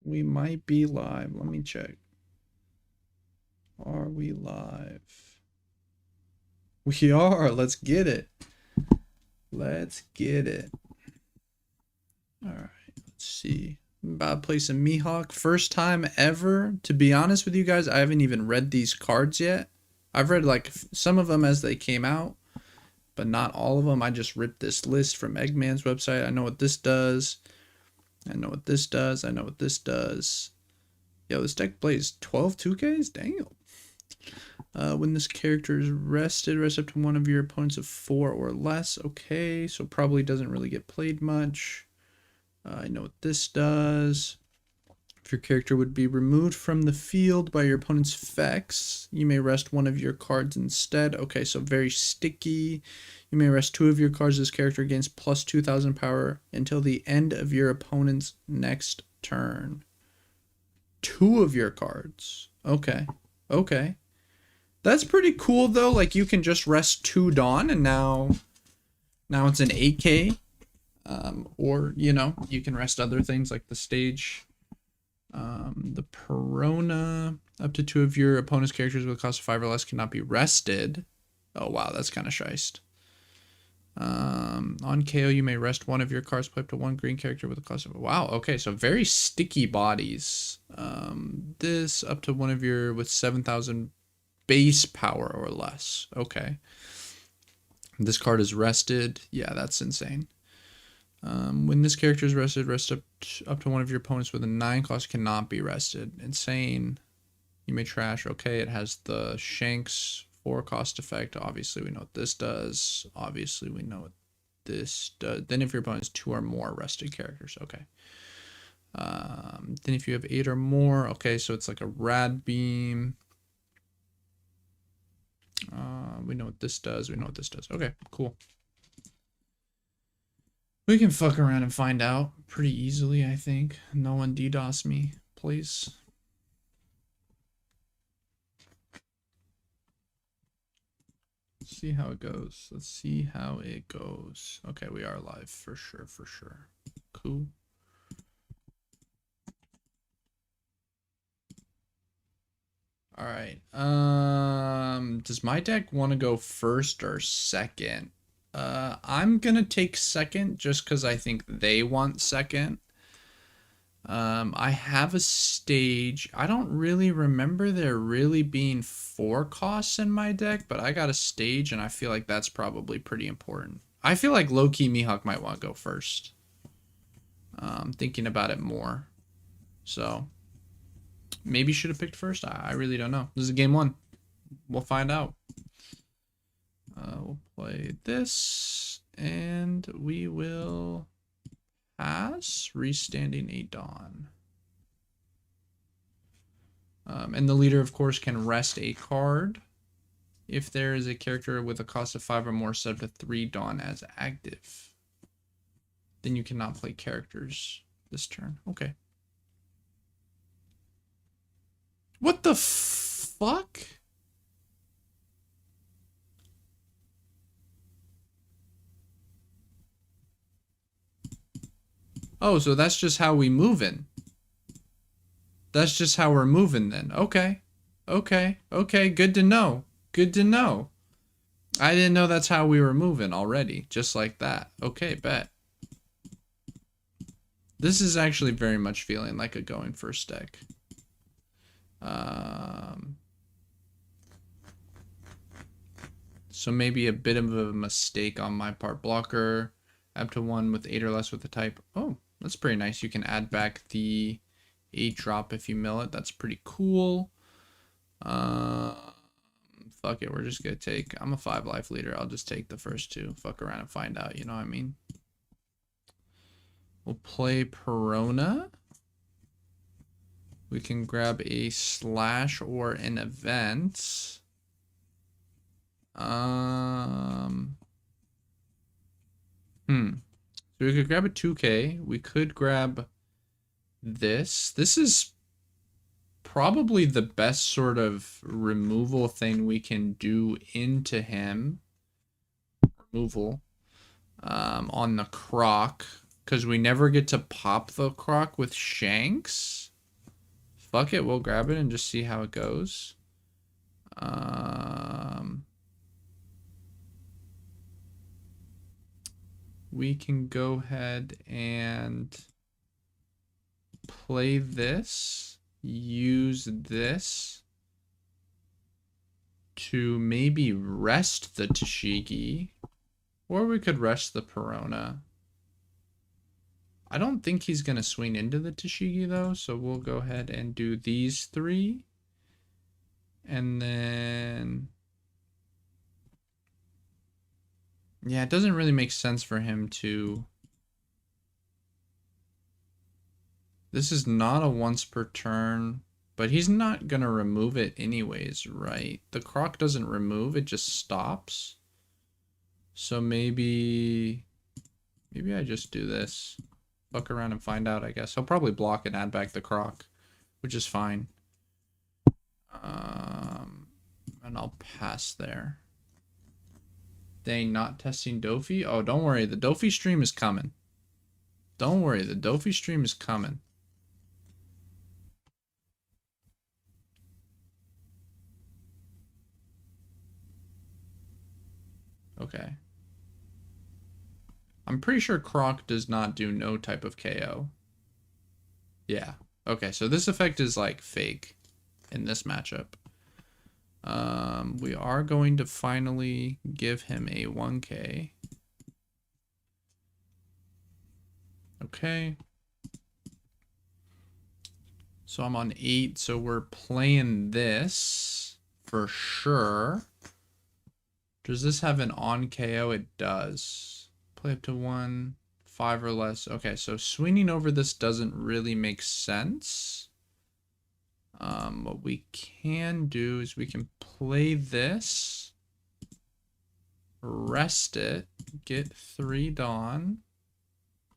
We might be live. Let me check. Are we live? We are. Let's get it. Let's get it. All right. Let's see. I'm about to play some Mihawk. First time ever. To be honest with you guys, I haven't even read these cards yet. I've read like some of them as they came out, but not all of them. I just ripped this list from Eggman's website. I know what this does. I know what this does. I know what this does. Yo, this deck plays 12 2Ks? Damn. When this character is rested, rest up to one of your opponents of 4 or less. Okay, so probably doesn't really get played much. I know what this does. If your character would be removed from the field by your opponent's effects, you may rest one of your cards instead. Okay, so very sticky. You may rest 2 of your cards. This character gains plus 2,000 power until the end of your opponent's next turn. 2 of your cards. Okay. Okay. That's pretty cool though. Like you can just rest 2 Dawn and now it's an 8K. Or you know, you can rest other things like the stage. The Perona, up to 2 of your opponent's characters with a cost of 5 or less cannot be rested. Oh wow, that's kind of shiced. On KO, you may rest 1 of your cards, play up to 1 green character with a cost of... Wow, okay, so very sticky bodies. This, up to 1 of your with 7,000 base power or less. Okay. This card is rested. Yeah, that's insane. When this character is rested, rest up to 1 of your opponents with a 9 cost cannot be rested. Insane. You may trash. Okay, it has the Shanks 4 cost effect. Obviously, we know what this does. Obviously, we know what this does. Then if your opponent's 2 or more rested characters. Okay. Then if you have 8 or more. Okay, so it's like a rad beam. We know what this does. We know what this does. Okay, cool. We can fuck around and find out pretty easily, I think. No one DDoS me, please. Let's see how it goes. Let's see how it goes. Okay, we are live for sure, for sure. Cool. All right. Does my deck want to go first or second? I'm gonna take second just because I think they want second. I have a stage. I don't really remember there really being 4 costs in my deck, but I got a stage and I feel like that's probably pretty important. I feel like low-key Mihawk might want to go first. Thinking about it more. So, maybe should have picked first. I really don't know. This is game 1. We'll find out. We'll play this, and we will pass, restanding a Dawn. And the leader, of course, can rest a card if there is a character with a cost of 5 or more set up to 3 Dawn as active. Then you cannot play characters this turn. Okay. What the fuck? Oh, so that's just how we moving. That's just how we're moving then. Okay. Okay. Okay. Good to know. Good to know. I didn't know that's how we were moving already. Just like that. Okay, bet. This is actually very much feeling like a going first deck. So maybe a bit of a mistake on my part. Blocker. Up to 1 with 8 or less with the type. Oh, that's pretty nice. You can add back the 8 drop if you mill it. That's pretty cool. Fuck it. We're just going to take... I'm a 5 life leader. I'll just take the first 2. Fuck around and find out. You know what I mean? We'll play Perona. We can grab a slash or an event. So we could grab a 2K. We could grab this. This is probably the best sort of removal thing we can do into him. Removal. On the Croc. Because we never get to pop the Croc with Shanks. Fuck it, we'll grab it and just see how it goes. We can go ahead and play this, use this to maybe rest the Tashigi, or we could rest the Perona. I don't think he's going to swing into the Tashigi though, so we'll go ahead and do these three. And then... yeah, it doesn't really make sense for him to... this is not a once per turn, but he's not going to remove it anyways, right? The Croc doesn't remove, it just stops. So maybe I just do this. Fuck around and find out, I guess. He'll probably block and add back the Croc, which is fine. And I'll pass there. Dang, not testing Dofi? Oh, don't worry. The Dofi stream is coming. Don't worry. The Dofi stream is coming. Okay. I'm pretty sure Croc does not do no type of KO. Yeah. Okay, so this effect is like fake in this matchup. We are going to finally give him a 1K. Okay. So I'm on 8, so we're playing this for sure. Does this have an on KO? It does. Play up to 1, 5 or less. Okay, so swinging over this doesn't really make sense. What we can do is we can play this, rest it, get 3 Dawn.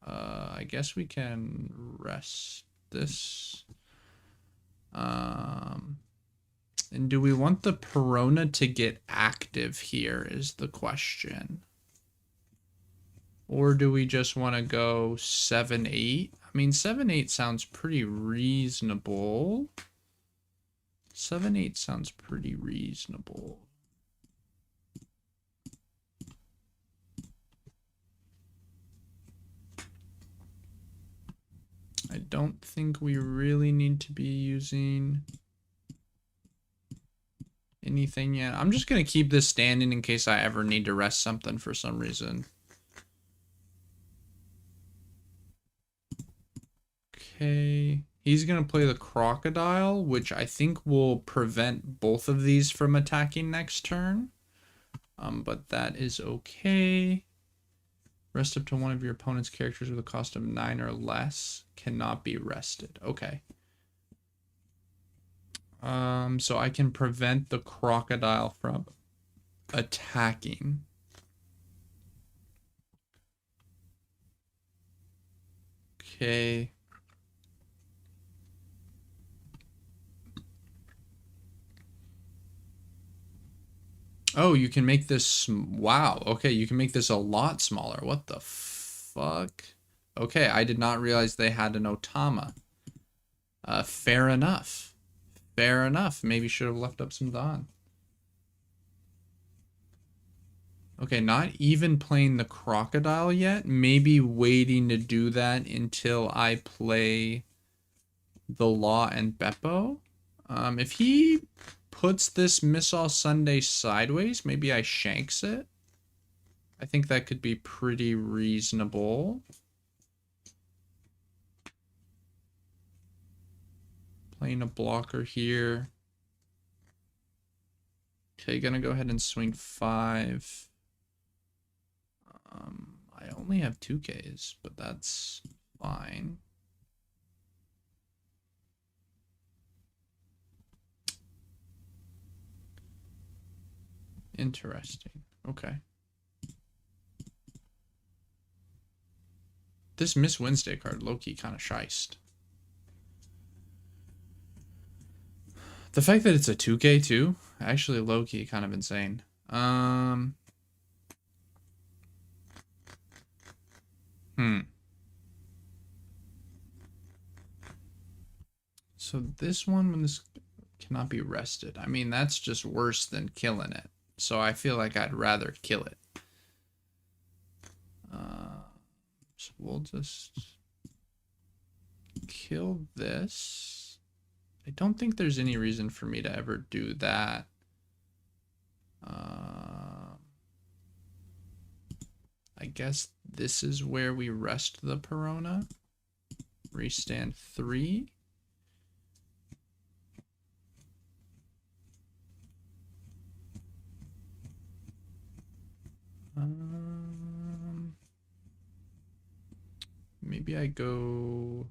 I guess we can rest this. And do we want the Perona to get active here is the question. Or do we just want to go 7-8? I mean, 7-8 sounds pretty reasonable. 7-8 sounds pretty reasonable. I don't think we really need to be using anything yet. I'm just going to keep this standing in case I ever need to rest something for some reason. Okay. He's going to play the Crocodile, which I think will prevent both of these from attacking next turn. But that is okay. Rest up to one of your opponent's characters with a cost of 9 or less cannot be rested. Okay. So I can prevent the Crocodile from attacking. Okay. Oh, you can make this... wow. Okay, you can make this a lot smaller. What the fuck? Okay, I did not realize they had an Otama. Fair enough. Fair enough. Maybe should have left up some Dawn. Okay, not even playing the Crocodile yet. Maybe waiting to do that until I play the Law and Beppo. If he puts this Miss All Sunday sideways, maybe I shanks it. I think that could be pretty reasonable. Playing a blocker here. Okay, gonna go ahead and swing 5. I only have 2Ks, but that's fine. Interesting. Okay. This Miss Wednesday card, low-key, kind of shiced. The fact that it's a 2K too, actually low-key, kind of insane. So this one, when this cannot be rested. I mean, that's just worse than killing it. So I feel like I'd rather kill it. So we'll just kill this. I don't think there's any reason for me to ever do that. I guess this is where we rest the Piranha. Restand 3. Maybe I go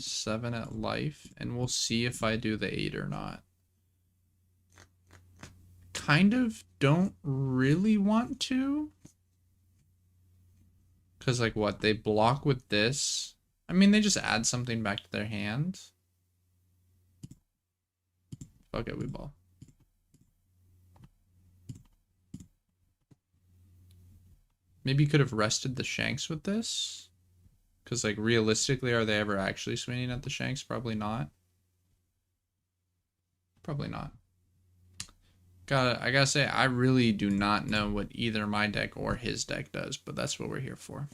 7 at life, and we'll see if I do the 8 or not. Kind of don't really want to. Because, like, what? They block with this. I mean, they just add something back to their hand. Fuck it, we ball. Maybe you could have rested the Shanks with this. Because, like, realistically, are they ever actually swinging at the Shanks? Probably not. Probably not. I gotta say, I really do not know what either my deck or his deck does, but that's what we're here for.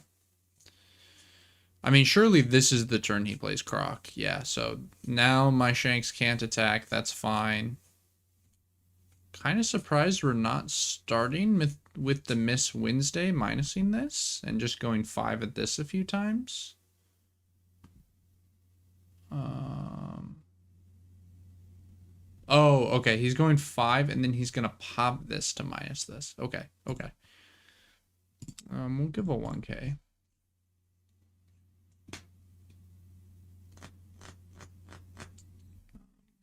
I mean, surely this is the turn he plays Croc. Yeah, so now my Shanks can't attack. That's fine. Kind of surprised we're not starting with the Miss Wednesday minusing this and just going 5 at this a few times. Oh, okay. He's going 5 and then he's going to pop this to minus this. Okay, okay. We'll give a 1K.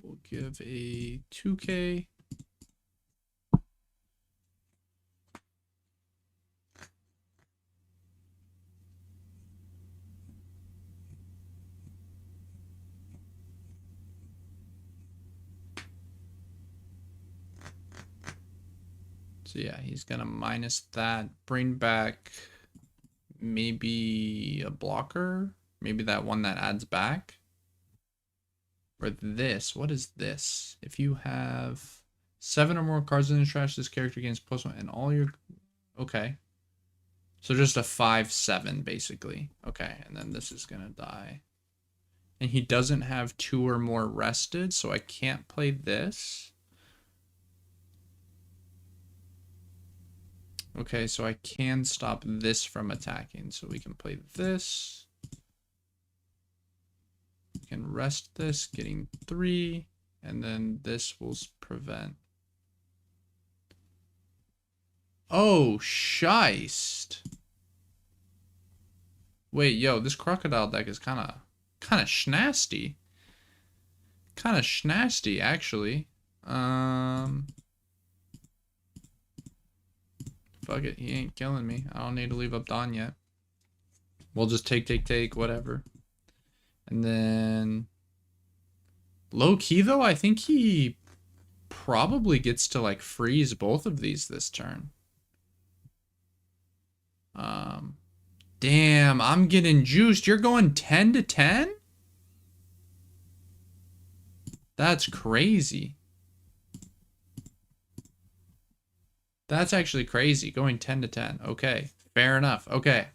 We'll give a 2K. So yeah, he's gonna minus that, bring back maybe a blocker, maybe that one that adds back. Or this, what is this? If you have 7 or more cards in the trash, this character gains +1 and all your, okay. So just a 5/7 basically. Okay, and then this is gonna die. And he doesn't have 2 or more rested, so I can't play this. Okay, so I can stop this from attacking. So we can play this. We can rest this, getting 3. And then this will prevent. Oh, shiced. Wait, yo, this Crocodile deck is kind of schnasty. Kind of schnasty, actually. Fuck it, he ain't killing me. I don't need to leave up Dawn yet. We'll just take, whatever. And then... Low key, though, I think he probably gets to, like, freeze both of these this turn. Damn, I'm getting juiced. You're going 10 to 10? That's crazy. That's actually crazy, going 10 to 10. Okay, fair enough. Okay.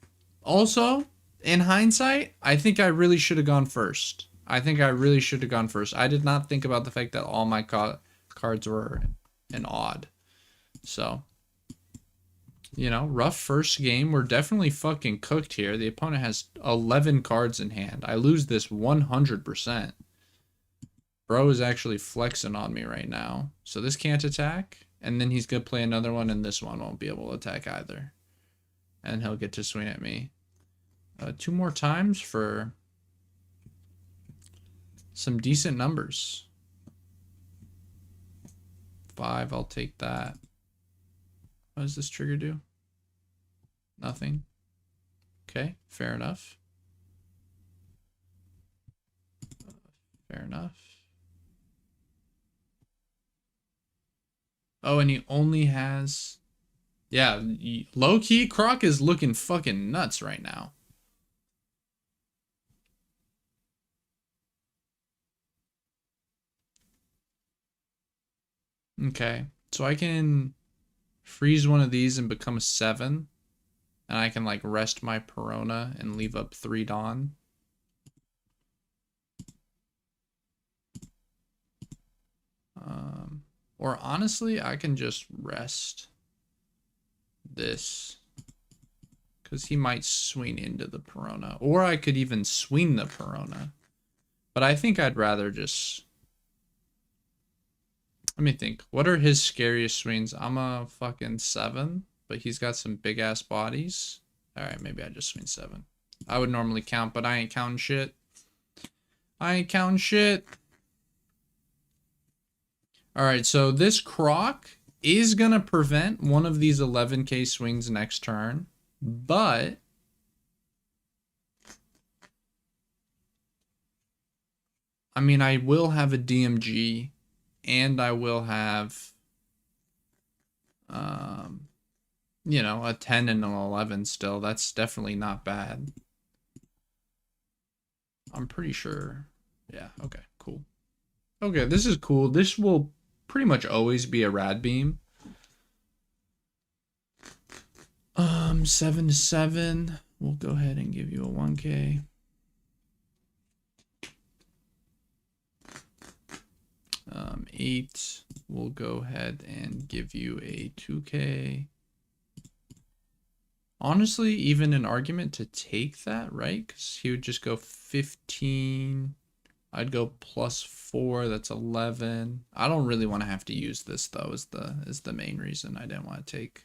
Also, in hindsight, I think I really should have gone first. I did not think about the fact that all my cards were an odd. So, you know, rough first game. We're definitely fucking cooked here. The opponent has 11 cards in hand. I lose this 100%. Bro is actually flexing on me right now. So this can't attack. And then he's going to play another one, and this one won't be able to attack either. And he'll get to swing at me 2 more times for some decent numbers. 5, I'll take that. What does this trigger do? Nothing. Okay, fair enough. Fair enough. Oh, and he only has... Yeah, low-key, Croc is looking fucking nuts right now. Okay, so I can freeze one of these and become a 7. And I can like rest my Perona and leave up 3 Dawn. Or honestly, I can just rest this. Because he might swing into the Perona. Or I could even swing the Perona. But I think I'd rather just... Let me think. What are his scariest swings? I'm a fucking 7. But he's got some big ass bodies. Alright, maybe I just swing 7. I would normally count, but I ain't counting shit. I ain't counting shit. Alright, so this Croc is gonna prevent one of these 11k swings next turn. But... I mean, I will have a DMG. And I will have... you know, a 10 and an 11 still. That's definitely not bad. I'm pretty sure. Yeah, okay, cool. Okay, this is cool. This will pretty much always be a rad beam. 7 to 7. We'll go ahead and give you a 1k. Eight. We'll go ahead and give you a 2k. Honestly, even an argument to take that, right? Because he would just go 15. I'd go +4. That's 11. I don't really want to have to use this though. Is the main reason I didn't want to take.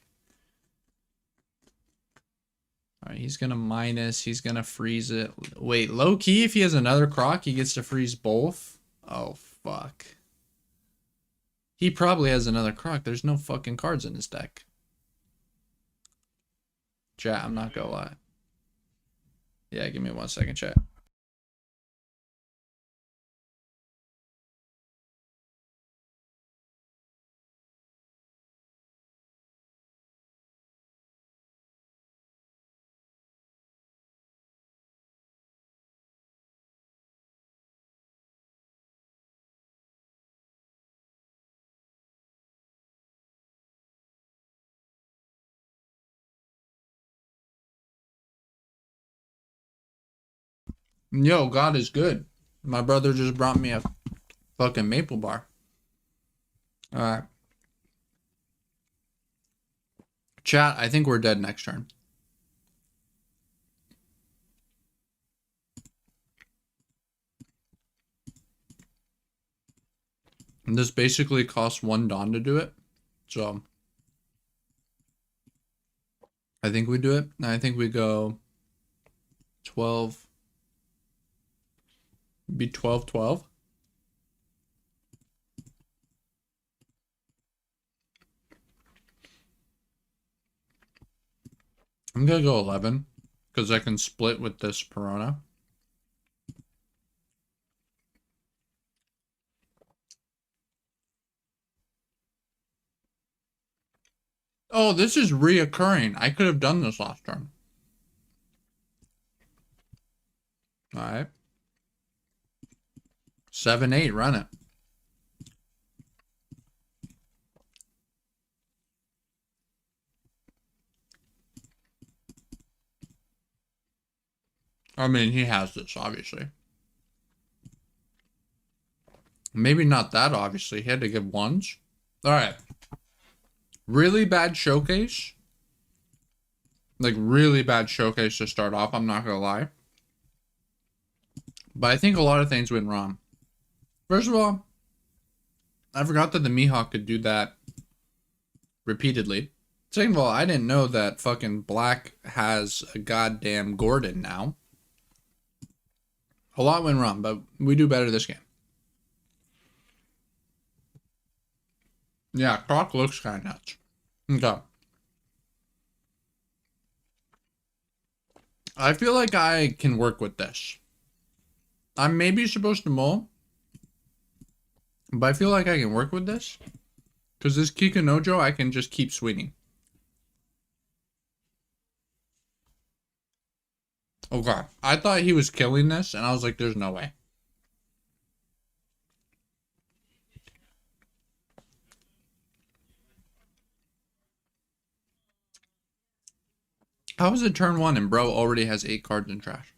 All right, he's gonna minus. He's gonna freeze it. Wait, low key. If he has another Croc, he gets to freeze both. Oh fuck. He probably has another Croc. There's no fucking cards in his deck. Chat, I'm not gonna lie. Yeah, give me 1 second, chat. Yo, God is good. My brother just brought me a fucking maple bar. Alright. Chat, I think we're dead next turn. And this basically costs 1 Dawn to do it. So I think we do it. I think we go 12. Be 12-12. I'm gonna go 11 because I can split with this Perona. Oh, this is reoccurring. I could have done this last turn. Alright. 7-8, run it. I mean, he has this, obviously. Maybe not that, obviously. He had to give 1s. Alright. Really bad showcase. Like, really bad showcase to start off, I'm not gonna lie. But I think a lot of things went wrong. First of all, I forgot that the Mihawk could do that repeatedly. Second of all, I didn't know that fucking Black has a goddamn Gordon now. A lot went wrong, but we do better this game. Yeah, Croc looks kind of nuts. Okay. I feel like I can work with this. I'm maybe supposed to mull, but I feel like I can work with this. Because this Kikunojo, I can just keep swinging. Okay. I thought he was killing this, and I was like, there's no way. How is it turn 1 and bro already has 8 cards in trash?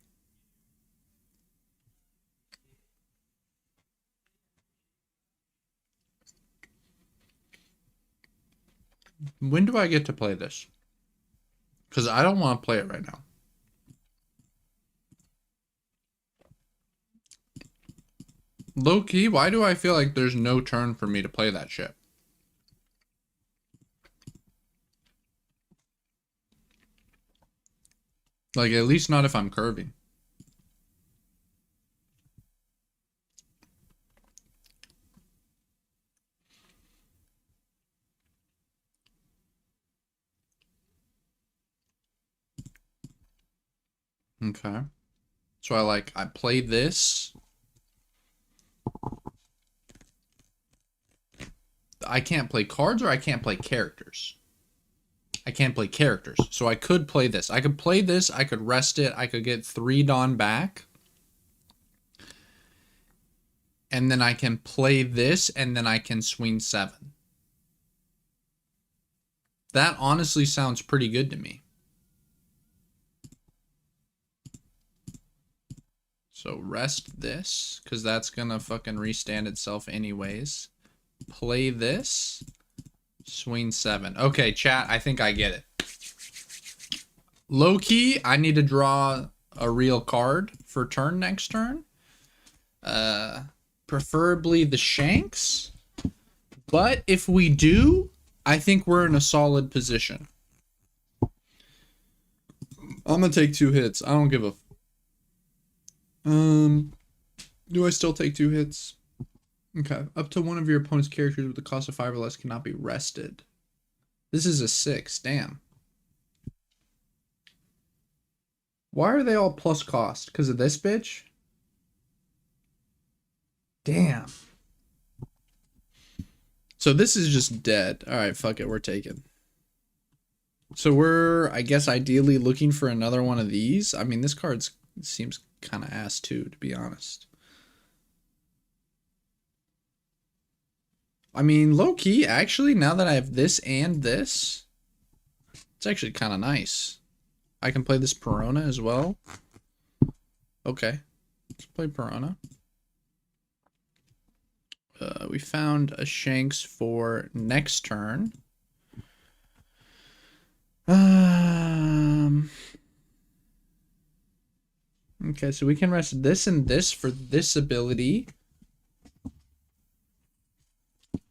When do I get to play this? Because I don't want to play it right now. Low key, why do I feel like there's no turn for me to play that shit? Like, at least not if I'm curving. Okay. So I play this. I can't play cards or I can't play characters. I can't play characters. So I could play this. I could play this. I could rest it. I could get 3 Dawn back. And then I can play this and then I can swing 7. That honestly sounds pretty good to me. So rest this, because that's gonna fucking restand itself anyways. Play this. Swing 7. Okay, chat, I think I get it. Low key, I need to draw a real card for turn next turn. Preferably the Shanks. But if we do, I think we're in a solid position. I'm gonna take 2 hits. I don't give a... Do I still take 2 hits? Okay. Up to one of your opponent's characters with the cost of 5 or less cannot be rested. This is a 6. Damn. Why are they all plus cost? Because of this bitch? Damn. So this is just dead. Alright, fuck it. We're taking. So we're, I guess, ideally looking for another one of these. I mean, this card seems kind of ass too, to be honest. I mean, low-key, actually, now that I have this and this, it's actually kind of nice. I can play this Piranha as well. Okay. Let's play Piranha. We found a Shanks for next turn. Okay, so we can rest this and this for this ability.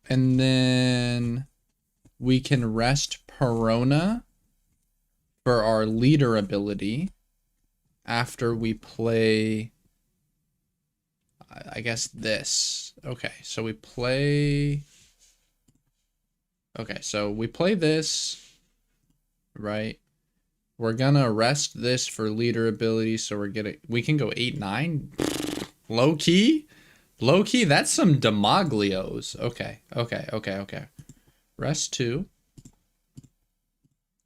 And then we can rest Piranha for our leader ability after we play, I guess, this. Okay, so we play... Okay, so we play this, right? We're gonna rest this for leader ability, so we can go 8-9. Low key? Low key, that's some Demoglios. Okay. Rest 2.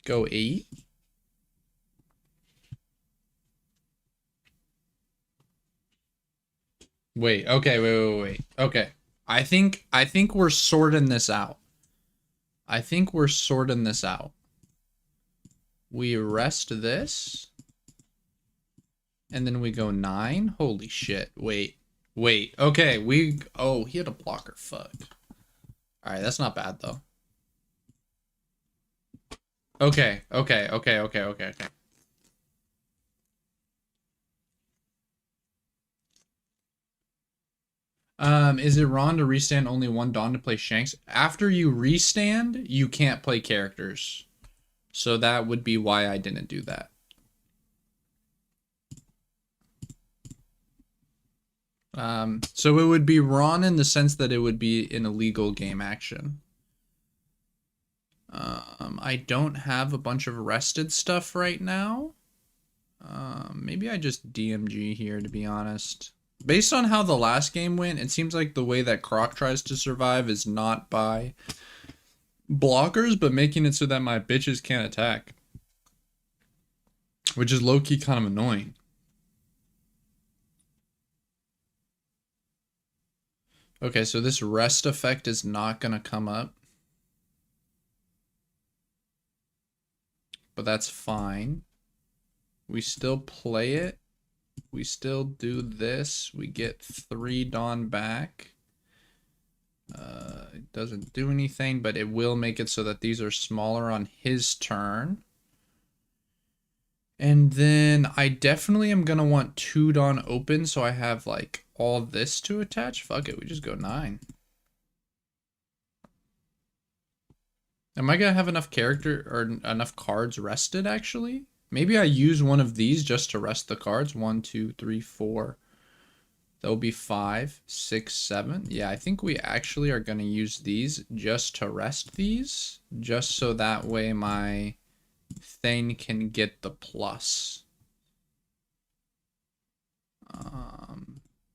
Go 8. Wait. Okay. I think we're sorting this out. We rest this. And then we go 9. Holy shit. Wait. Okay, oh, he had a blocker. Fuck. Alright, that's not bad, though. Okay. Is it wrong to restand only 1 Dawn to play Shanks? After you restand, you can't play characters. So that would be why I didn't do that. So it would be wrong in the sense that it would be an illegal game action. I don't have a bunch of rested stuff right now. Maybe I just DMG here, to be honest. Based on how the last game went, it seems like the way that Croc tries to survive is not by blockers, but making it so that my bitches can't attack. Which is low-key kind of annoying. Okay, so this rest effect is not going to come up. But that's fine. We still play it. We still do this. We get 3 Dawn back. It doesn't do anything, but it will make it so that these are smaller on his turn. And then I definitely am going to want 2 Dawn open, so I have like all this to attach. Fuck it, we just go 9. Am I going to have enough character or enough cards rested actually? Maybe I use one of these just to rest the cards. 1, 2, 3, 4. That will be 5, 6, 7. Yeah, I think we actually are going to use these just to rest these. Just so that way my thing can get the plus.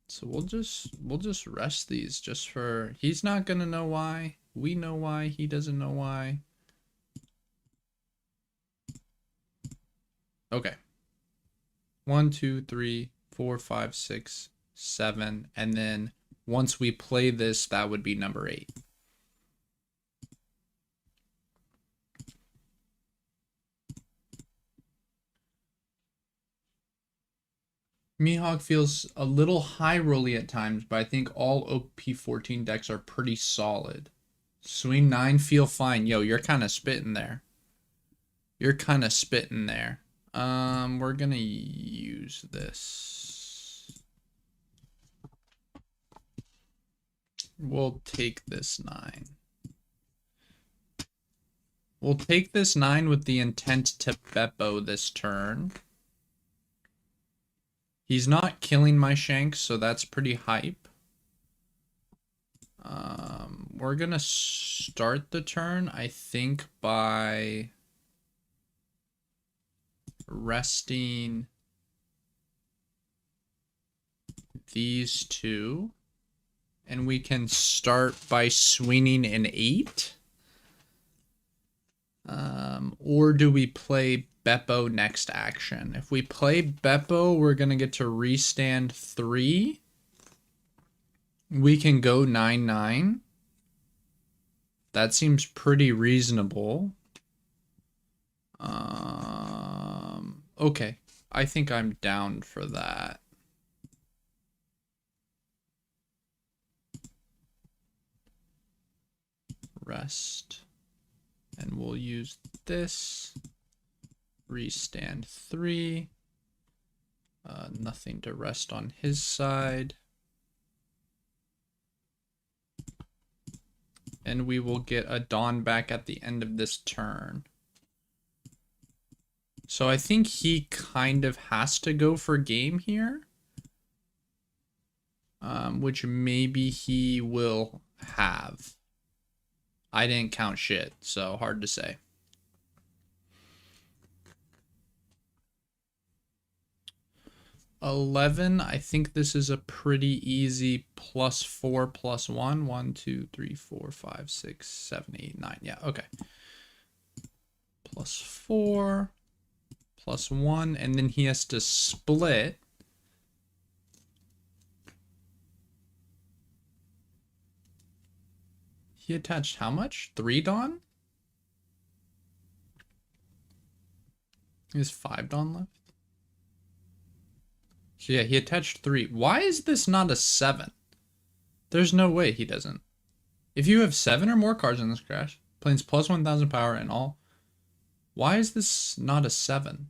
So we'll just rest these just for... He's not going to know why. We know why. He doesn't know why. Okay. 1, 2, 3, 4, 5, 6, 7. And then once we play this, that would be number 8. Mihawk feels a little high rolly at times, but I think all OP14 decks are pretty solid. Swing 9 feel fine. Yo, you're kind of spitting there. You're kind of spitting there. We're gonna use this. We'll take this 9. We'll take this 9 with the intent to Beppo this turn. He's not killing my Shanks, so that's pretty hype. We're gonna start the turn, I think, by resting these 2. And we can start by swinging an 8. Or do we play Beppo next action? If we play Beppo, we're going to get to restand 3. We can go 9-9. That seems pretty reasonable. Okay. I think I'm down for that. Rest. And we'll use this. Restand 3. Nothing to rest on his side. And we will get a Dawn back at the end of this turn. So I think he kind of has to go for game here. Which maybe he will have. I didn't count shit, so hard to say. $11. I think this is a pretty easy +4 +1. 1, 2, 3, 4, 5, 6, 7, 8, 9. Yeah, okay. +4 +1, and then he has to split. He attached how much? 3 Dawn? He has 5 Dawn left. So yeah, he attached 3. Why is this not a 7? There's no way he doesn't. If you have 7 or more cards in this crash, planes +1000 power and all, why is this not a 7?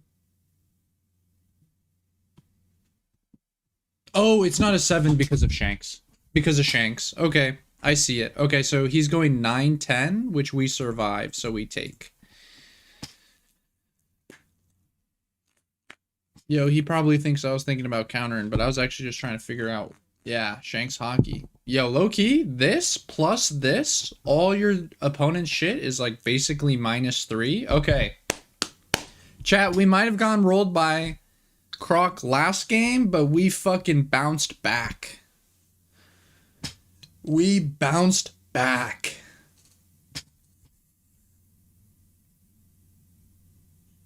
Oh, it's not a 7 because of Shanks. Because of Shanks. Okay, I see it. Okay, so he's going 9-10, which we survive, so we take. Yo, he probably thinks I was thinking about countering, but I was actually just trying to figure out, yeah, Shanks hockey. Yo, low-key, this plus this, all your opponent's shit is like basically -3. Okay. Chat, we might have gone rolled by Croc last game, but we fucking bounced back. We bounced back.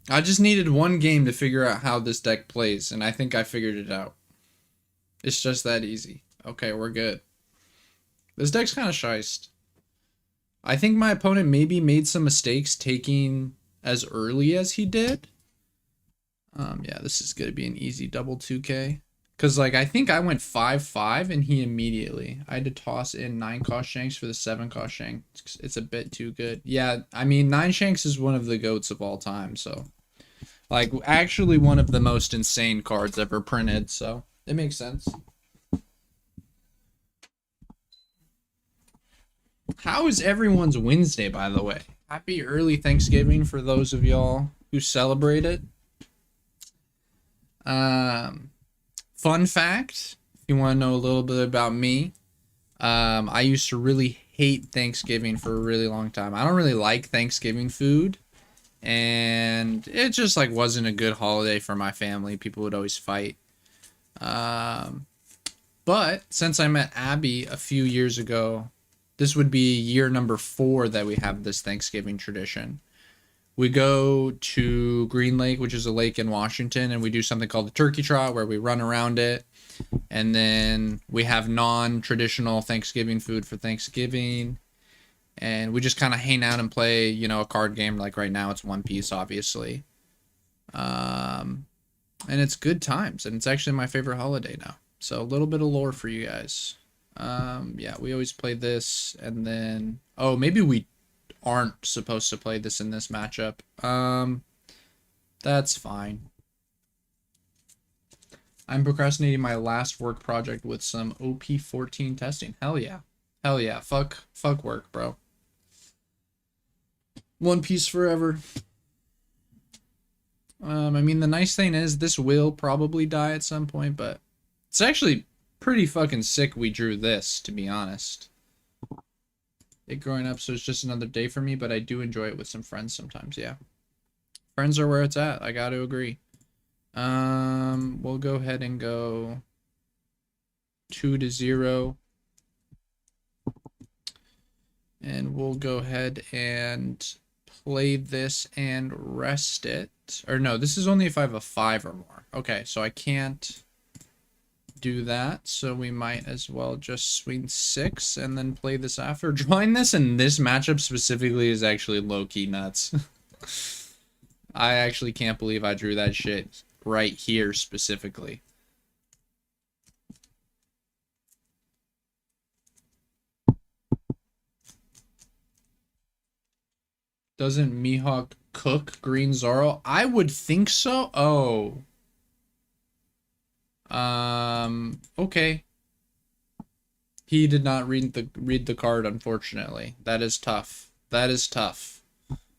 I just needed one game to figure out how this deck plays, and I think I figured it out. It's just that easy. Okay, we're good. This deck's kind of shiced. I think my opponent maybe made some mistakes taking as early as he did. Yeah, this is gonna be an easy double 2K. Cause like I think I went 5-5 and he immediately. I had to toss in 9 cost shanks for the 7 cost shank. It's a bit too good. Yeah, I mean 9 shanks is one of the goats of all time, so like actually one of the most insane cards ever printed, so it makes sense. How is everyone's Wednesday, by the way? Happy early Thanksgiving for those of y'all who celebrate it. Fun fact, if you want to know a little bit about me, I used to really hate Thanksgiving for a really long time. I don't really like Thanksgiving food, and it just like wasn't a good holiday for my family. People would always fight. But since I met Abby a few years ago, this would be year number 4 that we have this Thanksgiving tradition. We go to Green Lake, which is a lake in Washington, and we do something called the turkey trot where we run around it. And then we have non-traditional Thanksgiving food for Thanksgiving. And we just kind of hang out and play, you know, a card game. Like right now it's One Piece, obviously. And it's good times. And it's actually my favorite holiday now. So a little bit of lore for you guys. Yeah, we always play this. And then, oh, maybe we aren't supposed to play this in this matchup. That's fine. I'm procrastinating my last work project with some OP14 testing. Hell yeah. Hell yeah. Fuck work, bro. One Piece forever. I mean, the nice thing is this will probably die at some point, but it's actually pretty fucking sick we drew this, to be honest. It growing up, so it's just another day for me, but I do enjoy it with some friends sometimes, yeah. Friends are where it's at, I gotta agree. We'll go ahead and go 2-0. And we'll go ahead and play this and rest it. Or no, this is only if I have a 5 or more. Okay, so I can't do that, so we might as well just swing 6 and then play this after. Drawing this in this matchup specifically is actually low-key nuts. I actually can't believe I drew that shit right here specifically. Doesn't Mihawk cook green Zoro? I would think so. Oh. Okay. He did not read the card, unfortunately. That is tough. That is tough.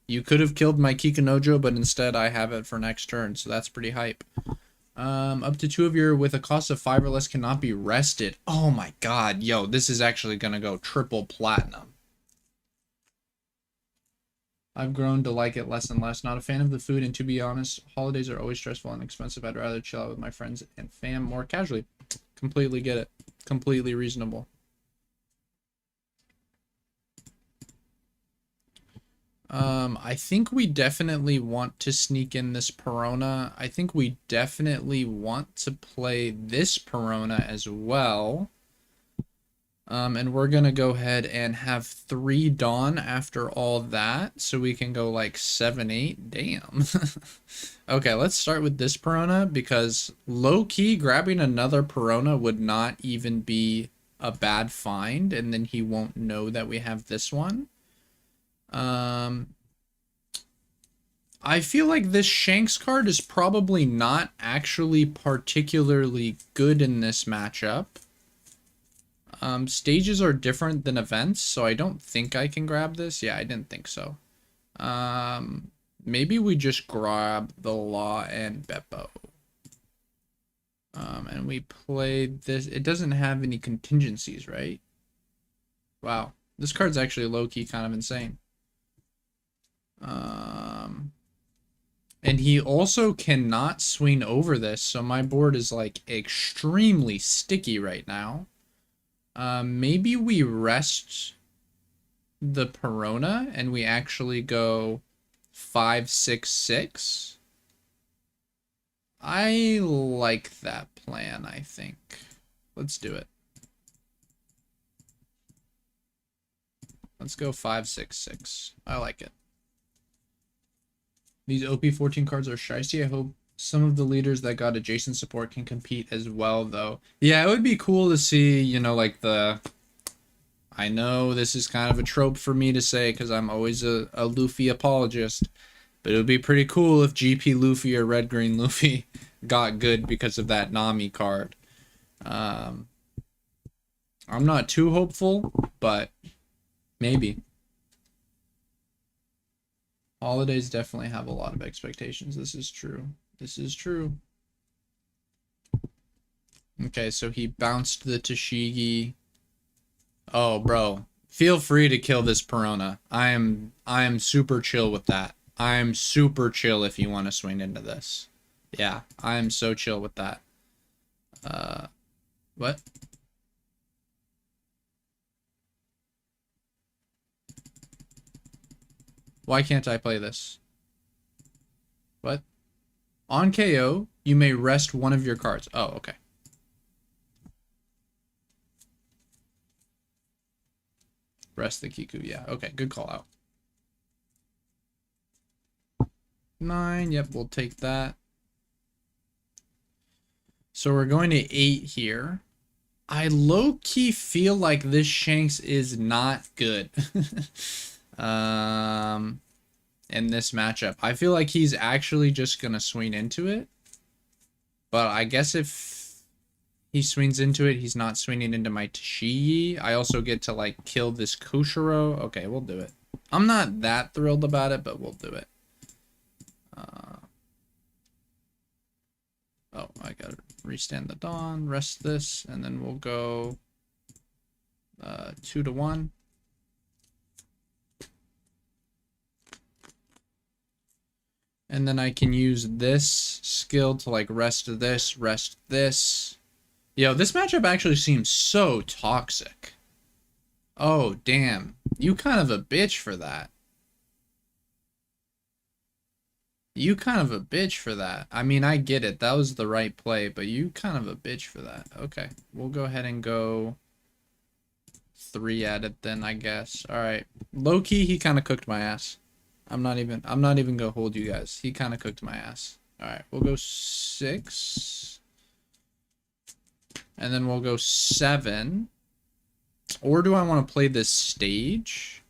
You could have killed my Kikanojo, but instead I have it for next turn, so that's pretty hype. Up to 2 of your with a cost of 5 or less cannot be rested. Oh my god, yo, this is actually gonna go triple platinum. I've grown to like it less and less. Not a fan of the food, and to be honest, holidays are always stressful and expensive. I'd rather chill out with my friends and fam more casually. Completely get it. Completely reasonable. I think we definitely want to sneak in this Perona. I think we definitely want to play this Perona as well. And we're gonna go ahead and have 3 Dawn after all that, so we can go like 7-8. Damn. Okay, let's start with this Perona, because low-key grabbing another Perona would not even be a bad find, and then he won't know that we have this one. I feel like this Shanks card is probably not actually particularly good in this matchup. Stages are different than events, so I don't think I can grab this. Yeah, I didn't think so. Maybe we just grab the Law and Beppo. And we play this. It doesn't have any contingencies, right? Wow. This card's actually low-key kind of insane. And he also cannot swing over this, so my board is like extremely sticky right now. Maybe we rest the Perona and we actually go 5-6-6. I like that plan, I think. Let's do it. Let's go 5-6-6. I like it. These OP14 cards are shiesty. I hope Some of the leaders that got adjacent support can compete as well, though. Yeah, it would be cool to see, you know, like the... I know this is kind of a trope for me to say because I'm always a Luffy apologist, but it would be pretty cool if GP Luffy or Red Green Luffy got good because of that Nami card. I'm not too hopeful, but maybe. Holidays definitely have a lot of expectations. This is true. This is true. Okay, so he bounced the Tashigi. Oh, bro. Feel free to kill this Perona. I am super chill with that. I'm super chill if you want to swing into this. Yeah, I am so chill with that. What? Why can't I play this? What? On KO, you may rest one of your cards. Oh, okay. Rest the Kiku, yeah. Okay, good call out. 9, yep, we'll take that. So we're going to 8 here. I low-key feel like this Shanks is not good. In this matchup. I feel like he's actually just gonna swing into it. But I guess if he swings into it, he's not swinging into my Tashigi. I also get to, like, kill this Kushiro. Okay, we'll do it. I'm not that thrilled about it, but we'll do it. Oh, I gotta restand the Dawn, rest this, and then we'll go 2 to 1. And then I can use this skill to, like, rest this. Yo, this matchup actually seems so toxic. Oh, damn. You kind of a bitch for that. You kind of a bitch for that. I mean, I get it. That was the right play, but you kind of a bitch for that. Okay, we'll go ahead and go 3 at it then, I guess. All right. Low-key, he kind of cooked my ass. I'm not even gonna hold you guys. He kind of cooked my ass. All right, we'll go 6. And then we'll go 7. Or do I want to play this stage?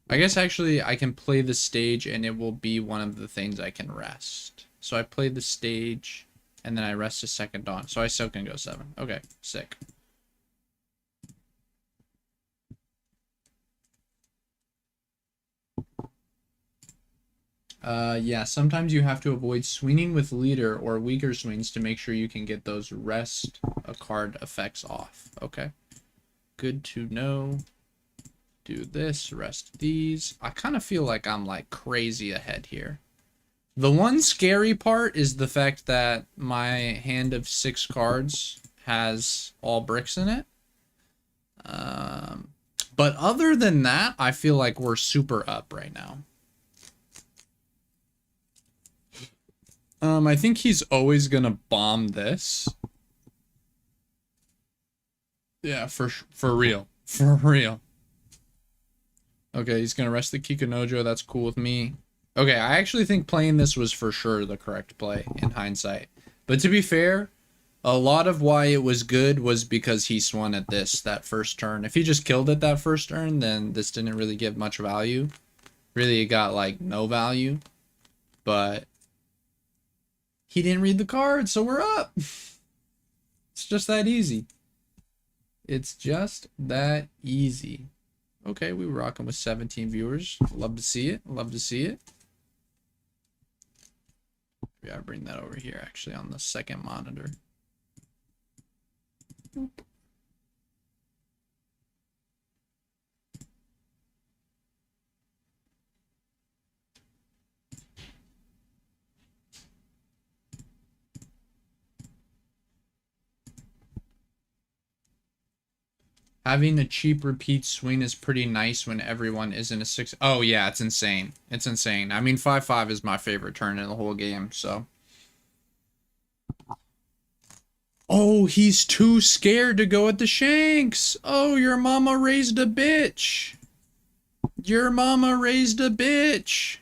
I guess actually I can play the stage and it will be one of the things I can rest. So I play the stage and then I rest a second Dawn. So I still can go 7. Okay, sick. Yeah, sometimes you have to avoid swinging with leader or weaker swings to make sure you can get those rest a card effects off. Okay. Good to know. Do this, rest these. I kind of feel like I'm like crazy ahead here. The one scary part is the fact that my hand of 6 cards has all bricks in it. But other than that, I feel like we're super up right now. I think he's always gonna bomb this. Yeah, for real. For real. Okay, he's gonna rest the Kikunojo. That's cool with me. Okay, I actually think playing this was for sure the correct play in hindsight. But to be fair, a lot of why it was good was because he swung at this that first turn. If he just killed it that first turn, then this didn't really give much value. Really, it got like no value. But he didn't read the card, so we're up. It's just that easy. It's just that easy. Okay, we were rocking with 17 viewers. Love to see it. Love to see it. We gotta bring that over here, actually, on the second monitor. Having a cheap repeat swing is pretty nice when everyone is in a 6. Oh, yeah, it's insane. It's insane. I mean, 5-5 is my favorite turn in the whole game, so. Oh, he's too scared to go at the Shanks. Oh, your mama raised a bitch. Your mama raised a bitch.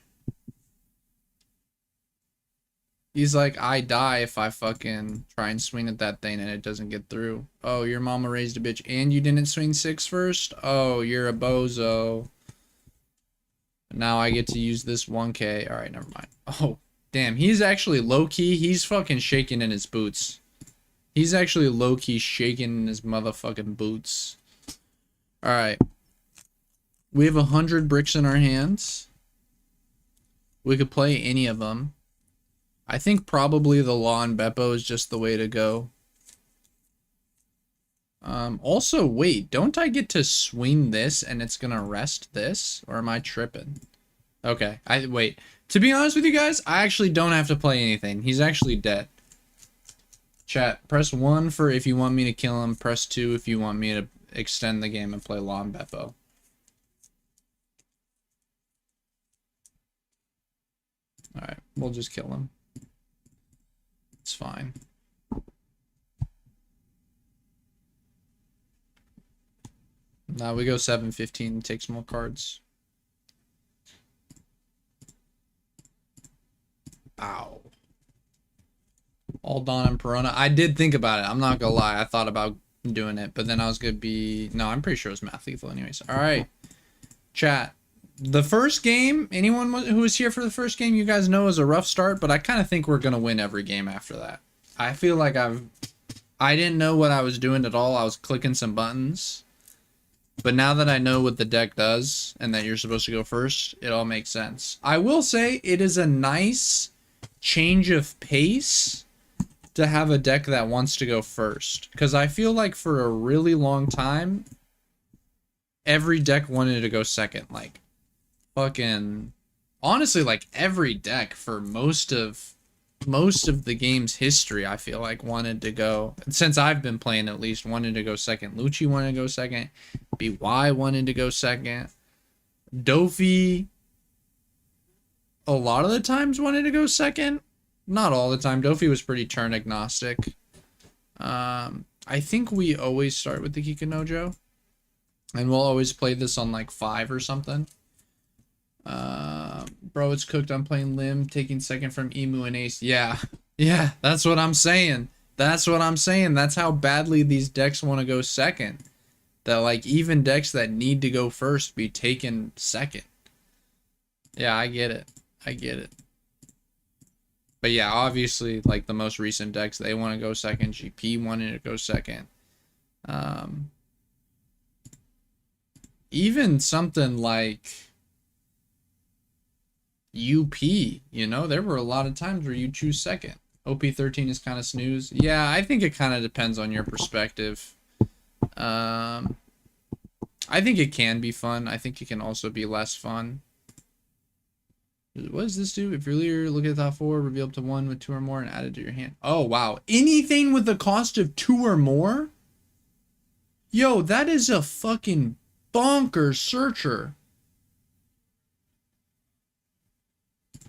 He's like, I die if I fucking try and swing at that thing and it doesn't get through. Oh, your mama raised a bitch and you didn't swing 6 first? Oh, you're a bozo. Now I get to use this 1K. Alright, never mind. Oh, damn. He's actually low-key. He's fucking shaking in his boots. He's actually low-key shaking in his motherfucking boots. Alright. We have 100 bricks in our hands. We could play any of them. I think probably the Law and Beppo is just the way to go. Also, wait, don't I get to swing this and it's gonna rest this? Or am I tripping? Okay, wait. To be honest with you guys, I actually don't have to play anything. He's actually dead. Chat, press 1 for if you want me to kill him. Press 2 if you want me to extend the game and play Law and Beppo. Alright, we'll just kill him. It's fine. Now we go 7-15, takes more cards. Ow. All Dawn and Perona. I did think about it. I'm not gonna lie. I thought about doing it, but then I was gonna be... No, I'm pretty sure it was Math Lethal anyways. Alright. Chat. The first game, anyone who was here for the first game, you guys know is a rough start, but I kind of think we're going to win every game after that. I feel like I didn't know what I was doing at all. I was clicking some buttons. But now that I know what the deck does and that you're supposed to go first, it all makes sense. I will say it is a nice change of pace to have a deck that wants to go first. Because I feel like for a really long time, every deck wanted to go second. Like, fucking honestly, like every deck for most of the game's history, I feel like wanted to go, since I've been playing at least, wanted to go second. Lucci wanted to go second. BY wanted to go second. Dofi a lot of the times wanted to go second. Not all the time. Dofi was pretty turn agnostic. I think we always start with the Kikanojo. And we'll always play this on like 5 or something. Bro, it's cooked. I'm playing Lim, taking second from Emu and Ace. Yeah, that's what I'm saying. That's what I'm saying. That's how badly these decks want to go second. That like even decks that need to go first be taken second. Yeah, I get it. I get it. But yeah, obviously, like the most recent decks, they want to go second. GP wanted to go second. Even something like UP, you know, there were a lot of times where you choose second. OP14 is kind of snooze. Yeah, I think it kind of depends on your perspective. I think it can be fun. I think it can also be less fun. What does this do? If your leader, look at the top 4, reveal up to 1 with 2 or more and add it to your hand. Oh, wow. Anything with the cost of 2 or more? Yo, that is a fucking bonkers searcher.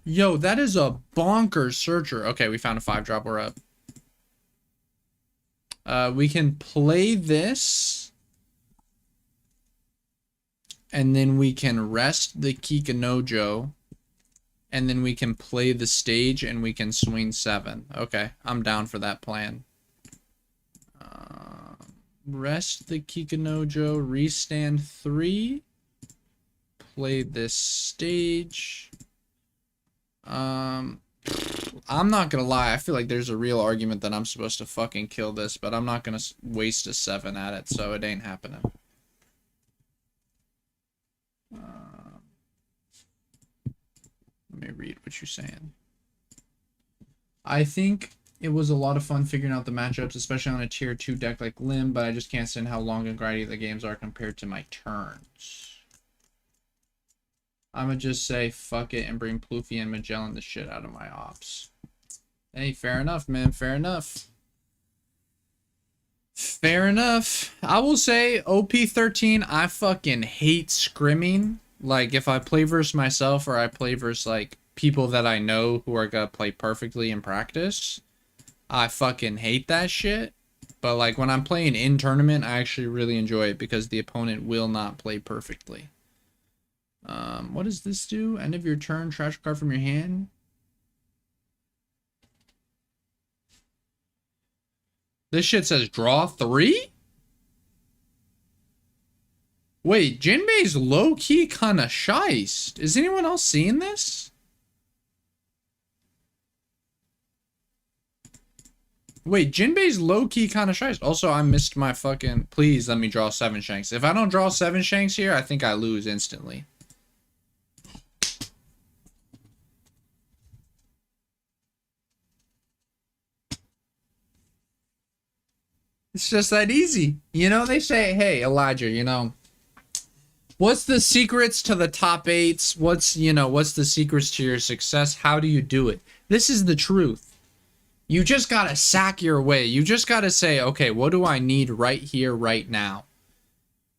Yo, that is a bonkers searcher. Okay, we found a 5-drop. We're up. We can play this. And then we can rest the Kikanojo. And then we can play the stage and we can swing 7. Okay, I'm down for that plan. Rest the Kikanojo, restand 3. Play this stage. I'm not gonna lie, I feel like there's a real argument that I'm supposed to fucking kill this, but I'm not gonna waste a 7 at it, so it ain't happening. Let me read what you're saying. I think it was a lot of fun figuring out the matchups, especially on a tier 2 deck like Lim, but I just can't stand how long and grindy the games are compared to my turns. I'ma just say fuck it and bring Plouffe and Magellan the shit out of my ops. Hey, fair enough, man. Fair enough. Fair enough. I will say OP13, I fucking hate scrimming. Like, if I play versus myself or I play versus, like, people that I know who are gonna play perfectly in practice, I fucking hate that shit. But, like, when I'm playing in tournament, I actually really enjoy it because the opponent will not play perfectly. What does this do? End of your turn, trash a card from your hand. This shit says draw 3? Wait, Jinbei's low-key kind of shiced. Is anyone else seeing this? Wait, Jinbei's low-key kind of shiced. Also, I missed my fucking... Please let me draw 7 shanks. If I don't draw 7 shanks here, I think I lose instantly. It's just that easy. You know, they say, hey, Elijah, you know... What's the secrets to the top 8s? What's the secrets to your success? How do you do it? This is the truth. You just gotta sack your way. You just gotta say, okay, what do I need right here, right now?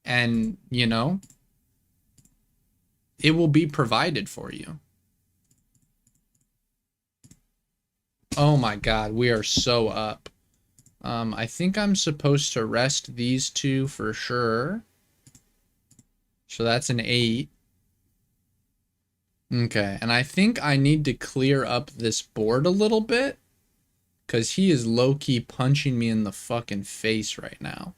And, you know, it will be provided for you. Oh my God, we are so up. I think I'm supposed to rest these 2 for sure. So that's an 8. Okay, and I think I need to clear up this board a little bit. Because he is low-key punching me in the fucking face right now.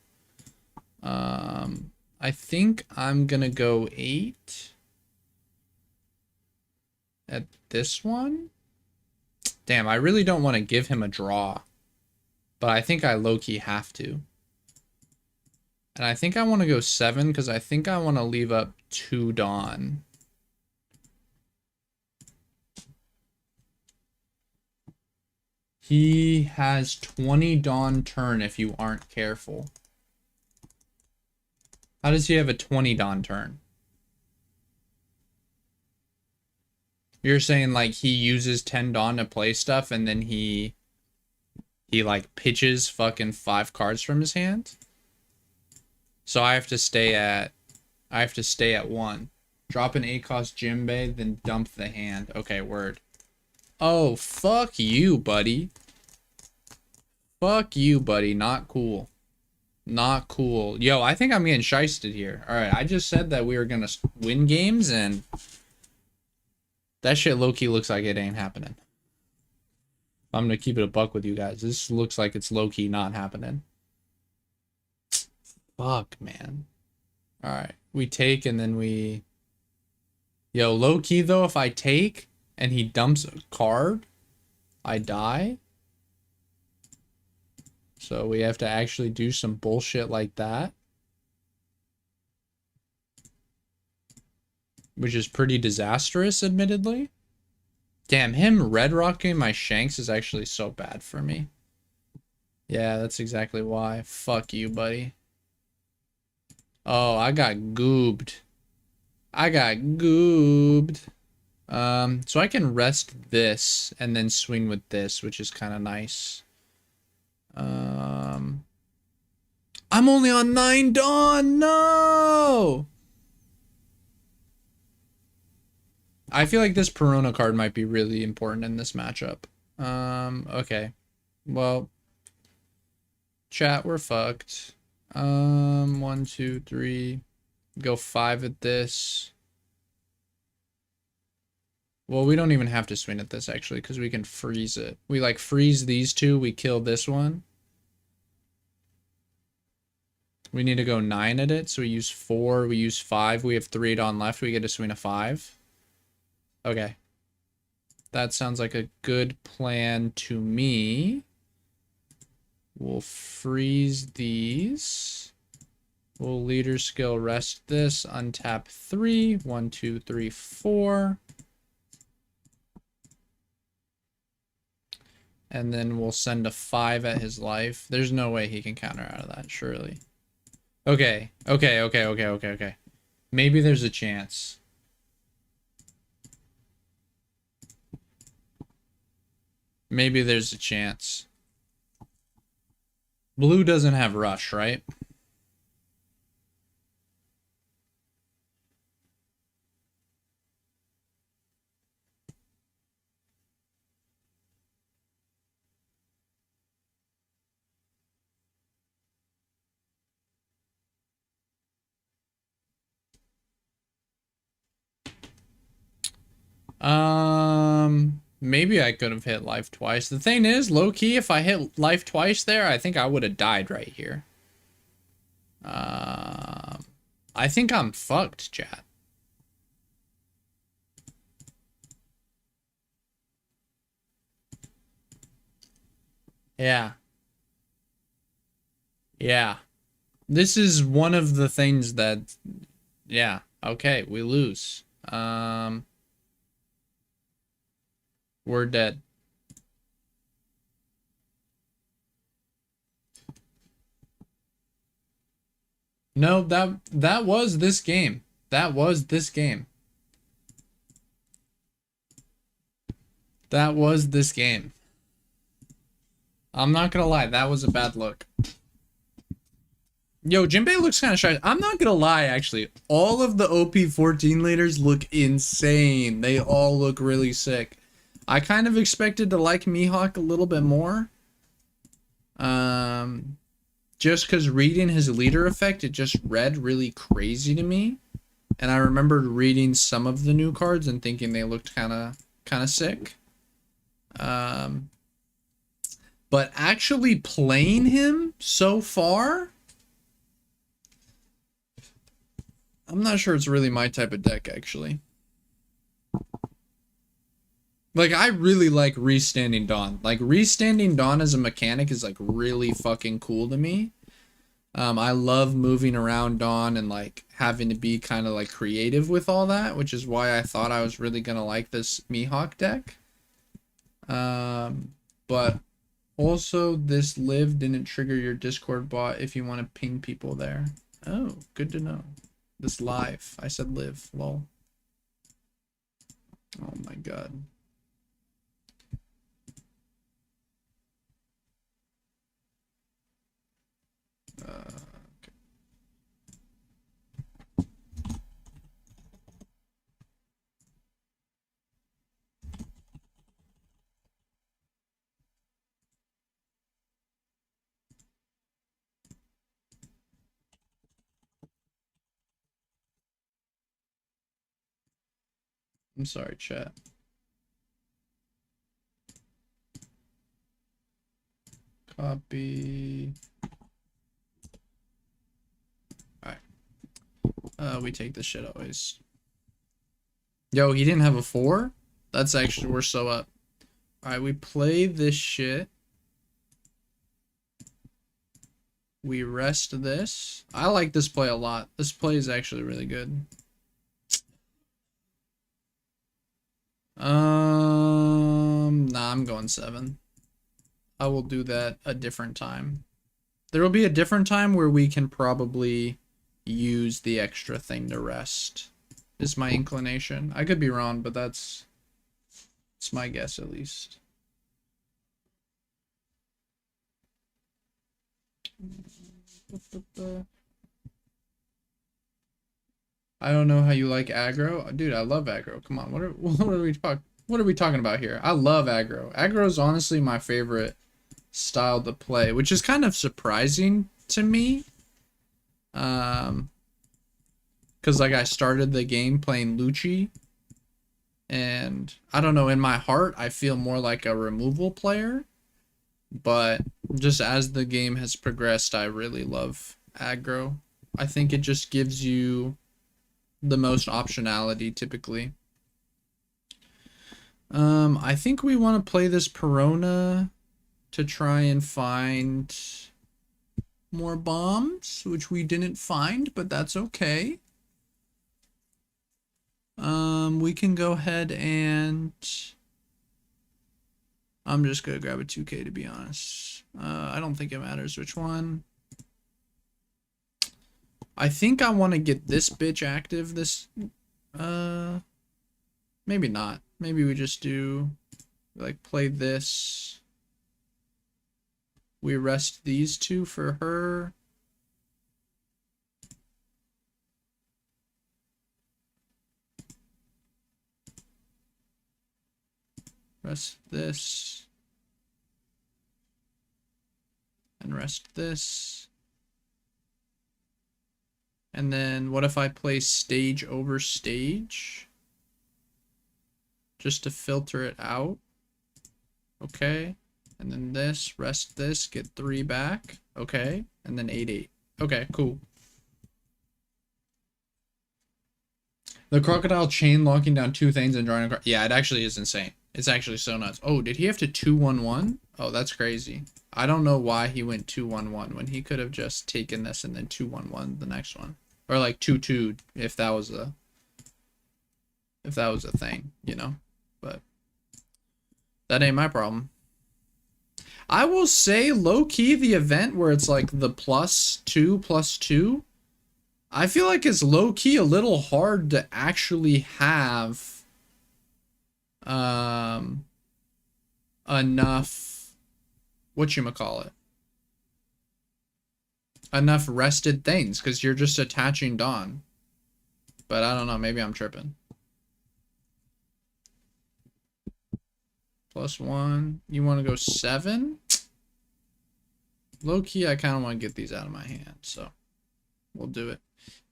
I think I'm going to go 8. At this one. Damn, I really don't want to give him a draw. But I think I low-key have to. And I think I want to go 7 because I think I want to leave up 2 Dawn. He has 20 Dawn turn if you aren't careful. How does he have a 20 Dawn turn? You're saying like he uses 10 Dawn to play stuff and then he like pitches fucking 5 cards from his hand? So I have to stay at 1. Drop an 8 cost Jinbe, then dump the hand. Okay, word. Oh, fuck you, buddy. Fuck you, buddy. Not cool. Not cool. Yo, I think I'm getting shysted here. Alright, I just said that we were gonna win games, and that shit low-key looks like it ain't happening. I'm gonna keep it a buck with you guys. This looks like it's low-key not happening. Fuck, man. Alright, we take and then we... Yo, low-key though, if I take and he dumps a card, I die. So we have to actually do some bullshit like that. Which is pretty disastrous, admittedly. Damn, him red rocking my shanks is actually so bad for me. Yeah, that's exactly why. Fuck you, buddy. Oh, I got goobed. I got goobed. So I can rest this and then swing with this, which is kind of nice. I'm only on 9 Dawn. No! I feel like this Perona card might be really important in this matchup. Okay. Well, chat, we're fucked. 1, 2, 3. Go 5 at this. Well, we don't even have to swing at this, actually, because we can freeze it. We, like, freeze these 2. We kill this one. We need to go 9 at it, so we use 4. We use 5. We have 3 Dawn left. We get to swing a 5. Okay. That sounds like a good plan to me. We'll freeze these. We'll leader skill rest this. Untap 3. 1, 2, 3, 4. And then we'll send a 5 at his life. There's no way he can counter out of that, surely. Okay. Okay. Maybe there's a chance. Maybe there's a chance. Blue doesn't have rush, right? Maybe I could have hit life twice. The thing is, low-key, if I hit life twice there, I think I would have died right here. I think I'm fucked, chat. Yeah. Yeah. This is one of the things that... Yeah. Okay, we lose. We're dead. No, that was this game. That was this game. That was this game. I'm not gonna lie, that was a bad look. Yo, Jinbe looks kind of shy. I'm not gonna lie, actually. All of the OP14 leaders look insane. They all look really sick. I kind of expected to like Mihawk a little bit more. Just because reading his leader effect, it just read really crazy to me. And I remembered reading some of the new cards and thinking they looked kind of sick. But actually playing him so far, I'm not sure it's really my type of deck, actually. Like, I really like Restanding Dawn. Like, Restanding Dawn as a mechanic is, like, really fucking cool to me. I love moving around Dawn and, like, having to be kind of, like, creative with all that, which is why I thought I was really gonna like this Mihawk deck. But also, this live didn't trigger your Discord bot if you want to ping people there. Oh, good to know. This live. I said live. Lol. Oh my god. Okay. I'm sorry, chat. Copy. Alright. We take this shit always. Yo, he didn't have a 4? That's actually, we're so up. Alright, we play this shit. We rest this. I like this play a lot. This play is actually really good. Nah, I'm going 7. I will do that a different time. There will be a different time where we can probably use the extra thing to rest. Is my inclination. I could be wrong, but it's my guess at least. I don't know how you like aggro. Dude, I love aggro. Come on, what are we talking about here? I love aggro. Aggro is honestly my favorite style to play, which is kind of surprising to me. Because like I started the game playing Lucci, and I don't know, in my heart I feel more like a removal player, but just as the game has progressed, I really love aggro. I think it just gives you the most optionality typically. I think we want to play this Perona to try and find more bombs, which we didn't find, but that's okay. We can go ahead and I'm just gonna grab a 2K to be honest. I don't think it matters which one. I think I want to get this bitch active. Maybe not. Maybe we just do like play this. We rest these two for her. Rest this. And rest this. And then what if I play stage over stage? Just to filter it out. Okay. And then this, rest this, get 3 back. Okay. And then 8/8. Okay, cool. The crocodile chain locking down 2 things and drawing a card. Yeah, it actually is insane. It's actually so nuts. Oh, did he have to 2-1-1? Oh, that's crazy. I don't know why he went 2-1-1 when he could have just taken this and then 2-1-1 the next one. Or like 2-2 if that was a thing, you know. But that ain't my problem. I will say low key the event where it's like the +2/+2. I feel like it's low key a little hard to actually have enough whatchamacallit, enough rested things because you're just attaching Dawn. But I don't know, maybe I'm tripping. +1. You want to go 7? Low key, I kind of want to get these out of my hand, so we'll do it.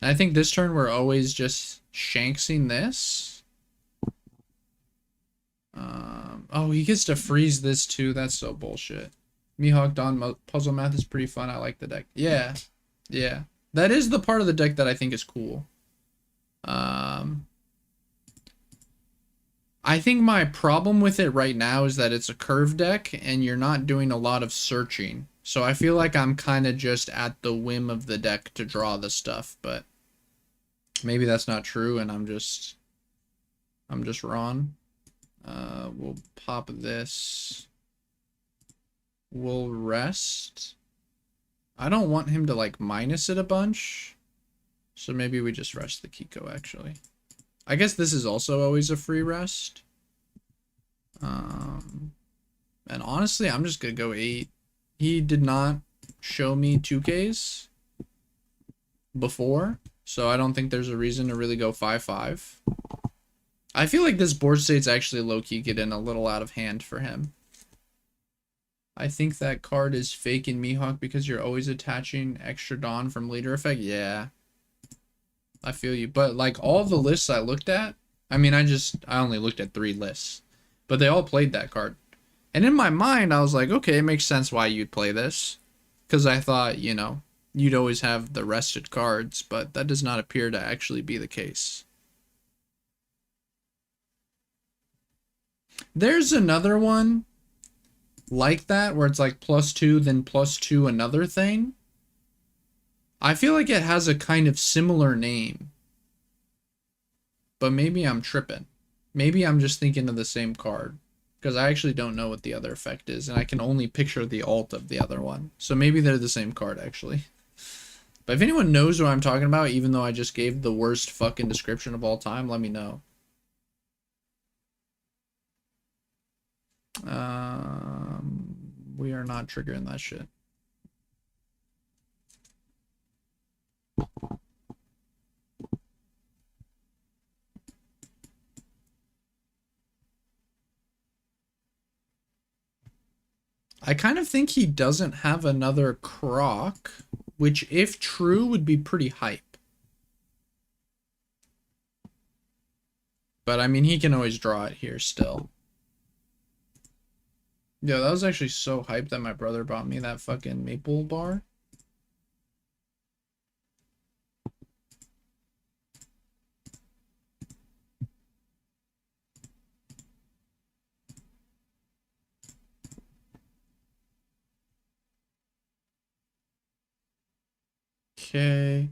And I think this turn we're always just shanksing this. Oh, he gets to freeze this too. That's so bullshit. Mihawk Dawn puzzle math is pretty fun. I like the deck. Yeah, yeah. That is the part of the deck that I think is cool. I think my problem with it right now is that it's a curve deck and you're not doing a lot of searching. So I feel like I'm kind of just at the whim of the deck to draw the stuff, but maybe that's not true and I'm just wrong. We'll pop this. We'll rest. I don't want him to like minus it a bunch. So maybe we just rest the Kiko actually. I guess this is also always a free rest. And honestly, I'm just gonna go 8. He did not show me 2Ks before, so I don't think there's a reason to really go 5/5. I feel like this board state's actually low-key getting a little out of hand for him. I think that card is fake in Mihawk because you're always attaching extra Dawn from leader effect. Yeah. I feel you. But like all the lists I looked at, I mean, I only looked at 3 lists, but they all played that card. And in my mind, I was like, okay, it makes sense why you'd play this. Because I thought, you know, you'd always have the rested cards, but that does not appear to actually be the case. There's another one like that where it's like +2, then +2 another thing. I feel like it has a kind of similar name. But maybe I'm tripping. Maybe I'm just thinking of the same card. Because I actually don't know what the other effect is. And I can only picture the alt of the other one. So maybe they're the same card, actually. But if anyone knows what I'm talking about, even though I just gave the worst fucking description of all time, let me know. We are not triggering that shit. I kind of think he doesn't have another Croc, which if true would be pretty hype. But I mean, he can always draw it here still. Yo, that was actually so hype that my brother bought me that fucking maple bar. Okay.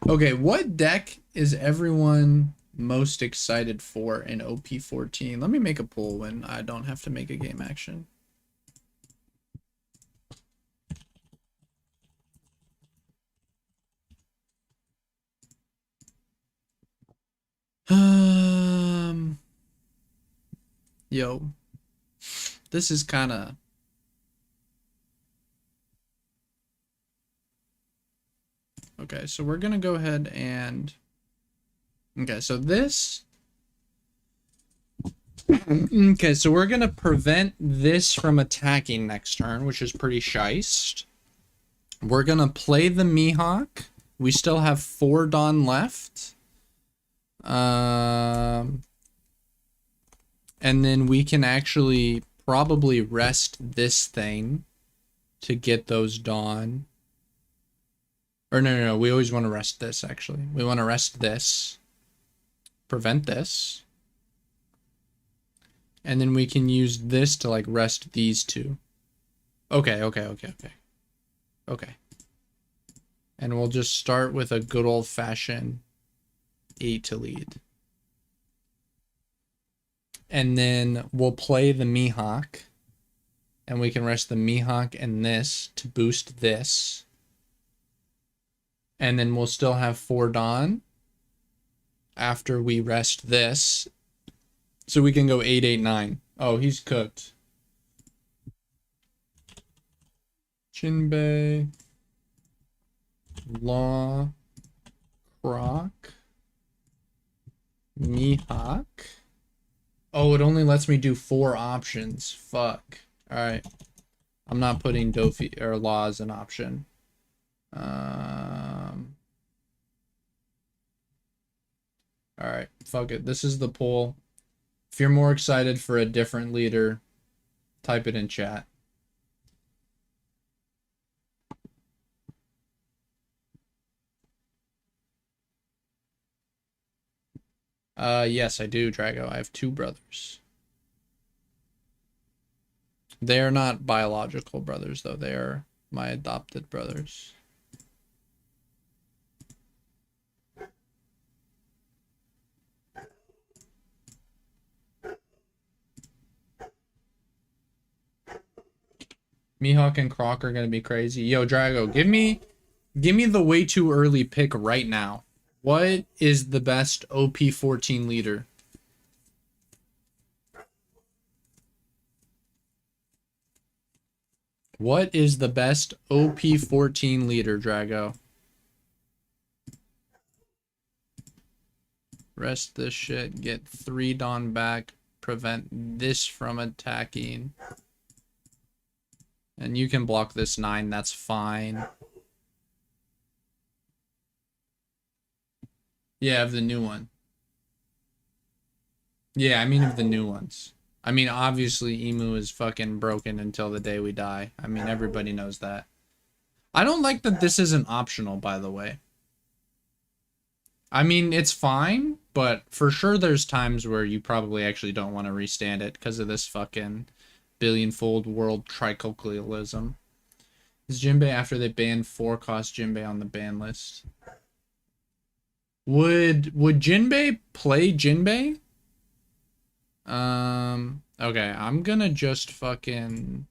Okay, what deck is everyone most excited for in OP14? Let me make a poll when I don't have to make a game action. Yo, this is kind of... Okay, so we're gonna go ahead and... Okay, so this... Okay, so we're gonna prevent this from attacking next turn, which is pretty shiced. We're gonna play the Mihawk. We still have 4 Dawn left. And then we can actually probably rest this thing to get those Dawn. Or no, we always want to rest this, actually. We want to rest this. Prevent this. And then we can use this to, like, rest these two. Okay. And we'll just start with a good old-fashioned 8 to lead. And then we'll play the Mihawk. And we can rest the Mihawk and this to boost this. And then we'll still have 4 Dawn after we rest this. So we can go 8, 8, 9. Oh, he's cooked. Jinbe. Law. Croc. Mihawk. Oh, it only lets me do 4 options. Fuck. Alright. I'm not putting Dofi or Law as an option. Alright, fuck it. This is the poll. If you're more excited for a different leader, type it in chat. Yes, I do, Drago. I have 2 brothers. They are not biological brothers, though. They are my adopted brothers. Mihawk and Croc are gonna be crazy. Yo, Drago, give me the way too early pick right now. What is the best OP14 leader? What is the best OP14 leader, Drago? Rest this shit, get 3 Dawn back, prevent this from attacking. And you can block this 9, that's fine. Yeah, of the new one. Yeah, I mean of the new ones. I mean, obviously, Emu is fucking broken until the day we die. I mean, everybody knows that. I don't like that this isn't optional, by the way. I mean, it's fine, but for sure there's times where you probably actually don't want to restand it because of this fucking billion-fold world tricolonialism. Is Jinbe after they banned 4-cost Jinbe on the ban list? Would Jinbe play Jinbe? Okay, I'm gonna just fucking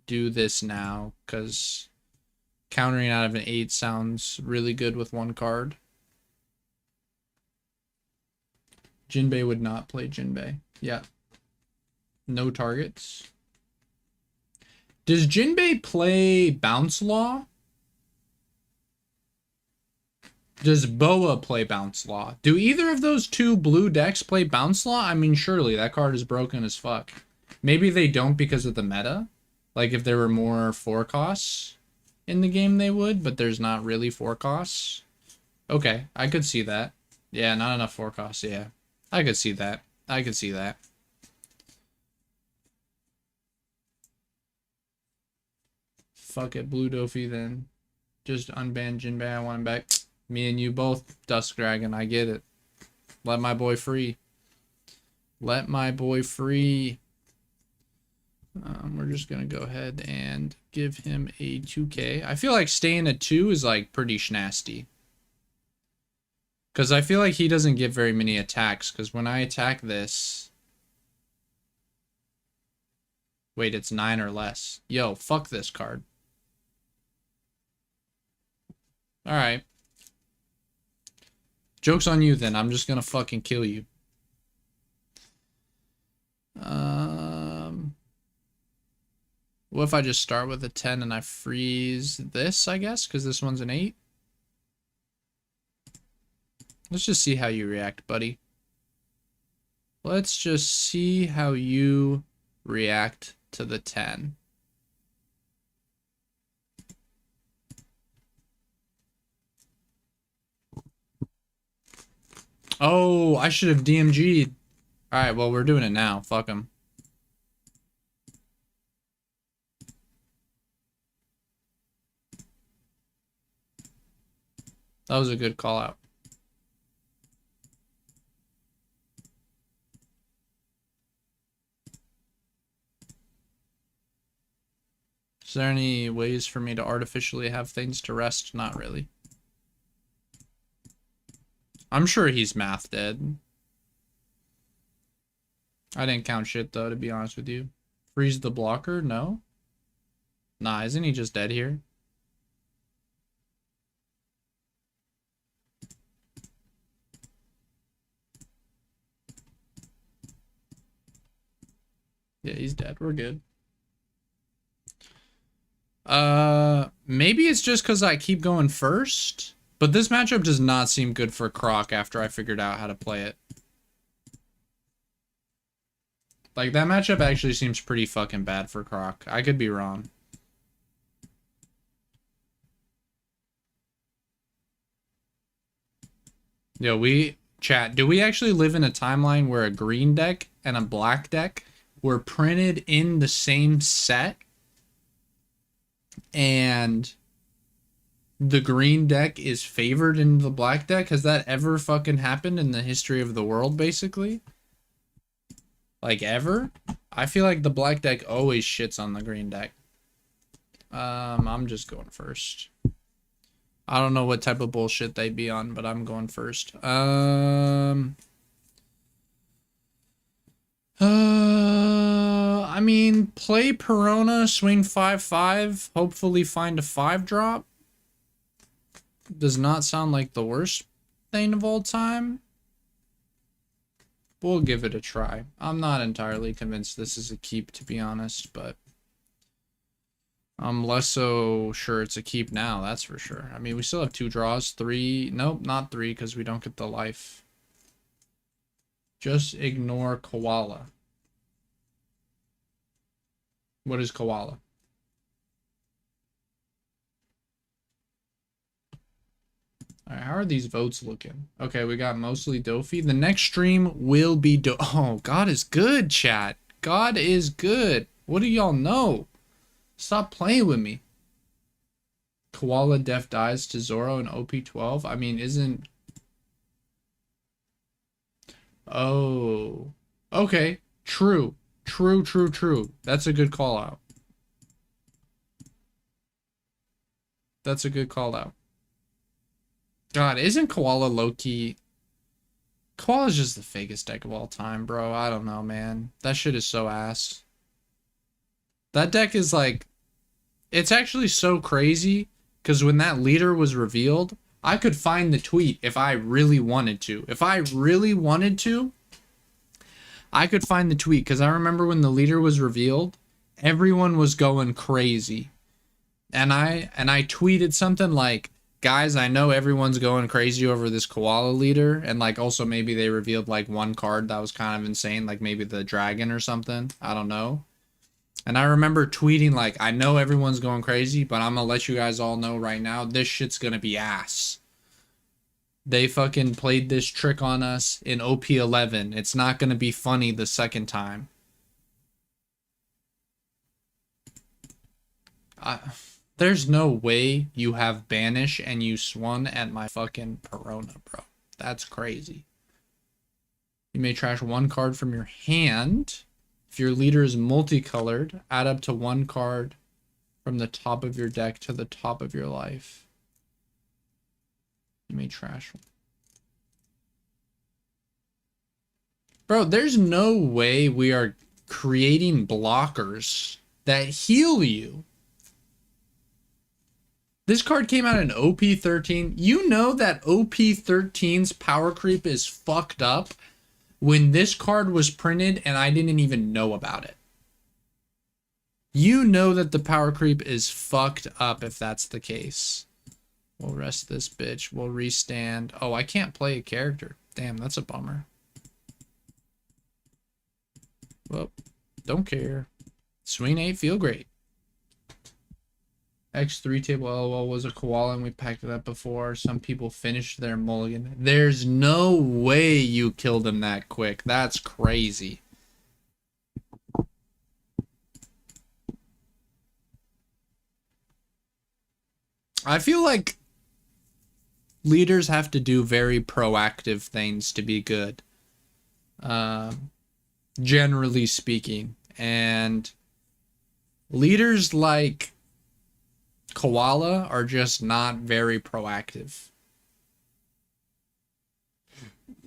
do this now, because countering out of an 8 sounds really good with 1 card. Jinbe would not play Jinbe. Yeah. No targets. Does Jinbe play Bounce Law? Does Boa play Bounce Law? Do either of those 2 blue decks play Bounce Law? I mean, surely that card is broken as fuck. Maybe they don't because of the meta. Like, if there were more 4 costs in the game, they would, but there's not really 4 costs. Okay, I could see that. Yeah, not enough 4 costs, yeah. I could see that. I could see that. Fuck it, Blue Dofi then. Just unban Jinbe, I want him back. Me and you both, Dusk Dragon, I get it. Let my boy free. Let my boy free. We're just gonna go ahead and give him a 2K. I feel like staying at 2 is like pretty schnasty. Because I feel like he doesn't get very many attacks. Because when I attack this... Wait, it's 9 or less. Yo, fuck this card. Alright. Joke's on you then. I'm just gonna fucking kill you. What if I just start with a 10 and I freeze this, I guess? Because this one's an 8. Let's just see how you react, buddy. Let's just see how you react to the 10. Oh, I should have DMG'd. Alright, well, we're doing it now. Fuck him. That was a good call out. Is there any ways for me to artificially have things to rest? Not really. I'm sure he's math dead. I didn't count shit though, to be honest with you. Freeze the blocker? No. Nah, isn't he just dead here? Yeah, he's dead. We're good. Maybe it's just because I keep going first, but this matchup does not seem good for Croc after I figured out how to play it. Like, that matchup actually seems pretty fucking bad for Croc. I could be wrong. Yo, chat, do we actually live in a timeline where a green deck and a black deck were printed in the same set? And the green deck is favored in the black deck? Has that ever fucking happened in the history of the world, basically? Like, ever? I feel like the black deck always shits on the green deck. I'm just going first. I don't know what type of bullshit they be on, but I'm going first. I mean, play Perona, swing 5/5, hopefully find a 5-drop. Does not sound like the worst thing of all time. We'll give it a try. I'm not entirely convinced this is a keep, to be honest, but I'm less so sure it's a keep now, that's for sure. I mean, we still have 2 draws, 3. Nope, not 3, because we don't get the life. Just ignore Koala. What is Koala? Alright, how are these votes looking? Okay, we got mostly Dofi. The next stream will be Oh, God is good, chat. God is good. What do y'all know? Stop playing with me. Koala def dies to Zoro and OP12. I mean, isn't... Oh. Okay. True. True. That's a good call out. That's a good call out. God, isn't Koala low-key... Koala's just the fakest deck of all time, bro. I don't know, man. That shit is so ass. That deck is like... It's actually so crazy, because when that leader was revealed, I could find the tweet if I really wanted to. If I really wanted to, I could find the tweet, because I remember when the leader was revealed, everyone was going crazy. And I tweeted something like, guys, I know everyone's going crazy over this Koala leader, and like also maybe they revealed like one card that was kind of insane, like maybe the dragon or something. I don't know. And I remember tweeting like, I know everyone's going crazy, but I'm gonna let you guys all know right now, this shit's gonna be ass. They fucking played this trick on us in OP11. It's not gonna be funny the second time. There's no way you have Banish and you swung at my fucking Perona, bro. That's crazy. You may trash 1 card from your hand. If your leader is multicolored, add up to 1 card from the top of your deck to the top of your life. You may trash one. Bro, there's no way we are creating blockers that heal you. This card came out in OP13. You know that OP13's power creep is fucked up when this card was printed and I didn't even know about it. You know that the power creep is fucked up if that's the case. We'll rest this bitch. We'll restand. Oh, I can't play a character. Damn, that's a bummer. Well, don't care. Swing 8, feel great. X3 table LOL was a koala and we packed it up before. Some people finished their mulligan. There's no way you killed him that quick. That's crazy. I feel like leaders have to do very proactive things to be good. Generally speaking. And leaders like Koala are just not very proactive.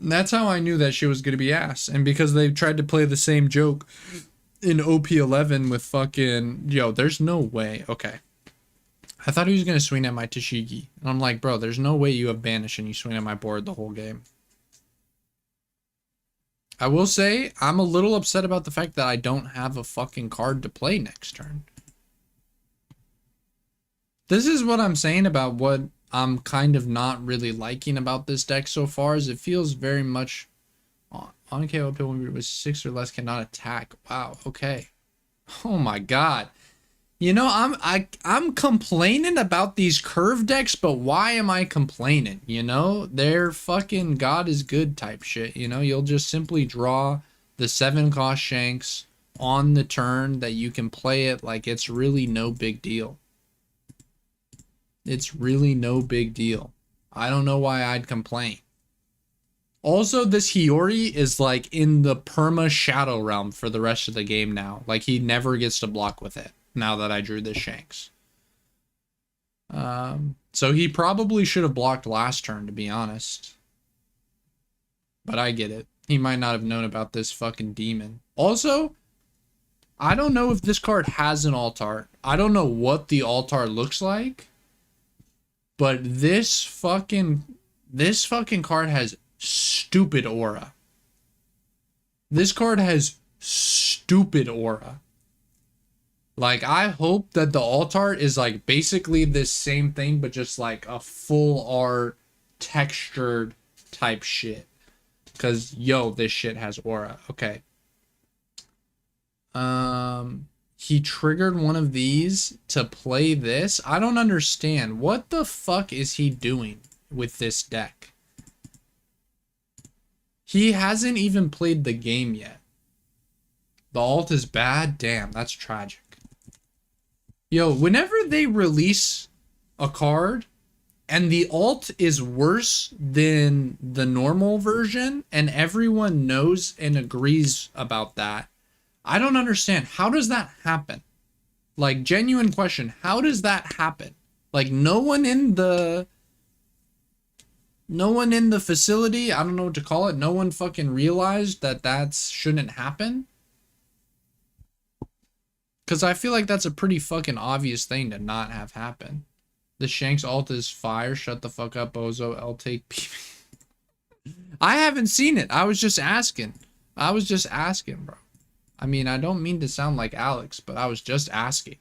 And that's how I knew that shit was going to be ass. And because they tried to play the same joke in OP11 with fucking... Yo, there's no way. Okay. I thought he was going to swing at my Tashigi. And I'm like, bro, there's no way you have Banish and you swing at my board the whole game. I will say, I'm a little upset about the fact that I don't have a fucking card to play next turn. This is what I'm saying about what I'm kind of not really liking about this deck so far, is it feels very much on KO up to 1 with 6 or less cannot attack. Wow, okay. Oh my god. You know, I'm complaining about these curve decks, but why am I complaining? You know, they're fucking God is good type shit. You know, you'll just simply draw the 7-cost Shanks on the turn that you can play it like it's really no big deal. It's really no big deal. I don't know why I'd complain. Also, this Hiyori is like in the perma shadow realm for the rest of the game now. Like he never gets to block with it. Now that I drew this Shanks. So he probably should have blocked last turn, to be honest. But I get it. He might not have known about this fucking demon. Also, I don't know if this card has an altar. I don't know what the altar looks like. But this fucking card has stupid aura. This card has stupid aura. Like, I hope that the alt art is, like, basically this same thing, but just, like, a full art, textured type shit. Because, yo, this shit has aura. Okay. He triggered one of these to play this. I don't understand. What the fuck is he doing with this deck? He hasn't even played the game yet. The alt is bad? Damn, that's tragic. Yo, whenever they release a card and the alt is worse than the normal version and everyone knows and agrees about that, I don't understand. How does that happen? Like, genuine question. How does that happen? Like, no one in the facility, I don't know what to call it, no one fucking realized that that shouldn't happen? Because I feel like that's a pretty fucking obvious thing to not have happen. The Shanks alt is fire. Shut the fuck up, Bozo. I'll take PP. I haven't seen it. I was just asking. Bro. I mean, I don't mean to sound like Alex, but I was just asking.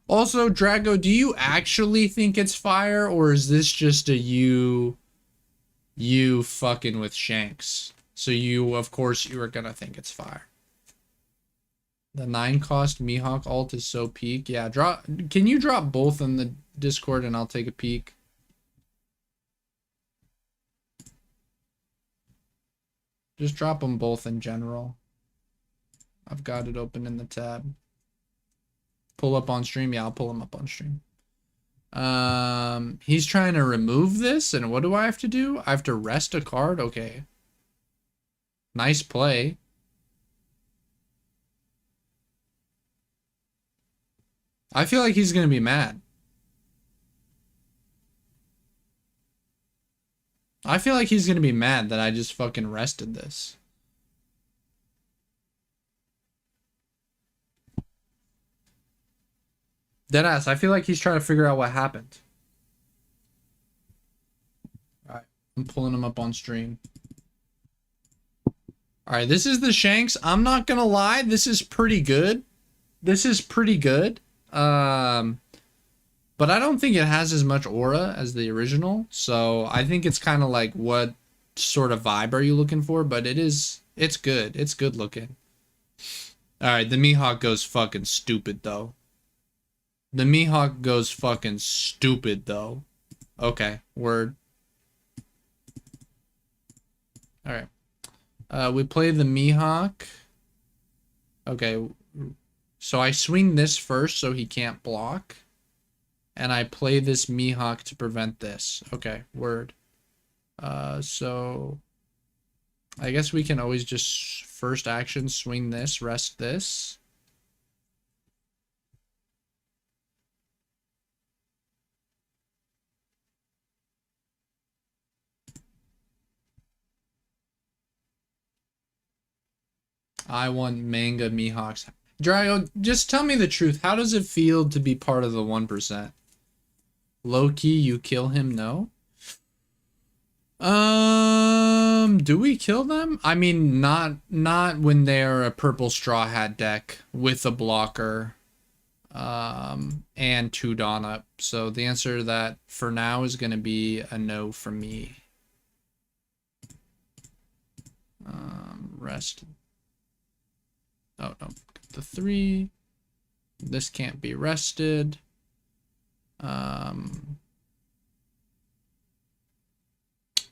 Also, Drago, do you actually think it's fire, or is this just a you fucking with Shanks? So you, of course, you are gonna think it's fire. The 9-cost Mihawk alt is so peak. Yeah, can you drop both in the Discord and I'll take a peek? Just drop them both in general. I've got it open in the tab. Pull up on stream. Yeah, I'll pull them up on stream. He's trying to remove this, and what do I have to do? I have to rest a card? Okay. Nice play. I feel like he's gonna be mad. I feel like he's gonna be mad that I just fucking rested this. Deadass, I feel like he's trying to figure out what happened. Alright, I'm pulling him up on stream. Alright, this is the Shanks. I'm not gonna lie, this is pretty good. But I don't think it has as much aura as the original. So I think it's kind of like, what sort of vibe are you looking for? But it's good. It's good looking. Alright, the Mihawk goes fucking stupid though. The Mihawk goes fucking stupid though. Okay, word. Alright. We play the Mihawk. Okay, So I swing this first so he can't block. And I play this Mihawk to prevent this. Okay, word. So I guess we can always just first action swing this, rest this. I want manga Mihawks. Drago, just tell me the truth. How does it feel to be part of the 1%? Low-key, you kill him? No? Do we kill them? I mean, not when they're a purple straw hat deck with a blocker, and 2 Dawn up. So the answer to that for now is going to be a no for me. Rest. Oh, no. The 3. This can't be rested.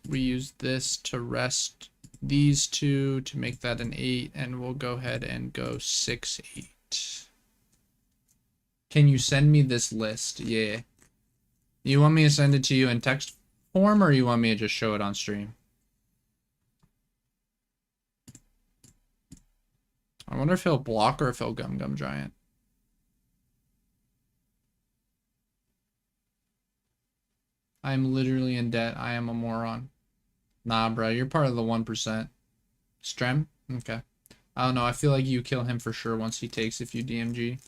We use this to rest these 2 to make that an 8, and we'll go ahead and go 6, 8. Can you send me this list? Yeah. You want me to send it to you in text form, or you want me to just show it on stream? I wonder if he'll block or if he'll Gum Gum Giant. I'm literally in debt. I am a moron. Nah, bro, you're part of the 1%. Strem? Okay. I don't know. I feel like you kill him for sure once he takes if you DMG.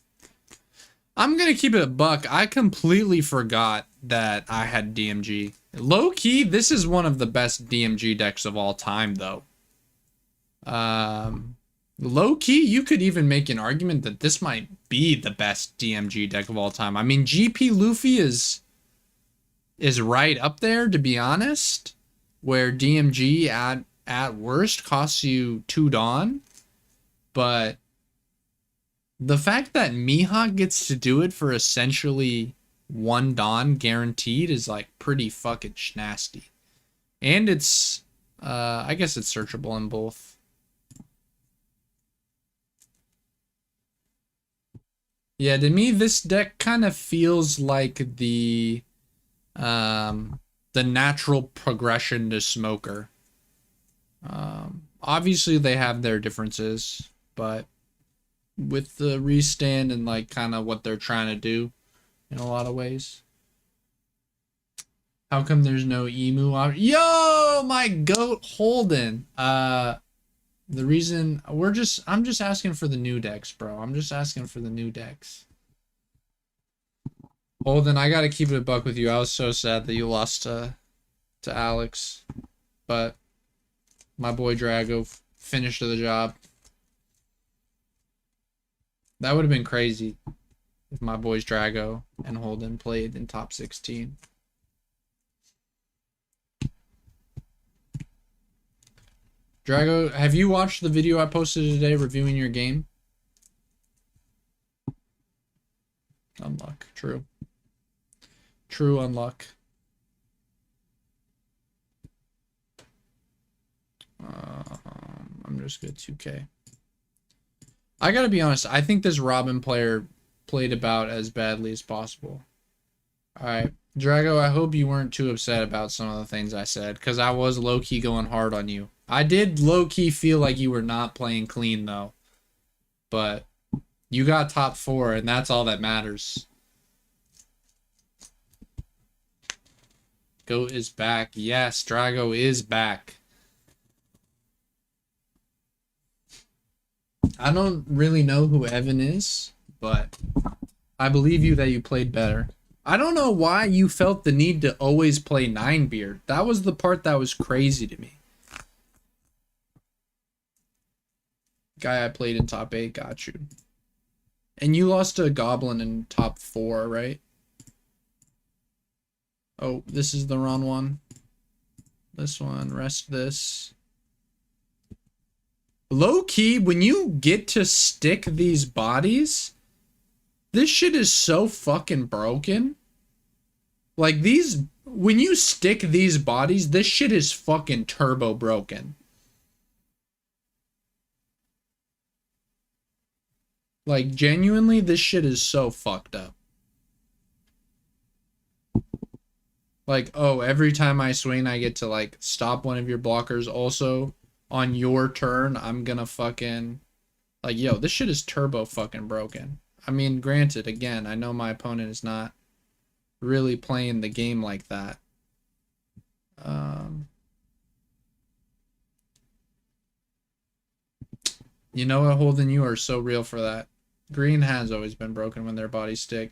I'm gonna keep it a buck. I completely forgot that I had DMG. Low-key, this is one of the best DMG decks of all time, though. Low-key, you could even make an argument that this might be the best DMG deck of all time. I mean, GP Luffy is right up there, to be honest, where DMG at worst costs you 2 Dawn, but the fact that Mihawk gets to do it for essentially 1 Dawn guaranteed is like pretty fucking nasty. And it's, I guess it's searchable in both. Yeah, to me, this deck kind of feels like the natural progression to Smoker. Obviously they have their differences, but with the restand and like kind of what they're trying to do in a lot of ways. How come there's no emu? Yo, my goat Holden. The reason I'm just asking for the new decks, bro. I'm just asking for the new decks. Holden, I gotta keep it a buck with you. I was so sad that you lost to Alex, but my boy Drago finished the job. That would have been crazy if my boys Drago and Holden played in top 16. Drago, have you watched the video I posted today reviewing your game? Unluck, true. True unluck. I'm just good 2K. I gotta be honest, I think this Robin player played about as badly as possible. Alright, Drago, I hope you weren't too upset about some of the things I said, because I was low-key going hard on you. I did low-key feel like you were not playing clean, though. But you got top 4, and that's all that matters. Goat is back. Yes, Drago is back. I don't really know who Evan is, but I believe you that you played better. I don't know why you felt the need to always play 9-beard. That was the part that was crazy to me. Guy I played in top 8 got you. And you lost to a Goblin in top 4, right? Oh, this is the wrong one. This one, rest this. Low-key, when you get to stick these bodies, this shit is so fucking broken. Like, these, when you stick these bodies, this shit is fucking turbo broken. Like, genuinely, this shit is so fucked up. Like, oh, every time I swing, I get to, like, stop one of your blockers. Also, on your turn, I'm gonna fucking... Like, yo, this shit is turbo fucking broken. I mean, granted, again, I know my opponent is not really playing the game like that. You know what, Holden, you are so real for that. Green has always been broken when their bodies stick.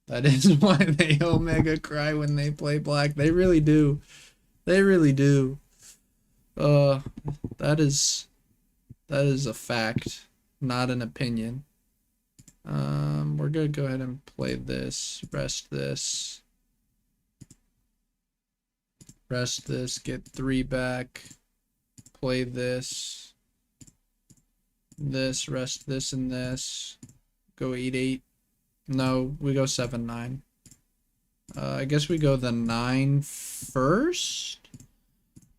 That is why they Omega cry when they play black. They really do. They really do. That is a fact, not an opinion. We're gonna go ahead and play this, rest this, get 3 back, play this, rest this and this, go 8-8. No, we go 7-9. I guess we go the 9 first,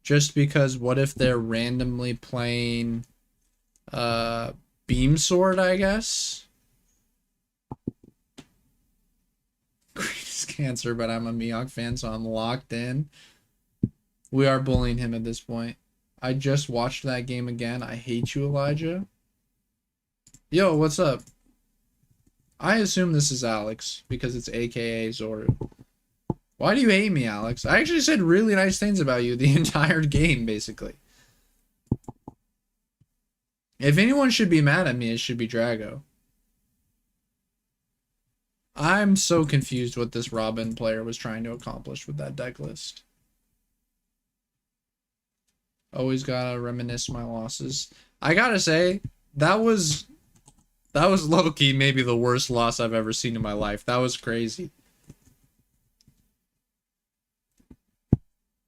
just because what if they're randomly playing Beam Sword, I guess? Greatest cancer, but I'm a Mihawk fan, so I'm locked in. We are bullying him at this point. I just watched that game again. I hate you, Elijah. Yo, what's up? I assume this is Alex, because it's AKA Zoro. Why do you hate me, Alex? I actually said really nice things about you the entire game, basically. If anyone should be mad at me, it should be Drago. I'm so confused what this Robin player was trying to accomplish with that deck list. Always gotta reminisce my losses. I gotta say, that was low-key maybe the worst loss I've ever seen in my life. That was crazy.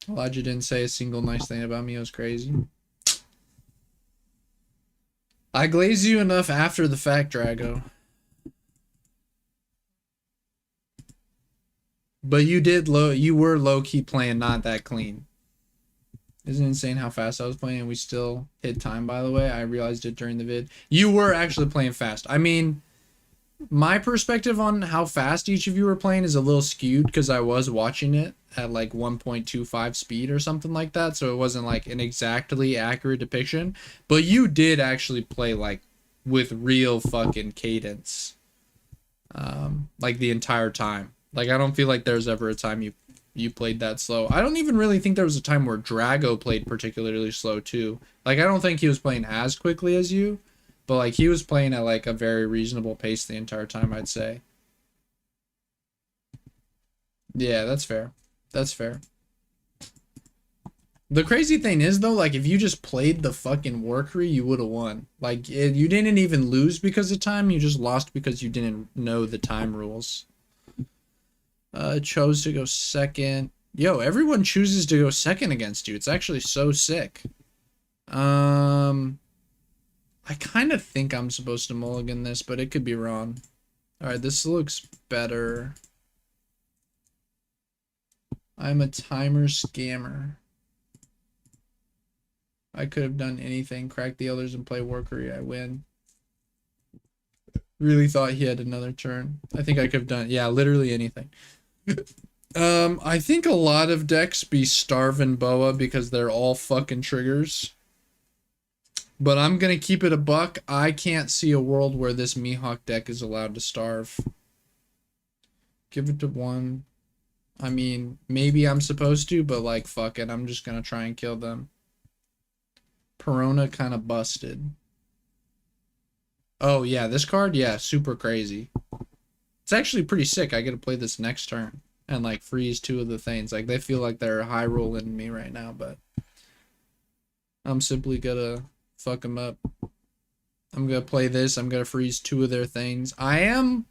Elijah didn't say a single nice thing about me. It was crazy. I glazed you enough after the fact, Drago. But you were low-key playing not that clean. Isn't it insane how fast I was playing and we still hit time, by the way? I realized it during the vid. You were actually playing fast. I mean, my perspective on how fast each of you were playing is a little skewed because I was watching it at like 1.25 speed or something like that, so it wasn't like an exactly accurate depiction. But you did actually play like with real fucking cadence, like the entire time. Like, I don't feel like there's ever a time you played that slow. I don't even really think there was a time where Drago played particularly slow too. Like, I don't think he was playing as quickly as you, but like he was playing at like a very reasonable pace the entire time, I'd say. Yeah, that's fair. That's fair. The crazy thing is though, like if you just played the fucking Workery, you would have won. Like you didn't even lose because of time, you just lost because you didn't know the time rules. Chose to go second. Yo, everyone chooses to go second against you. It's actually so sick. I kind of think I'm supposed to mulligan this, but it could be wrong. Alright, this looks better. I'm a timer scammer. I could have done anything. Crack the others and play Workery. I win. Really thought he had another turn. I think I could have done, yeah, literally anything. I think a lot of decks be Starvin' Boa because they're all fucking triggers. But I'm gonna keep it a buck. I can't see a world where this Mihawk deck is allowed to starve. Give it to 1. I mean, maybe I'm supposed to, but like, fuck it. I'm just gonna try and kill them. Perona kind of busted. Oh, yeah, this card? Yeah, super crazy. It's actually pretty sick. I get to play this next turn and like freeze 2 of the things. Like, they feel like they're high rolling me right now, but I'm simply gonna fuck them up. I'm gonna play this. I'm gonna freeze 2 of their things. I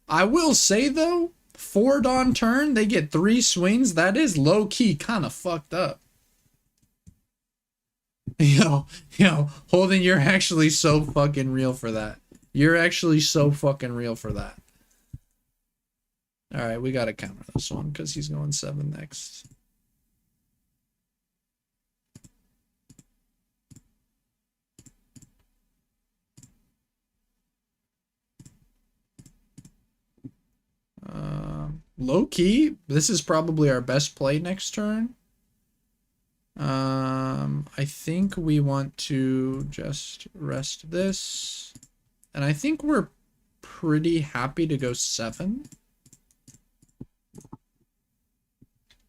will say though, 4 Dawn turn, they get 3 swings. That is low key kind of fucked up. Yo, Holden, you're actually so fucking real for that. You're actually so fucking real for that. Alright, we gotta counter this one because he's going 7 next. Low key, this is probably our best play next turn. I think we want to just rest this. And I think we're pretty happy to go 7.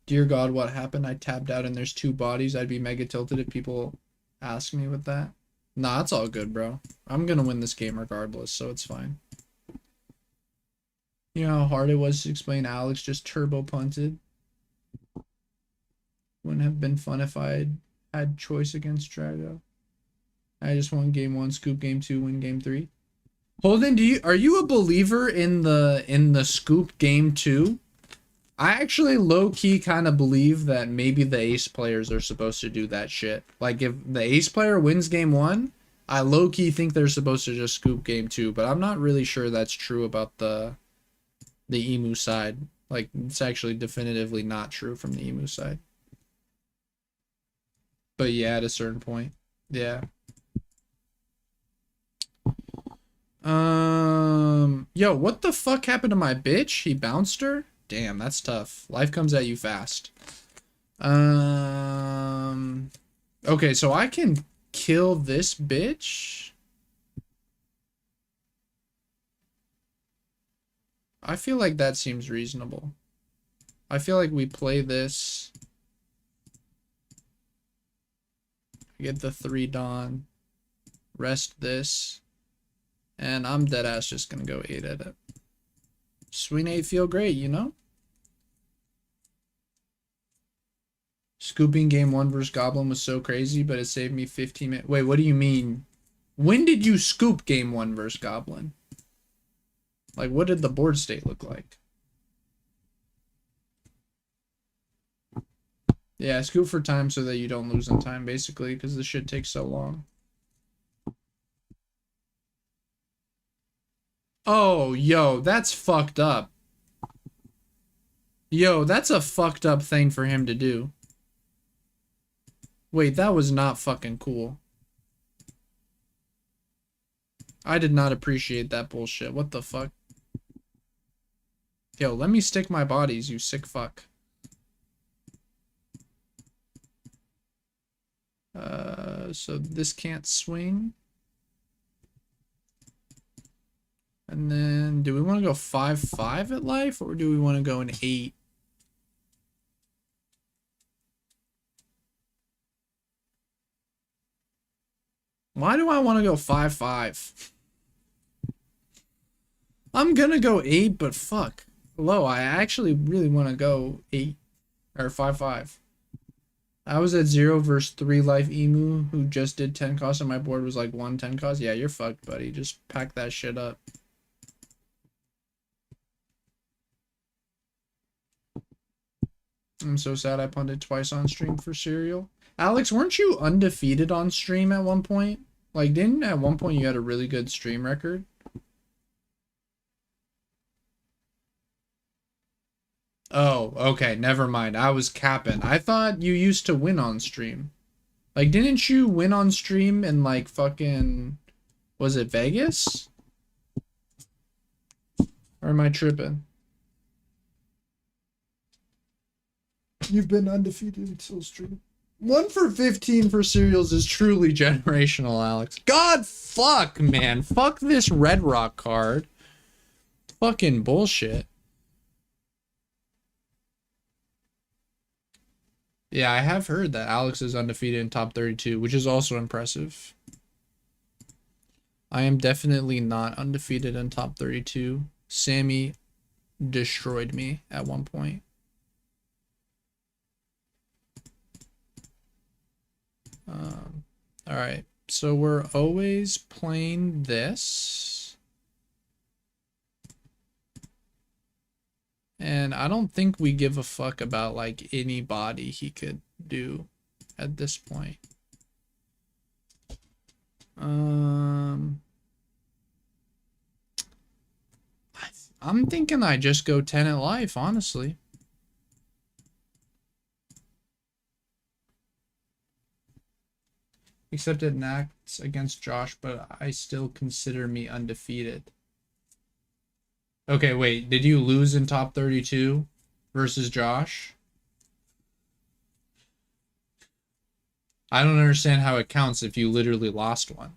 Dear God, what happened? I tapped out and there's 2 bodies. I'd be mega tilted if people ask me with that. Nah, it's all good, bro. I'm gonna win this game regardless, so it's fine. You know how hard it was to explain Alex just turbo punted? Wouldn't have been fun if I had choice against Drago. I just won game 1, scoop game 2, win game 3. Holden, are you a believer in the scoop game 2? I actually low-key kind of believe that maybe the ace players are supposed to do that shit. Like, if the ace player wins game 1, I low-key think they're supposed to just scoop game 2, but I'm not really sure that's true about the emu side. Like, it's actually definitively not true from the emu side. But yeah, at a certain point. Yeah. Yo, what the fuck happened to my bitch? He bounced her? Damn, that's tough. Life comes at you fast. Okay, so I can kill this bitch. I feel like that seems reasonable. I feel like we play this. Get the 3 Dawn. Rest this. And I'm deadass just gonna go 8 at it. Swing 8 feel great, you know? Scooping game 1 versus Goblin was so crazy, but it saved me 15 minutes. Wait, what do you mean? When did you scoop game 1 versus Goblin? Like, what did the board state look like? Yeah, scoop for time so that you don't lose in time, basically, because this shit takes so long. Oh, yo, that's fucked up. Yo, that's a fucked up thing for him to do. Wait, that was not fucking cool. I did not appreciate that bullshit. What the fuck? Yo, let me stick my bodies, you sick fuck. So this can't swing. And then, do we want to go 5-5 at life, or do we want to go an 8? Why do I want to go 5-5? I'm gonna go 8, but fuck. Hello, I actually really want to go 8 or 5-5. I was at 0 versus 3 life emu who just did 10 cost and my board was like 1 10 cost. Yeah, you're fucked, buddy. Just pack that shit up. I'm so sad I punted twice on stream for cereal. Alex, weren't you undefeated on stream at one point? Like, didn't at one point you had a really good stream record? Oh, okay, never mind. I was capping. I thought you used to win on stream. Like, didn't you win on stream in, like, fucking... Was it Vegas? Or am I tripping? You've been undefeated until stream. 1 for 15 for cereals is truly generational, Alex. God, fuck, man. Fuck this Red Rock card. Fucking bullshit. Yeah, I have heard that Alex is undefeated in top 32, which is also impressive. I am definitely not undefeated in top 32. Sammy destroyed me at one point. All right, so we're always playing this. And I don't think we give a fuck about like anybody he could do at this point. I'm thinking I just go 10 at life, honestly. Except it acts against Josh, but I still consider me undefeated. Okay, wait. Did you lose in top 32 versus Josh? I don't understand how it counts if you literally lost one.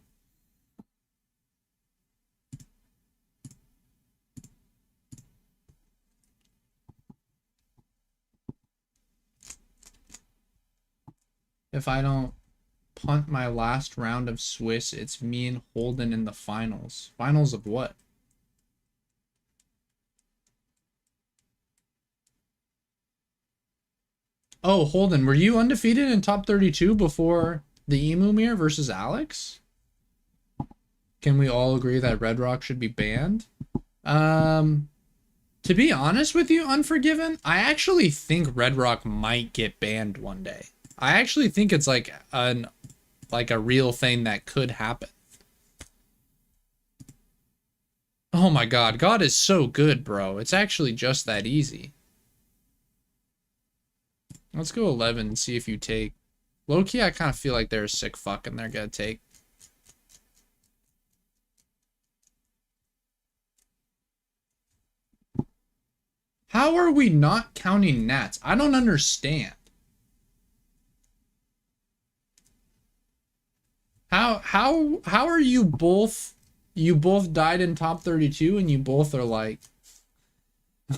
If I don't punt my last round of Swiss, it's me and Holden in the finals. Finals of what? Oh, Holden, were you undefeated in top 32 before the Emu Mirror versus Alex? Can we all agree that Red Rock should be banned? To be honest with you, Unforgiven, I actually think Red Rock might get banned one day. I actually think it's like a real thing that could happen. Oh my god, God is so good, bro. It's actually just that easy. Let's go 11 and see if you take. Low-key, I kind of feel like they're a sick fuck and they're gonna take. How are we not counting nats? I don't understand. How are you both died in top 32 and you both are like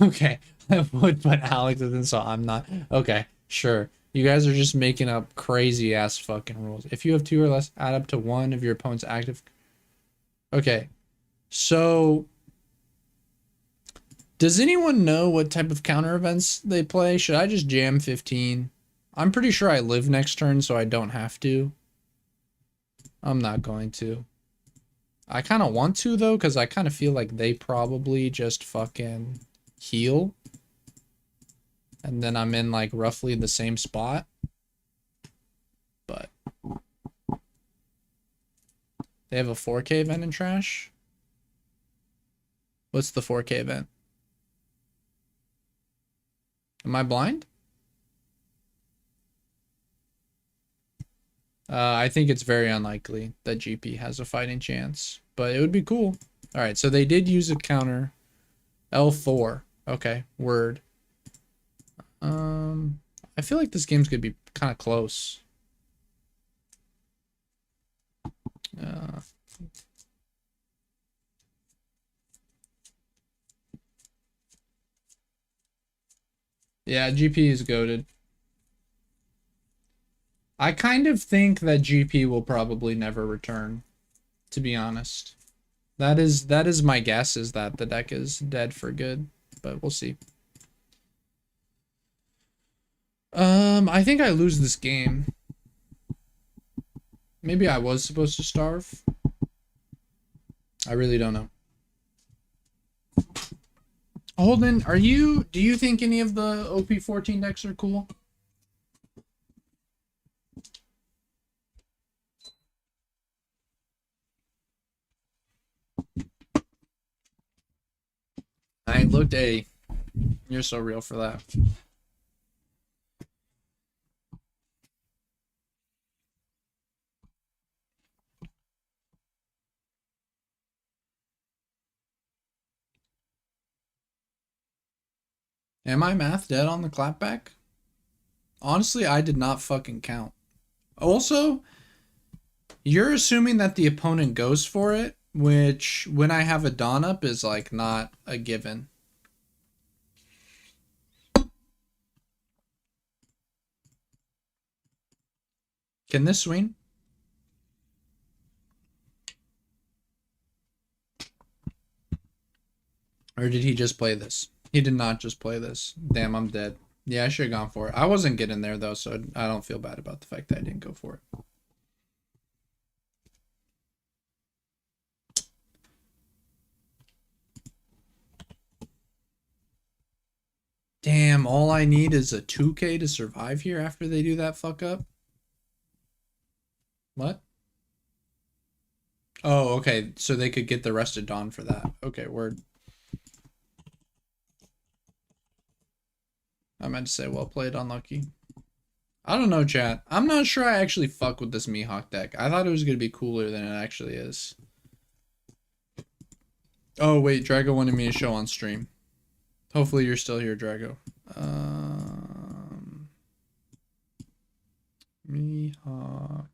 okay, I would put Alex in, so I'm not. Okay, sure. You guys are just making up crazy ass fucking rules. If you have 2 or less, add up to 1 of your opponent's active. Okay, so does anyone know what type of counter events they play? Should I just jam 15? I'm pretty sure I live next turn, so I don't have to. I'm not going to. I kind of want to, though, because I kind of feel like they probably just fucking heal. And then I'm in, like, roughly the same spot. But they have a 4K event in trash? What's the 4K event? Am I blind? I think it's very unlikely that GP has a fighting chance, but it would be cool. All right, so they did use a counter. L4. Okay, word. I feel like this game's gonna be kind of close. Yeah, GP is goated. I kind of think that GP will probably never return, to be honest. That is my guess, is that the deck is dead for good, but we'll see. I think I lose this game. Maybe I was supposed to starve. I really don't know. Holden, do you think any of the OP14 decks are cool? I looked A. You're so real for that. Am I math dead on the clapback? Honestly, I did not fucking count. Also, you're assuming that the opponent goes for it, which when I have a Dawn up is like not a given. Can this swing? Or did he just play this? He did not just play this. Damn, I'm dead. Yeah, I should have gone for it. I wasn't getting there, though, so I don't feel bad about the fact that I didn't go for it. Damn, all I need is a 2K to survive here after they do that fuck up? What? Oh, okay, so they could get the rest of Dawn for that. Okay, word. I meant to say well played, unlucky. I don't know, chat. I'm not sure I actually fuck with this Mihawk deck. I thought it was going to be cooler than it actually is. Oh, wait. Drago wanted me to show on stream. Hopefully you're still here, Drago. Mihawk.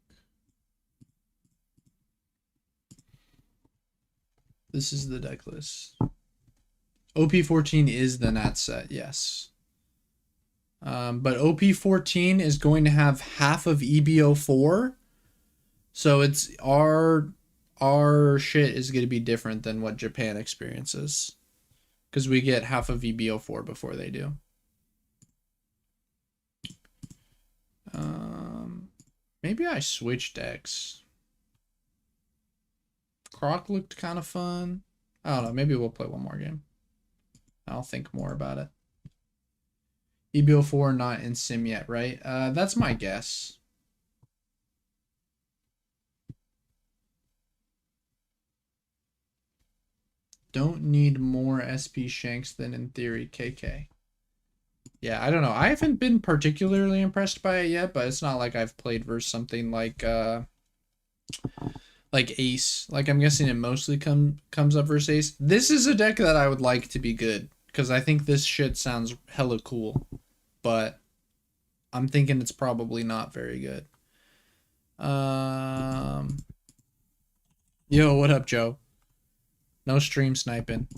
This is the deck list. OP14 is the Nat set, yes. But OP14 is going to have half of EBO4. So it's our shit is going to be different than what Japan experiences. Because we get half of EBO4 before they do. Maybe I switch decks. Croc looked kind of fun. I don't know. Maybe we'll play one more game. I'll think more about it. EBO4 not in sim yet, right? That's my guess. Don't need more SP Shanks than in theory, KK. Yeah, I don't know. I haven't been particularly impressed by it yet, but it's not like I've played versus something like Ace. Like, I'm guessing it mostly comes up versus Ace. This is a deck that I would like to be good, because I think this shit sounds hella cool, but I'm thinking it's probably not very good. Yo, what up, Joe? No stream sniping.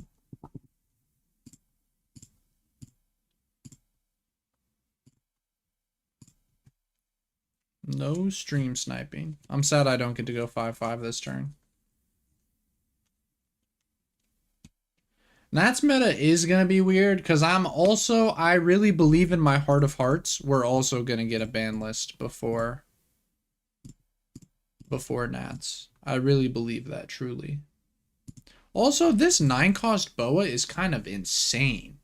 No stream sniping. I'm sad I don't get to go 5-5 this turn. Nat's meta is going to be weird because I really believe in my heart of hearts we're also going to get a ban list before Nats. I really believe that, truly. Also, this 9-cost Boa is kind of insane.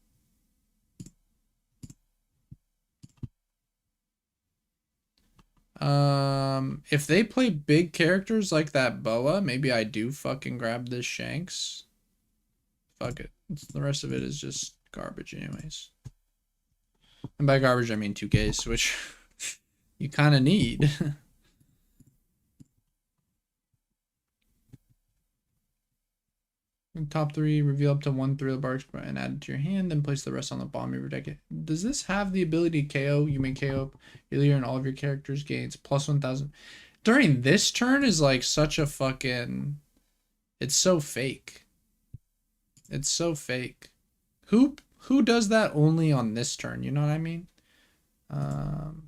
If they play big characters like that Boa, maybe I do fucking grab this Shanks. Fuck it. The rest of it is just garbage anyways. And by garbage, I mean 2Ks, which you kind of need. Top 3, reveal up to 1 Thriller Barks and add it to your hand, then place the rest on the bottom of your deck. Does this have the ability to KO? You may KO earlier and all of your characters gains plus 1,000. During this turn is like such a fucking... It's so fake. It's so fake. Who does that only on this turn? You know what I mean?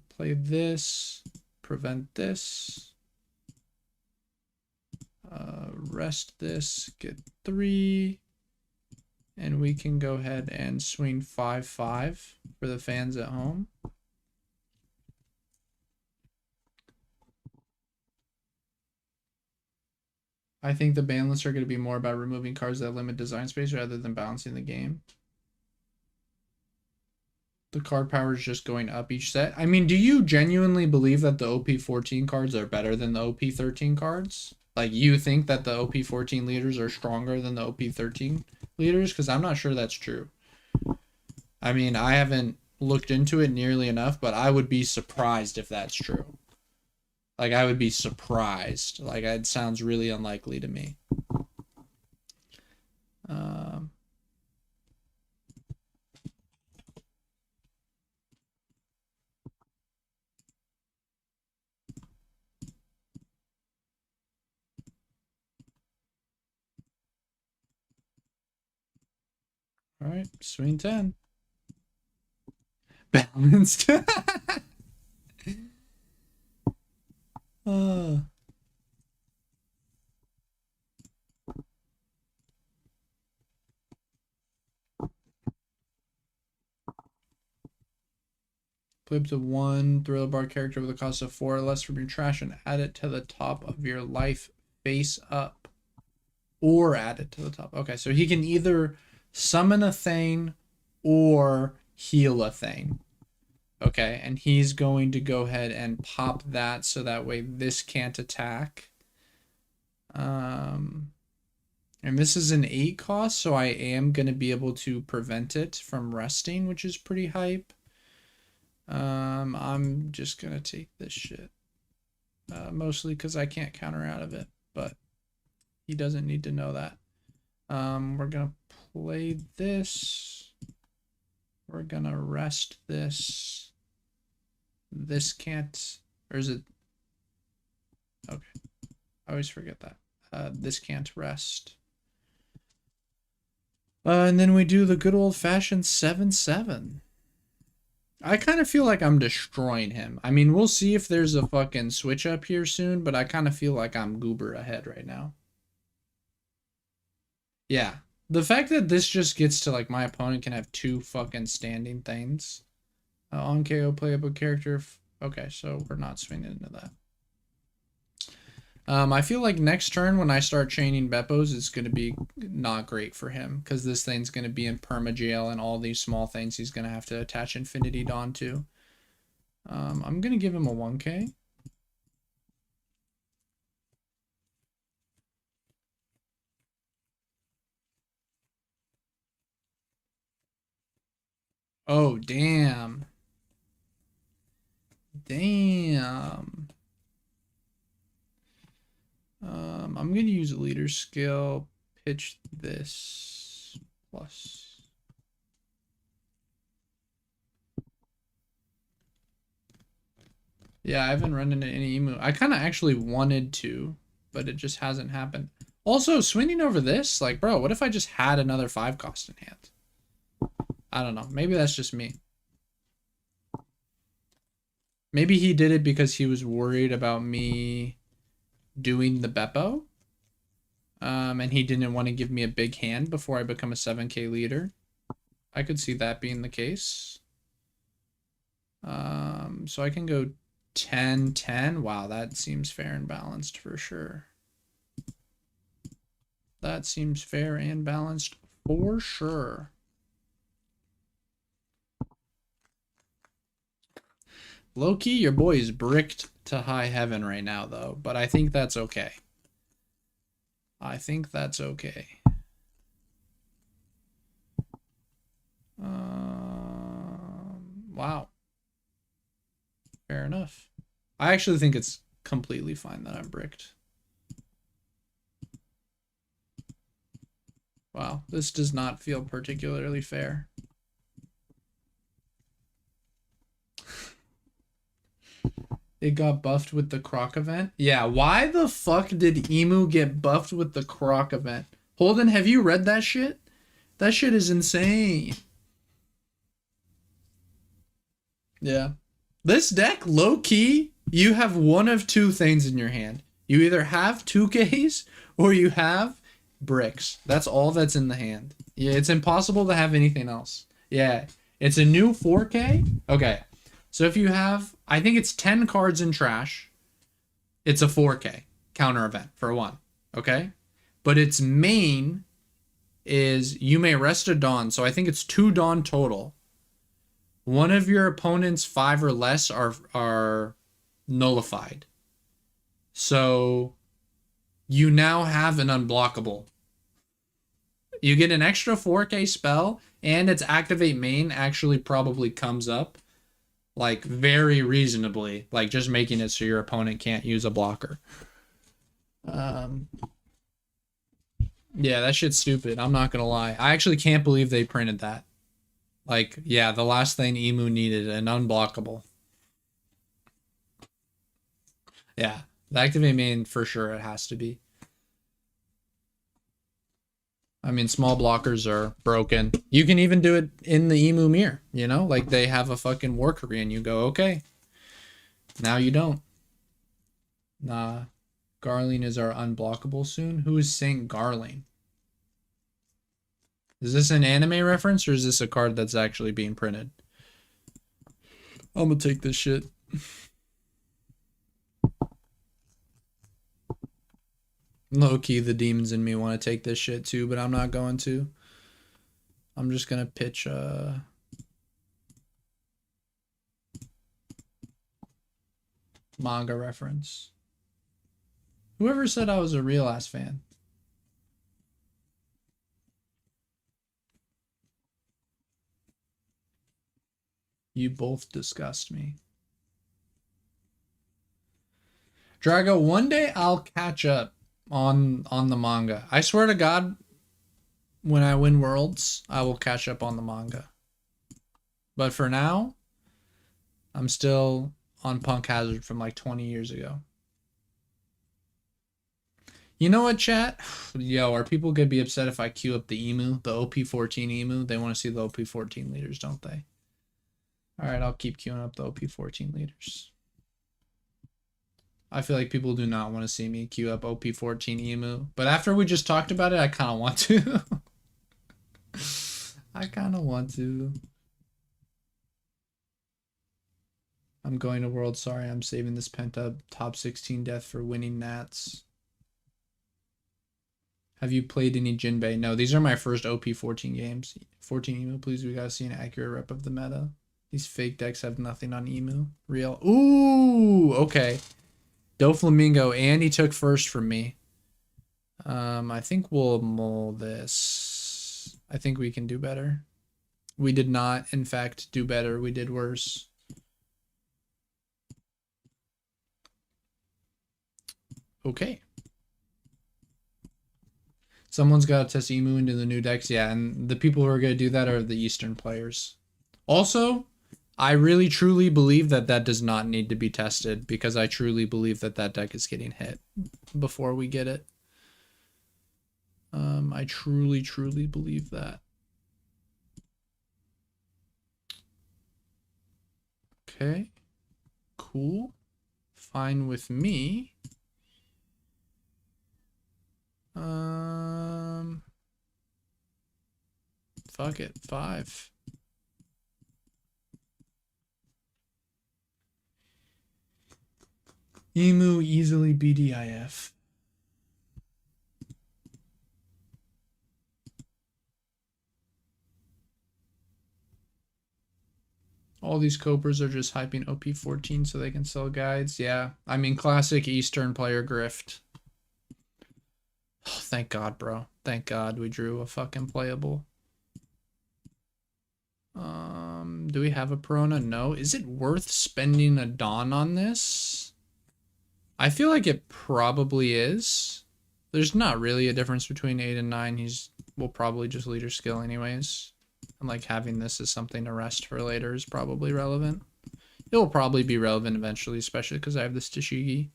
Play this. Prevent this. Rest this, get 3, and we can go ahead and swing 5-5 for the fans at home. I think the ban lists are going to be more about removing cards that limit design space rather than balancing the game. The card power is just going up each set. I mean, do you genuinely believe that the OP14 cards are better than the OP13 cards? Like, you think that the OP14 leaders are stronger than the OP13 leaders? Because I'm not sure that's true. I mean, I haven't looked into it nearly enough, but I would be surprised if that's true. Like, I would be surprised. Like, it sounds really unlikely to me. All right, swing 10. Balanced. Play up to 1 Thriller Bar character with a cost of 4 or less from your trash and add it to the top of your life face up. Or add it to the top. Okay, so he can either summon a Thane or heal a Thane. Okay, and he's going to go ahead and pop that so that way this can't attack. And this is an 8 cost, so I am going to be able to prevent it from resting, which is pretty hype. I'm just going to take this shit. Mostly because I can't counter out of it, but he doesn't need to know that. We're gonna play this. We're gonna rest this. This can't, or is it? Okay, I always forget that. This can't rest. And then we do the good old-fashioned 7-7. I kind of feel like I'm destroying him. I mean, we'll see if there's a fucking switch up here soon, but I kind of feel like I'm goober ahead right now. Yeah. The fact that this just gets to, like, my opponent can have 2 fucking standing things. On KO playable character. Okay, so we're not swinging into that. I feel like next turn when I start chaining Beppos, it's going to be not great for him because this thing's going to be in permajail and all these small things he's going to have to attach Infinity Dawn to. I'm going to give him a 1K. Oh, damn. Damn. I'm going to use a leader skill, pitch this, plus. Yeah, I haven't run into any emu. I kind of actually wanted to, but it just hasn't happened. Also, swinging over this, like, bro, what if I just had another 5 cost in hand? I don't know. Maybe that's just me. Maybe he did it because he was worried about me doing the Beppo. And he didn't want to give me a big hand before I become a 7K leader. I could see that being the case. So I can go 10-10. Wow, that seems fair and balanced for sure. That seems fair and balanced for sure. Low-key, your boy is bricked to high heaven right now, though. But I think that's okay. I think that's okay. Wow. Fair enough. I actually think it's completely fine that I'm bricked. Wow, this does not feel particularly fair. It got buffed with the Croc event? Yeah, why the fuck did Emu get buffed with the Croc event? Holden, have you read that shit? That shit is insane. Yeah. This deck, low-key, you have one of 2 things in your hand. You either have 2Ks or you have bricks. That's all that's in the hand. Yeah, it's impossible to have anything else. Yeah, it's a new 4K. Okay, so if you have, I think it's 10 cards in trash, it's a 4K counter event for 1. Okay, but its main is you may rest a Dawn. So I think it's 2 Dawn total. One of your opponent's 5 or less are nullified. So you now have an unblockable. You get an extra 4K spell, and its activate main actually probably comes up like very reasonably, like just making it so your opponent can't use a blocker. Yeah, that shit's stupid. I'm not gonna lie. I actually can't believe they printed that. Like, yeah, the last thing Emu needed, an unblockable. Yeah, the activate main for sure it has to be. I mean, small blockers are broken. You can even do it in the Emu mirror, you know? Like, they have a fucking Warkery and you go, okay. Now you don't. Nah. Garling is our unblockable soon? Who is saying Garling? Is this an anime reference or is this a card that's actually being printed? I'm gonna take this shit. Low-key, the demons in me want to take this shit too, but I'm not going to. I'm just gonna pitch manga reference. Whoever said I was a real ass fan? You both disgust me. Drago, one day I'll catch up on the manga. I swear to God, When I win Worlds, I will catch up on the manga. But for now, I'm still on Punk Hazard from like 20 years ago. You know what, chat? Yo, are people gonna be upset if I queue up the emu, the OP14 emu? They want to see the OP14 leaders, don't they? All right, I'll keep queuing up the OP14 leaders. I feel like people do not want to see me queue up OP14 emu, but after we just talked about it, I kind of want to. I kind of want to. I'm going to World. Sorry, I'm saving this pent up top 16 death for winning Nats. Have you played any Jinbe? No, these are my first OP14 games. 14 emu, please. We gotta see an accurate rep of the meta. These fake decks have nothing on emu. Real. Ooh, okay. DoFlamingo, and he took first from me. I think we'll mull this. I think we can do better. We did not, in fact, do better. We did worse. Okay. Someone's got to test emu into the new decks. Yeah, and the people who are going to do that are the Eastern players. Also, I really truly believe that that does not need to be tested because I truly believe that that deck is getting hit before we get it. I truly believe that. Okay. Cool. Fine with me. Fuck it. 5. Emu easily BDIF. All these copers are just hyping OP14 so they can sell guides. Yeah, I mean, classic Eastern player grift. Oh, thank God, bro. Thank God we drew a fucking playable. Do we have a Perona? No. Is it worth spending a Dawn on this? I feel like it probably is. There's not really a difference between 8 and 9. Will probably just leader skill anyways. And like having this as something to rest for later is probably relevant. It will probably be relevant eventually, especially because I have this Tashigi.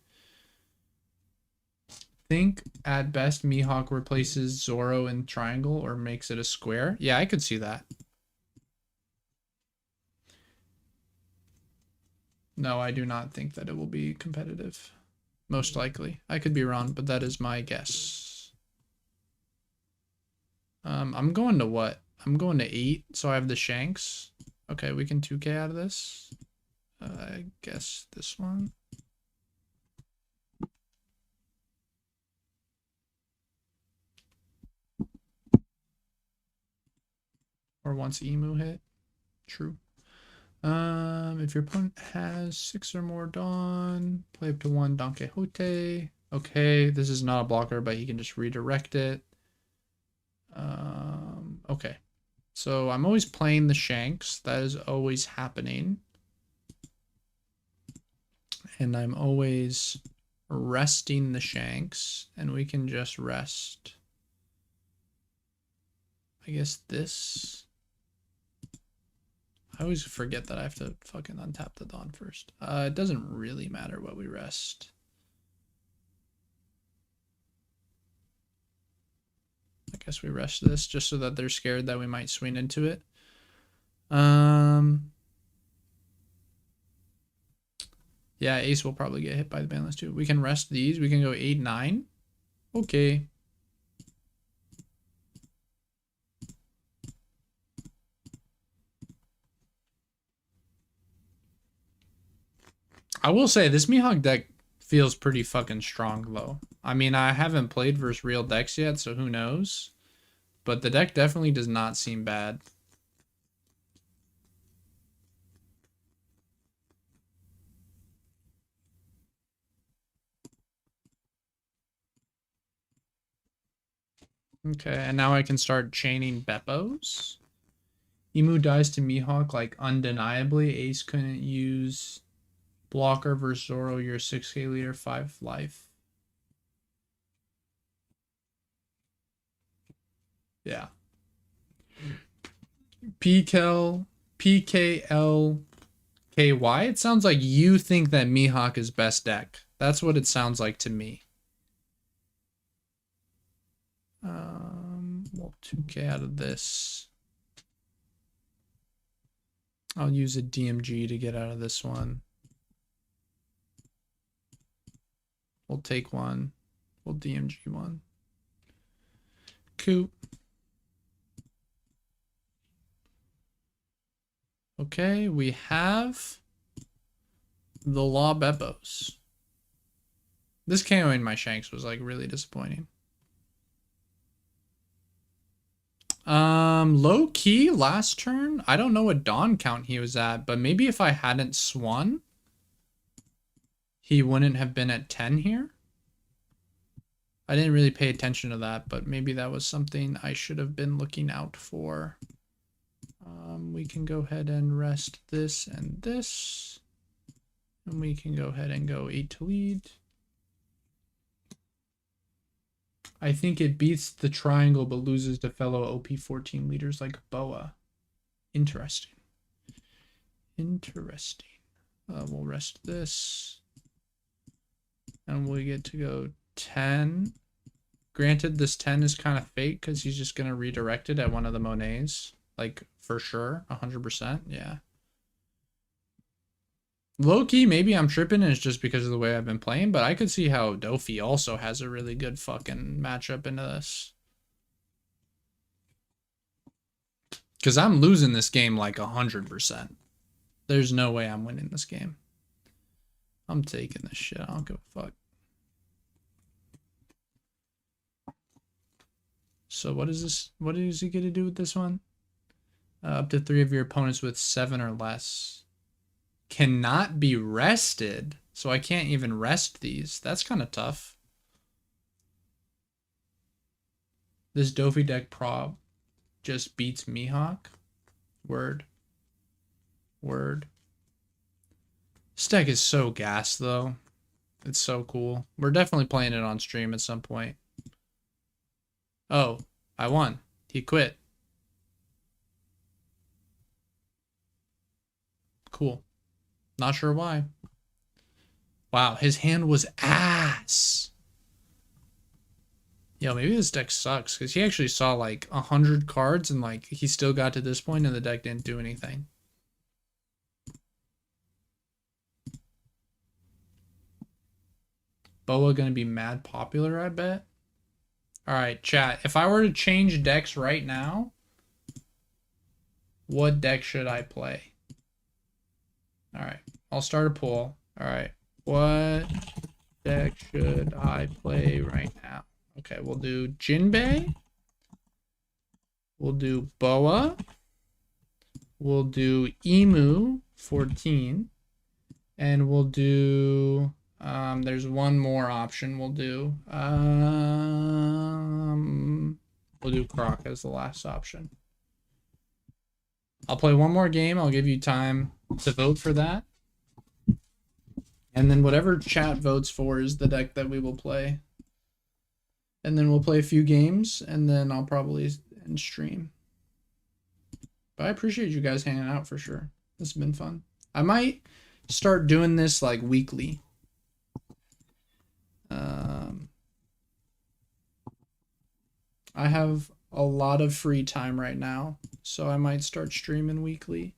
Think at best Mihawk replaces Zoro in triangle or makes it a square. Yeah, I could see that. No, I do not think that it will be competitive. Most likely. I could be wrong, but that is my guess. I'm going to what? I'm going to 8, so I have the Shanks. Okay, we can 2k out of this. I guess this one. Or once emu hit. True. If your opponent has 6 or more Dawn, play up to 1 Don Quixote. Okay, this is not a blocker, but he can just redirect it. Okay. So I'm always playing the Shanks. That is always happening. And I'm always resting the Shanks. And we can just rest, I guess, this. I always forget that I have to fucking untap the Dawn first. It doesn't really matter what we rest. I guess we rest this just so that they're scared that we might swing into it. Yeah, Ace will probably get hit by the ban list too. We can rest these. We can go 8, 9. Okay. I will say this Mihawk deck feels pretty fucking strong though. I mean, I haven't played versus real decks yet, so who knows? But the deck definitely does not seem bad. Okay, and now I can start chaining Beppos. Emu dies to Mihawk, like, undeniably. Ace couldn't use blocker versus Zoro, your 6k leader, 5 life. Yeah. PKL, PKLKY. It sounds like you think that Mihawk is best deck. That's what it sounds like to me. Well, 2K out of this. I'll use a DMG to get out of this one. We'll take one. We'll DMG one. Cool. Okay, we have the Law Beppos. This KOing my Shanks was like really disappointing. Low key last turn. I don't know what Dawn count he was at, but maybe if I hadn't swun, he wouldn't have been at 10 here. I didn't really pay attention to that, but maybe that was something I should have been looking out for. We can go ahead and rest this and this. And we can go ahead and go 8 to lead. I think it beats the triangle but loses to fellow OP14 leaders like Boa. Interesting. Interesting. We'll rest this. And we get to go 10. Granted, this 10 is kind of fake because he's just going to redirect it at one of the Monets. Like, for sure. 100%. Yeah. Low-key, maybe I'm tripping and it's just because of the way I've been playing, but I could see how Dofi also has a really good fucking matchup into this. Because I'm losing this game like 100%. There's no way I'm winning this game. I'm taking this shit. I don't give a fuck. So what is this? What is he going to do with this one? Up to 3 of your opponents with 7 or less cannot be rested. So I can't even rest these. That's kind of tough. This Dofi deck prob just beats Mihawk. Word. Word. This deck is so gas though. It's so cool. We're definitely playing it on stream at some point. Oh, I won. He quit. Cool. Not sure why. Wow, his hand was ass. Yo, maybe this deck sucks because he actually saw like 100 cards and like he still got to this point and the deck didn't do anything. Boa gonna be mad popular, I bet. Alright, chat. If I were to change decks right now, what deck should I play? Alright, I'll start a poll. Alright, what deck should I play right now? Okay, we'll do Jinbe. We'll do Boa. We'll do Emu 14. And we'll do... there's one more option we'll do. We'll do Croc as the last option. I'll play one more game. I'll give you time to vote for that. And then whatever chat votes for is the deck that we will play. And then we'll play a few games, and then I'll probably end stream. But I appreciate you guys hanging out for sure. This has been fun. I might start doing this like weekly. I have a lot of free time right now, so I might start streaming weekly.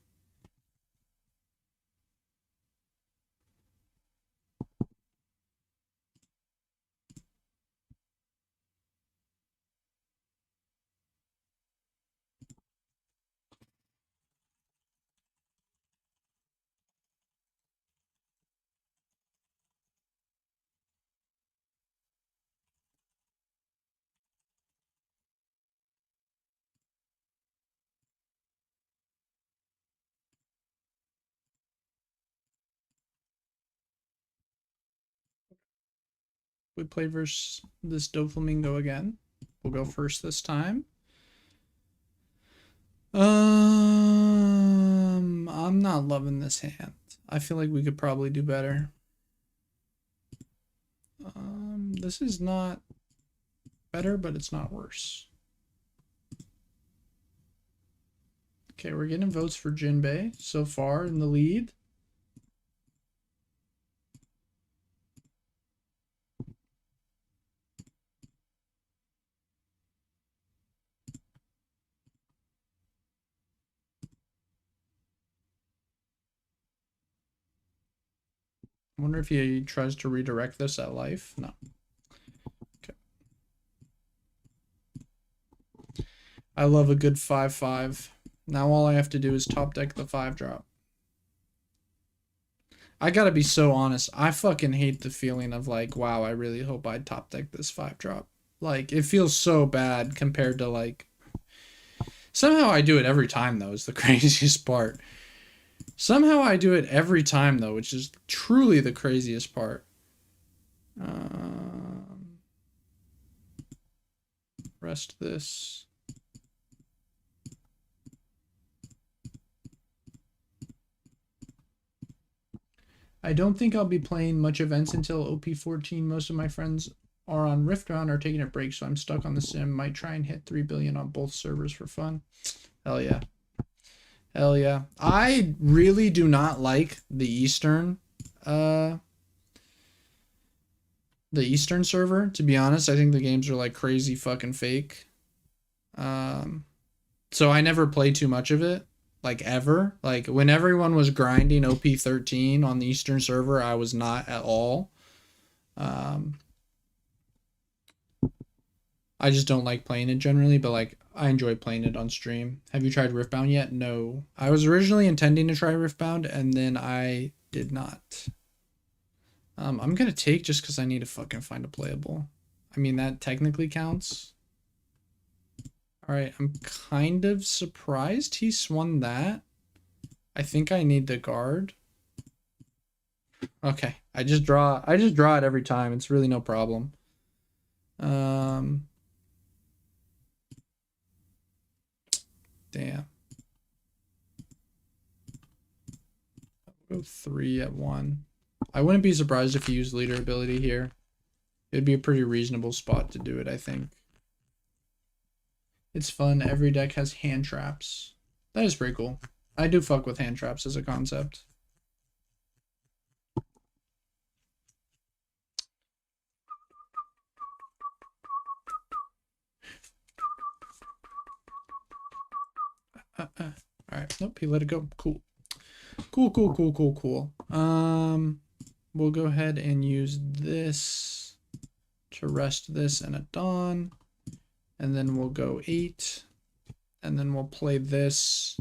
We play versus this DoFlamingo again. We'll go first this time. I'm not loving this hand. I feel like we could probably do better. This is not better, but it's not worse. Okay, we're getting votes for Jinbe so far in the lead. I wonder if he tries to redirect this at life. No. Okay. I love a good 5/5. Now all I have to do is top deck the 5 drop. I gotta be so honest. I fucking hate the feeling of like, wow, I really hope I top deck this 5 drop. Like, it feels so bad compared to like... Somehow I do it every time though, is the craziest part. Somehow I do it every time though, which is truly the craziest part. Rest this. I don't think I'll be playing much events until OP14. Most of my friends are on Riftbound or taking a break, so I'm stuck on the sim. Might try and hit 3 billion on both servers for fun. Hell yeah. Hell yeah. I really do not like the Eastern server, to be honest. I think the games are like crazy fucking fake. So I never play too much of it. Like ever. Like when everyone was grinding OP13 on the Eastern server, I was not at all. I just don't like playing it generally, but like I enjoy playing it on stream. Have you tried Riftbound yet? No. I was originally intending to try Riftbound and then I did not. I'm gonna take just because I need to fucking find a playable. I mean, that technically counts. Alright, I'm kind of surprised he swung that. I think I need the guard. Okay, I just draw it every time. It's really no problem. Damn. I'll go 3 at 1. I wouldn't be surprised if he used leader ability here. It'd be a pretty reasonable spot to do it, I think. It's fun. Every deck has hand traps. That is pretty cool. I do fuck with hand traps as a concept. Alright. Nope, he let it go. Cool. Cool. We'll go ahead and use this to rest this and a Dawn. And then we'll go 8. And then we'll play this.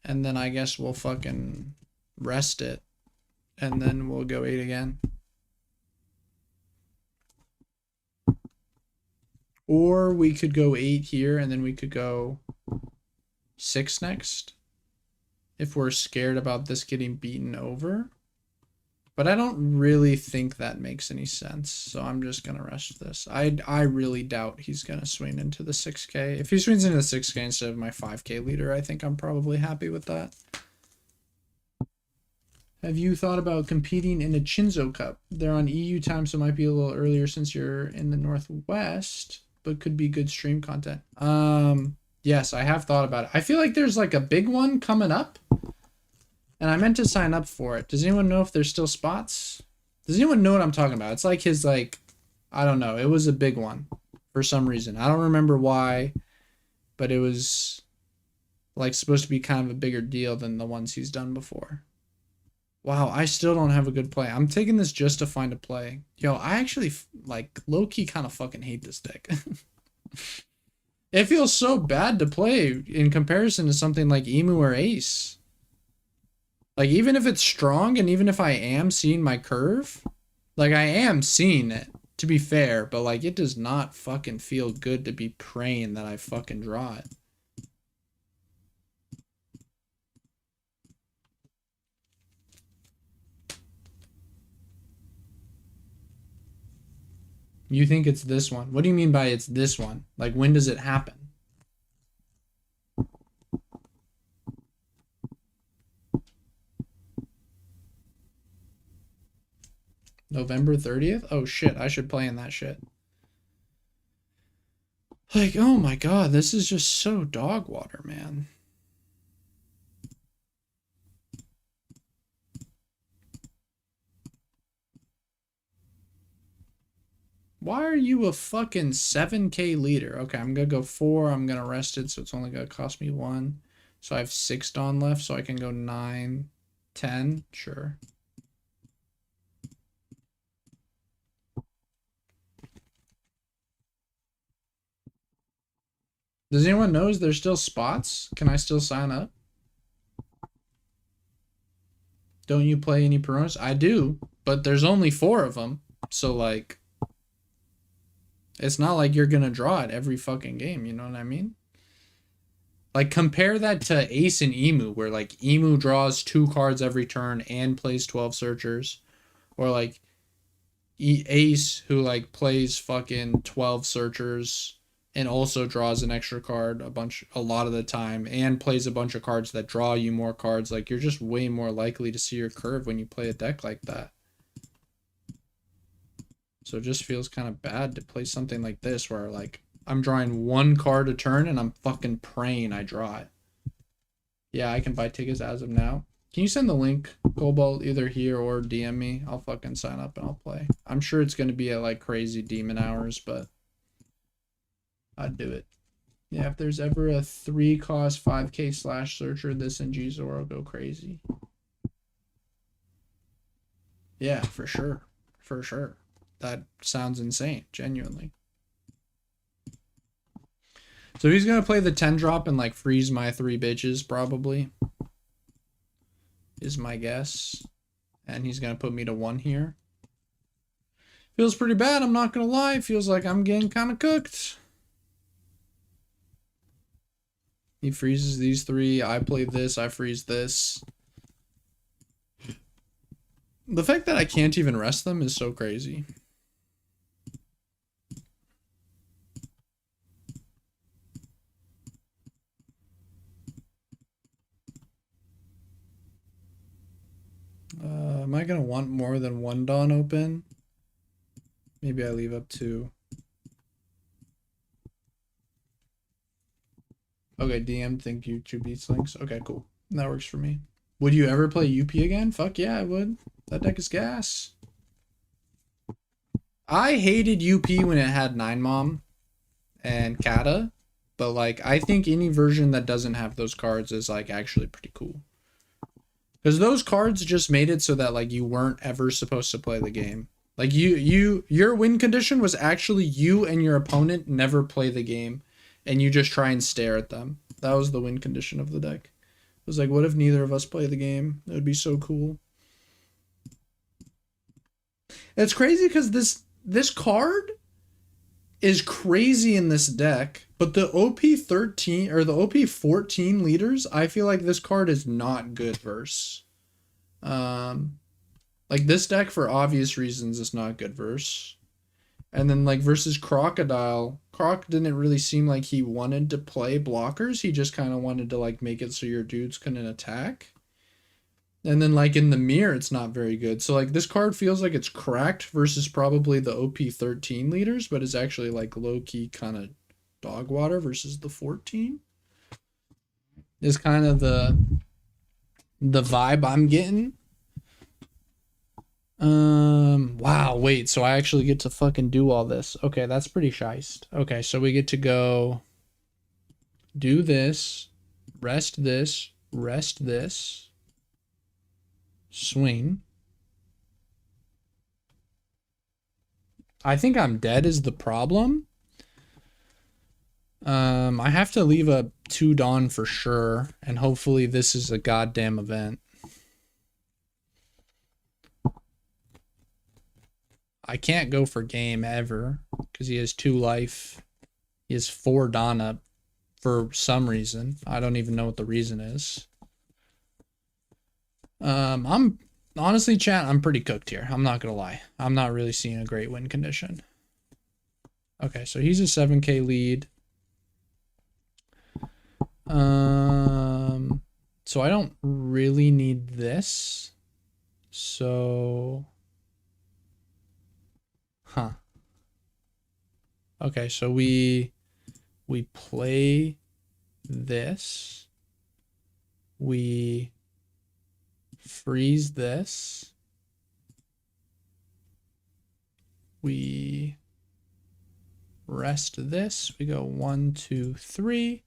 And then I guess we'll fucking rest it. And then we'll go 8 again. Or we could go 8 here and then we could go 6 next. If we're scared about this getting beaten over. But I don't really think that makes any sense. So I'm just going to rest this. I really doubt he's going to swing into the 6K. If he swings into the 6K instead of my 5K leader, I think I'm probably happy with that. Have you thought about competing in a Chinzo Cup? They're on EU time, so it might be a little earlier since you're in the Northwest, but could be good stream content. Yes, I have thought about it. I feel like there's like a big one coming up. And I meant to sign up for it. Does anyone know if there's still spots? Does anyone know what I'm talking about? It's like his, like, I don't know. It was a big one for some reason. I don't remember why, but it was, like, supposed to be kind of a bigger deal than the ones he's done before. Wow, I still don't have a good play. I'm taking this just to find a play. Yo, I actually, like, low-key kind of fucking hate this deck. It feels so bad to play in comparison to something like Emu or Ace. Like, even if it's strong and even if I am seeing my curve, like, I am seeing it, to be fair, but, like, it does not fucking feel good to be praying that I fucking draw it. You think it's this one? What do you mean by it's this one? Like, when does it happen? November 30th? Oh shit, I should play in that shit. Like, oh my god, this is just so dog water, man. Why are you a fucking 7K leader? Okay, I'm gonna go 4. I'm gonna rest it, so it's only gonna cost me 1. So I have 6 Dawn left, so I can go 9, 10. Sure. Does anyone know, is there still spots? Can I still sign up? Don't you play any Peronas? I do, but there's only 4 of them. So, like, it's not like you're gonna draw it every fucking game, you know what I mean? Like, compare that to Ace and Emu, where, like, Emu draws 2 cards every turn and plays 12 searchers. Or, like, Ace, who, like, plays fucking 12 searchers and also draws an extra card a lot of the time and plays a bunch of cards that draw you more cards. Like, you're just way more likely to see your curve when you play a deck like that. So it just feels kind of bad to play something like this where, like, I'm drawing 1 card a turn and I'm fucking praying I draw it. Yeah, I can buy tickets as of now. Can you send the link, Cobalt, either here or DM me? I'll fucking sign up and I'll play. I'm sure it's going to be at, like, crazy demon hours, but I'd do it. Yeah, if there's ever a 3-cost 5K slash searcher, this and G Zoro go crazy. Yeah, for sure. For sure. That sounds insane, genuinely. So he's going to play the 10 drop and, like, freeze my 3 bitches, probably. Is my guess. And he's going to put me to 1 here. Feels pretty bad, I'm not going to lie. Feels like I'm getting kind of cooked. He freezes these 3. I play this. I freeze this. The fact that I can't even rest them is so crazy. Am I going to want more than 1 Dawn open? Maybe I leave up 2. Okay, DM, think YouTube beats links. Okay, cool. That works for me. Would you ever play UP again? Fuck yeah, I would. That deck is gas. I hated UP when it had 9-Mom and Kata, but, like, I think any version that doesn't have those cards is, like, actually pretty cool. Because those cards just made it so that, like, you weren't ever supposed to play the game. Like, your win condition was actually you and your opponent never play the game, and you just try and stare at them. That was the win condition of the deck. It was like, what if neither of us play the game? It would be so cool. It's crazy because this card is crazy in this deck, but the OP13 or the OP14 leaders, I feel like this card is not good verse. Like, this deck, for obvious reasons, is not good verse. And then, like, versus Crocodile, Croc didn't really seem like he wanted to play blockers. He just kind of wanted to, like, make it so your dudes couldn't attack. And then, like, in the mirror, it's not very good. So, like, this card feels like it's cracked versus probably the OP13 leaders, but it's actually, like, low-key kind of dog water versus the 14. Is kind of the vibe I'm getting. Wow, wait, so I actually get to fucking do all this. Okay, that's pretty shiced. Okay, so we get to go do this, rest this, swing. I think I'm dead is the problem. I have to leave a 2 Dawn for sure, and hopefully this is a goddamn event. I can't go for game ever because he has 2 life. He has 4 Dawn up for some reason. I don't even know what the reason is. I'm honestly, chat, I'm pretty cooked here. I'm not gonna lie. I'm not really seeing a great win condition. Okay, so he's a 7K lead. So I don't really need this. So, okay, so we play this. We freeze this. We rest this. We go 1, 2, 3.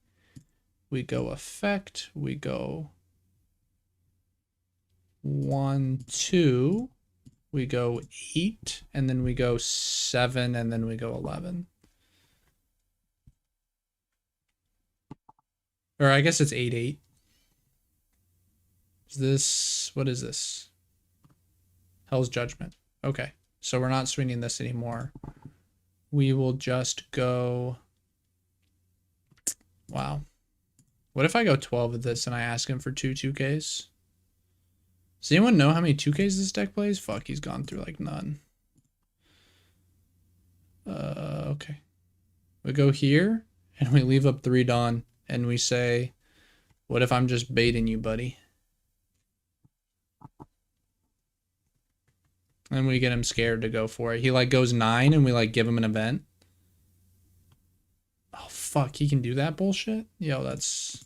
We go effect. We go 1, 2. We go 8, and then we go 7, and then we go 11. Or I guess it's 8, 8. Is this, what is this? Hell's Judgment. Okay, so we're not swinging this anymore. We will just go, wow. What if I go 12 of this and I ask him for 2 2Ks? Does anyone know how many 2Ks this deck plays? Fuck, he's gone through like none. Okay. We go here and we leave up 3 Dawn and we say, what if I'm just baiting you, buddy? And we get him scared to go for it. He like goes 9 and we like give him an event. Oh fuck, he can do that bullshit? Yo, that's...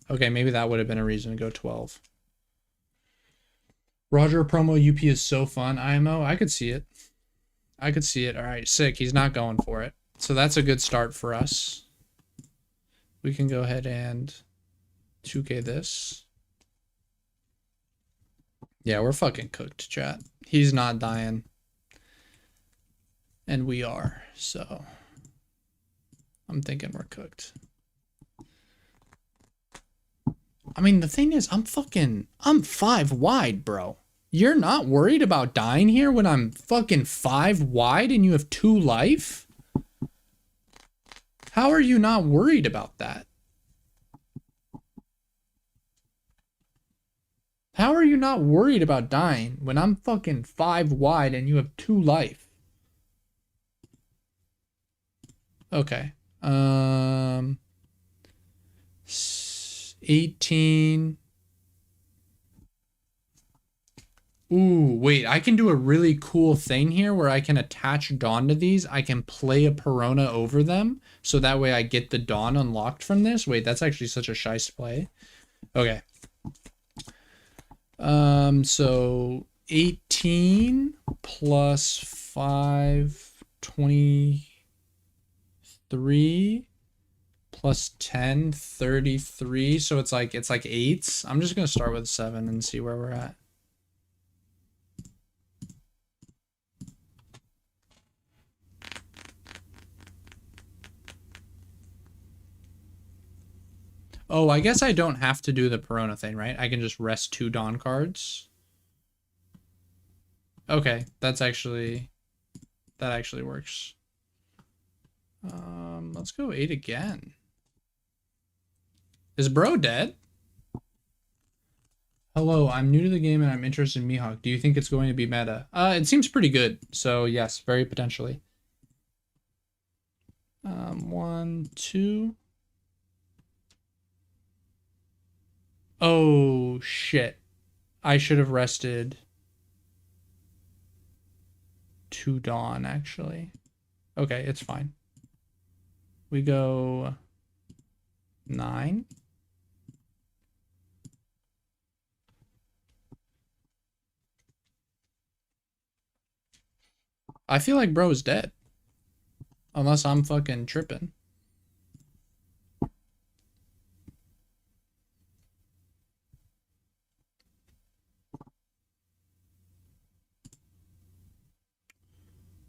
Okay, maybe that would have been a reason to go 12. Roger promo UP is so fun. IMO, I could see it. I could see it. All right, sick. He's not going for it. So that's a good start for us. We can go ahead and 2K this. Yeah, we're fucking cooked, chat. He's not dying. And we are, so I'm thinking we're cooked. I mean, the thing is, I'm 5 wide, bro. You're not worried about dying here when I'm fucking 5 wide and you have 2 life? How are you not worried about that? How are you not worried about dying when I'm fucking 5 wide and you have 2 life? Okay. 18. Ooh, wait, I can do a really cool thing here where I can attach Dawn to these. I can play a Perona over them, so that way I get the Dawn unlocked from this. Wait, that's actually such a shice play. Okay. So 18 plus 5, 23 plus 10, 33. So it's like 8s. I'm just gonna start with 7 and see where we're at. Oh, I guess I don't have to do the Perona thing, right? I can just rest 2 Dawn cards. Okay, that actually works. Let's go 8 again. Is bro dead? Hello, I'm new to the game and I'm interested in Mihawk. Do you think it's going to be meta? It seems pretty good, so yes, very potentially. 1, 2. Oh, shit. I should have rested 2 Dawn, actually. Okay, it's fine. We go 9. I feel like bro is dead. Unless I'm fucking tripping.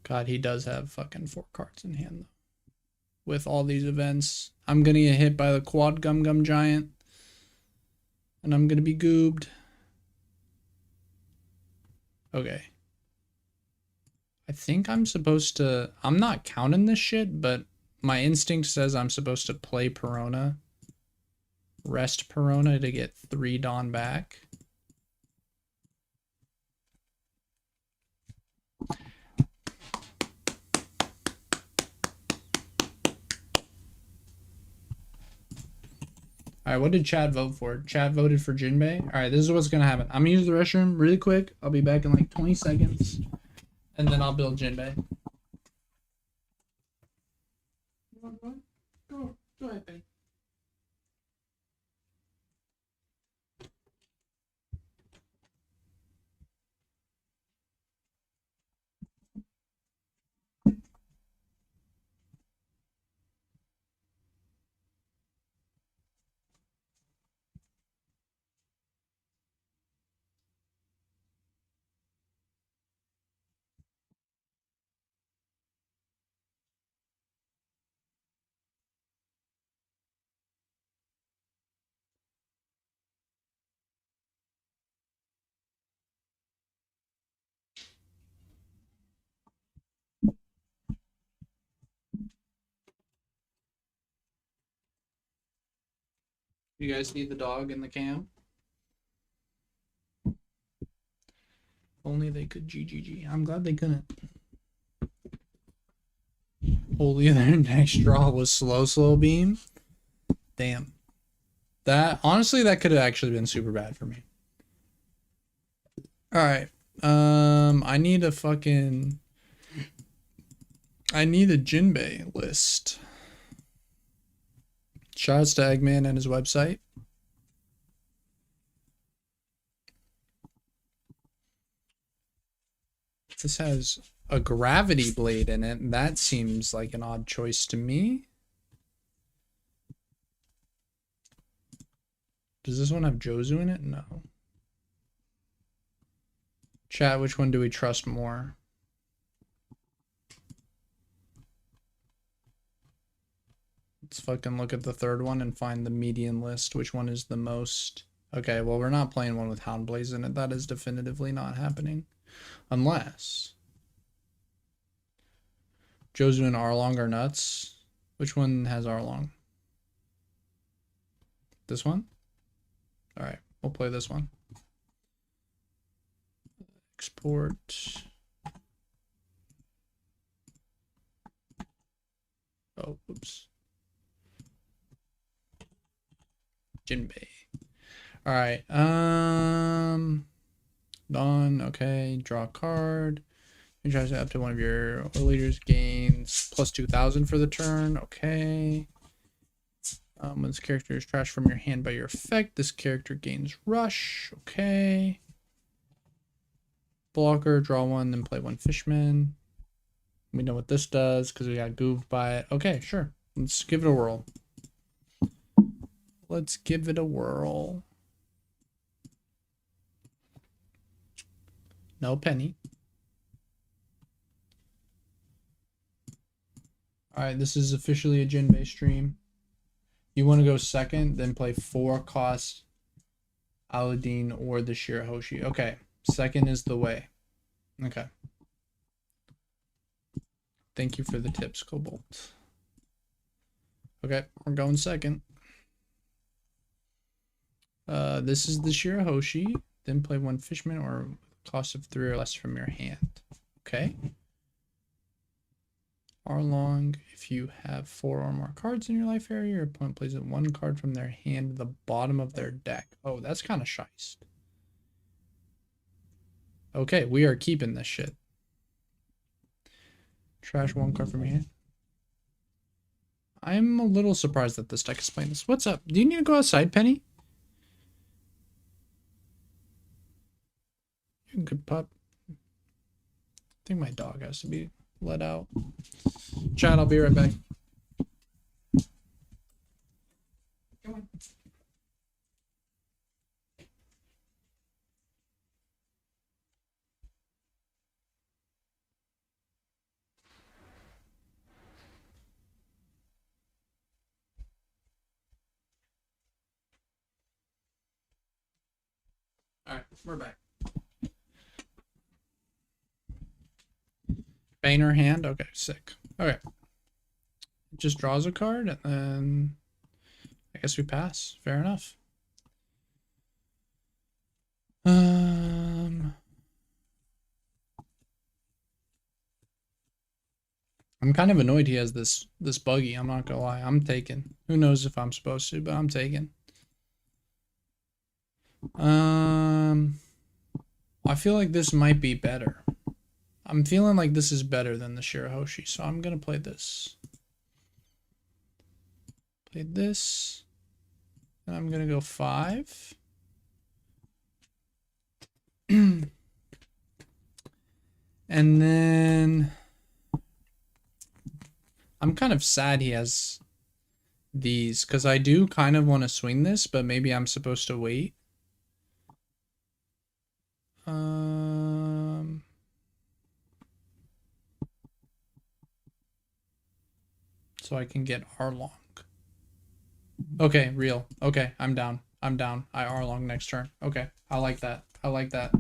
God, he does have fucking 4 cards in hand, though. With all these events. I'm gonna get hit by the quad gum giant. And I'm gonna be goobed. Okay. I think I'm supposed to... I'm not counting this shit, but my instinct says I'm supposed to play Perona. Rest Perona to get 3 Dawn back. Alright, what did Chad vote for? Chad voted for Jinbe. Alright, this is what's gonna happen. I'm gonna use the restroom really quick. I'll be back in like 20 seconds. And then I'll build Jinbe. Go ahead, babe. You guys need the dog in the cam? Only they could GGG. I'm glad they couldn't. Holy, their next draw was slow beam. Damn. That, honestly, that could have actually been super bad for me. Alright. I need a Jinbe list. Shoutouts to Eggman and his website. This has a gravity blade in it, and that seems like an odd choice to me. Does this one have Jozu in it? No. Chat, which one do we trust more? Let's fucking look at the third one and find the median list. Which one is the most? Okay, well, we're not playing one with Houndblaze in it. That is definitively not happening. Unless Jozu and Arlong are nuts. Which one has Arlong? This one? Alright, we'll play this one. Export. Oh, oops. Jinbe. Alright, done. Okay, draw a card. You try to up to one of your leaders gains plus 2,000 for the turn. Okay. When this character is trashed from your hand by your effect, this character gains rush. Okay. Blocker, draw one, then play one Fishman. We know what this does because we got goofed by it. Okay, sure. Let's give it a whirl. Let's give it a whirl. No penny. Alright, this is officially a Jinbe stream. You want to go second, then play 4 cost Aladdin or the Shirahoshi. Okay, second is the way. Okay. Thank you for the tips, Cobalt. Okay, we're going second. This is the Shirahoshi. Then play 1 Fishman or cost of 3 or less from your hand. Okay. Arlong, if you have 4 or more cards in your life area, your opponent plays 1 card from their hand to the bottom of their deck. Oh, that's kind of shiest. Okay, we are keeping this shit. Trash 1 card from your hand. I'm a little surprised that this deck is playing this. What's up? Do you need to go outside, Penny? You're a good pup. I think my dog has to be let out. Chat, I'll be right back. Come on. Alright, we're back. Banner hand? Okay, sick. Okay. It just draws a card and then I guess we pass. Fair enough. I'm kind of annoyed he has this buggy. I'm not gonna lie. I'm taking. Who knows if I'm supposed to, but I'm taking. I feel like this might be better. I'm feeling like this is better than the Shirahoshi, so I'm gonna play this. Play this. And I'm gonna go 5. And then I'm kind of sad he has these because I do kind of want to swing this, but maybe I'm supposed to wait. So I can get Arlong. Okay, real. Okay, I'm down. I'm down. I Arlong next turn. Okay, I like that. I like that.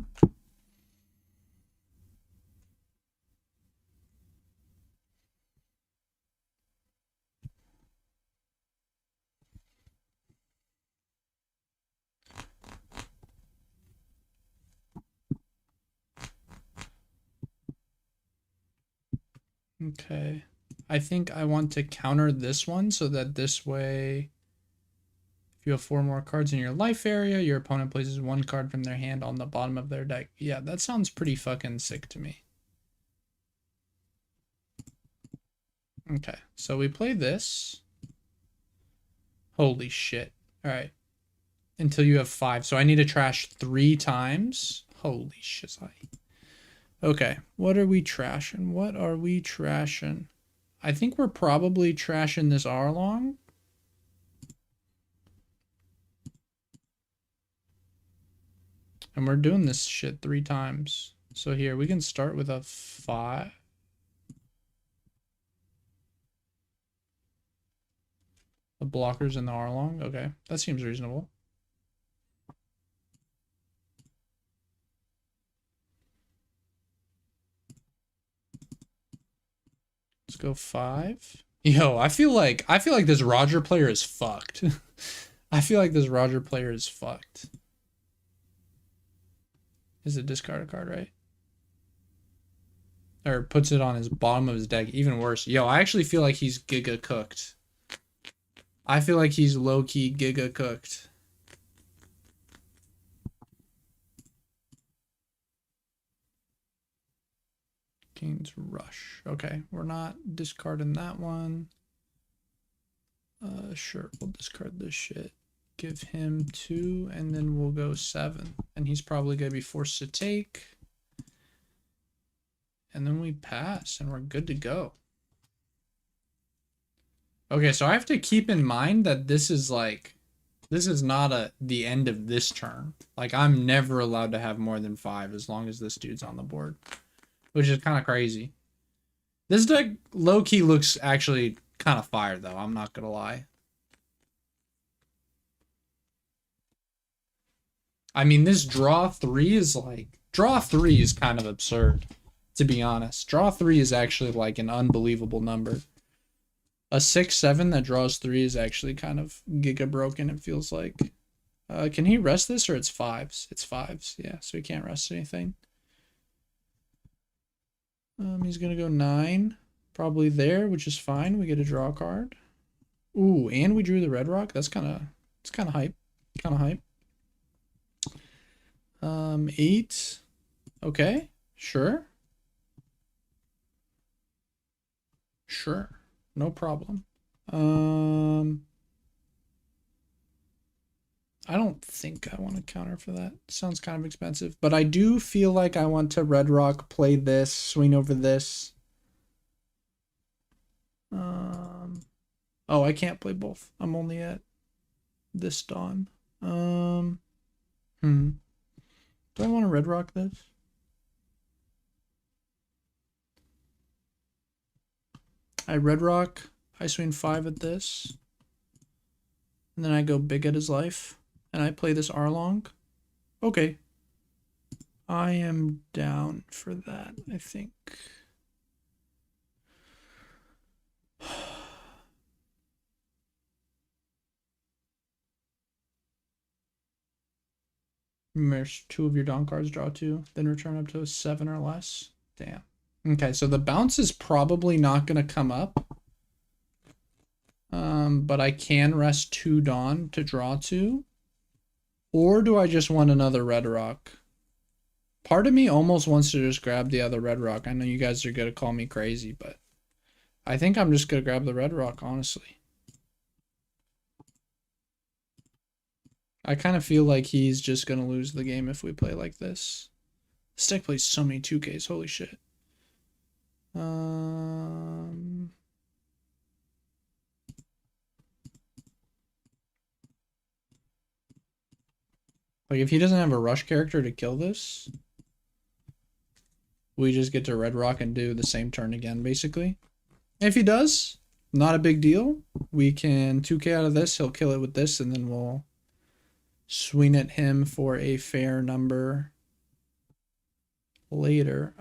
Okay. I think I want to counter this one so that this way, if you have 4 more cards in your life area, your opponent places 1 card from their hand on the bottom of their deck. Yeah, that sounds pretty fucking sick to me. Okay, so we play this. Holy shit. Alright. Until you have 5. So I need to trash 3 times. Holy shit. Okay, what are we trashing? What are we trashing? I think we're probably trashing this Arlong. And we're doing this shit 3 times. So here, we can start with a 5. The blockers in the Arlong. Okay, that seems reasonable. Let's go 5. Yo, I feel like this Roger player is fucked. I feel like this Roger player is fucked. Is it discard a card, right? Or puts it on his bottom of his deck. Even worse. Yo, I actually feel like he's giga cooked. I feel like he's low-key giga cooked. King's Rush. Okay, we're not discarding that one. Sure, we'll discard this shit. Give him 2, and then we'll go 7. And he's probably going to be forced to take. And then we pass, and we're good to go. Okay, so I have to keep in mind that this is like, this is not the end of this turn. Like, I'm never allowed to have more than 5 as long as this dude's on the board. Which is kind of crazy. This deck low-key looks actually kind of fire, though. I'm not going to lie. I mean, this draw 3 is like... Draw 3 is kind of absurd, to be honest. Draw 3 is actually like an unbelievable number. A 6-7 that draws 3 is actually kind of giga broken, it feels like. Can he rest this, or it's 5s? It's 5s, yeah, so he can't rest anything. He's gonna go 9, probably there, which is fine. We get a draw card. Ooh, and we drew the red rock. That's it's kind of hype. Kind of hype. 8. Okay, sure. Sure, no problem. I don't think I want to counter for that. Sounds kind of expensive. But I do feel like I want to Red Rock, play this, swing over this. Oh, I can't play both. I'm only at this dawn. Do I want to Red Rock this? I Red Rock, I swing 5 at this. And then I go big at his life. And I play this Arlong. Okay. I am down for that, I think. Remember, 2 of your Dawn cards, draw 2, then return up to a 7 or less. Damn. Okay, so the bounce is probably not going to come up. But I can rest 2 Dawn to draw 2. Or do I just want another red rock? Part of me almost wants to just grab the other red rock. I know you guys are going to call me crazy, but I think I'm just going to grab the red rock, honestly. I kind of feel like he's just going to lose the game if we play like this. This deck plays so many 2Ks, holy shit. Like, if he doesn't have a rush character to kill this, we just get to red rock and do the same turn again, basically. If he does, not a big deal. We can 2K out of this, he'll kill it with this, and then we'll swing at him for a fair number later.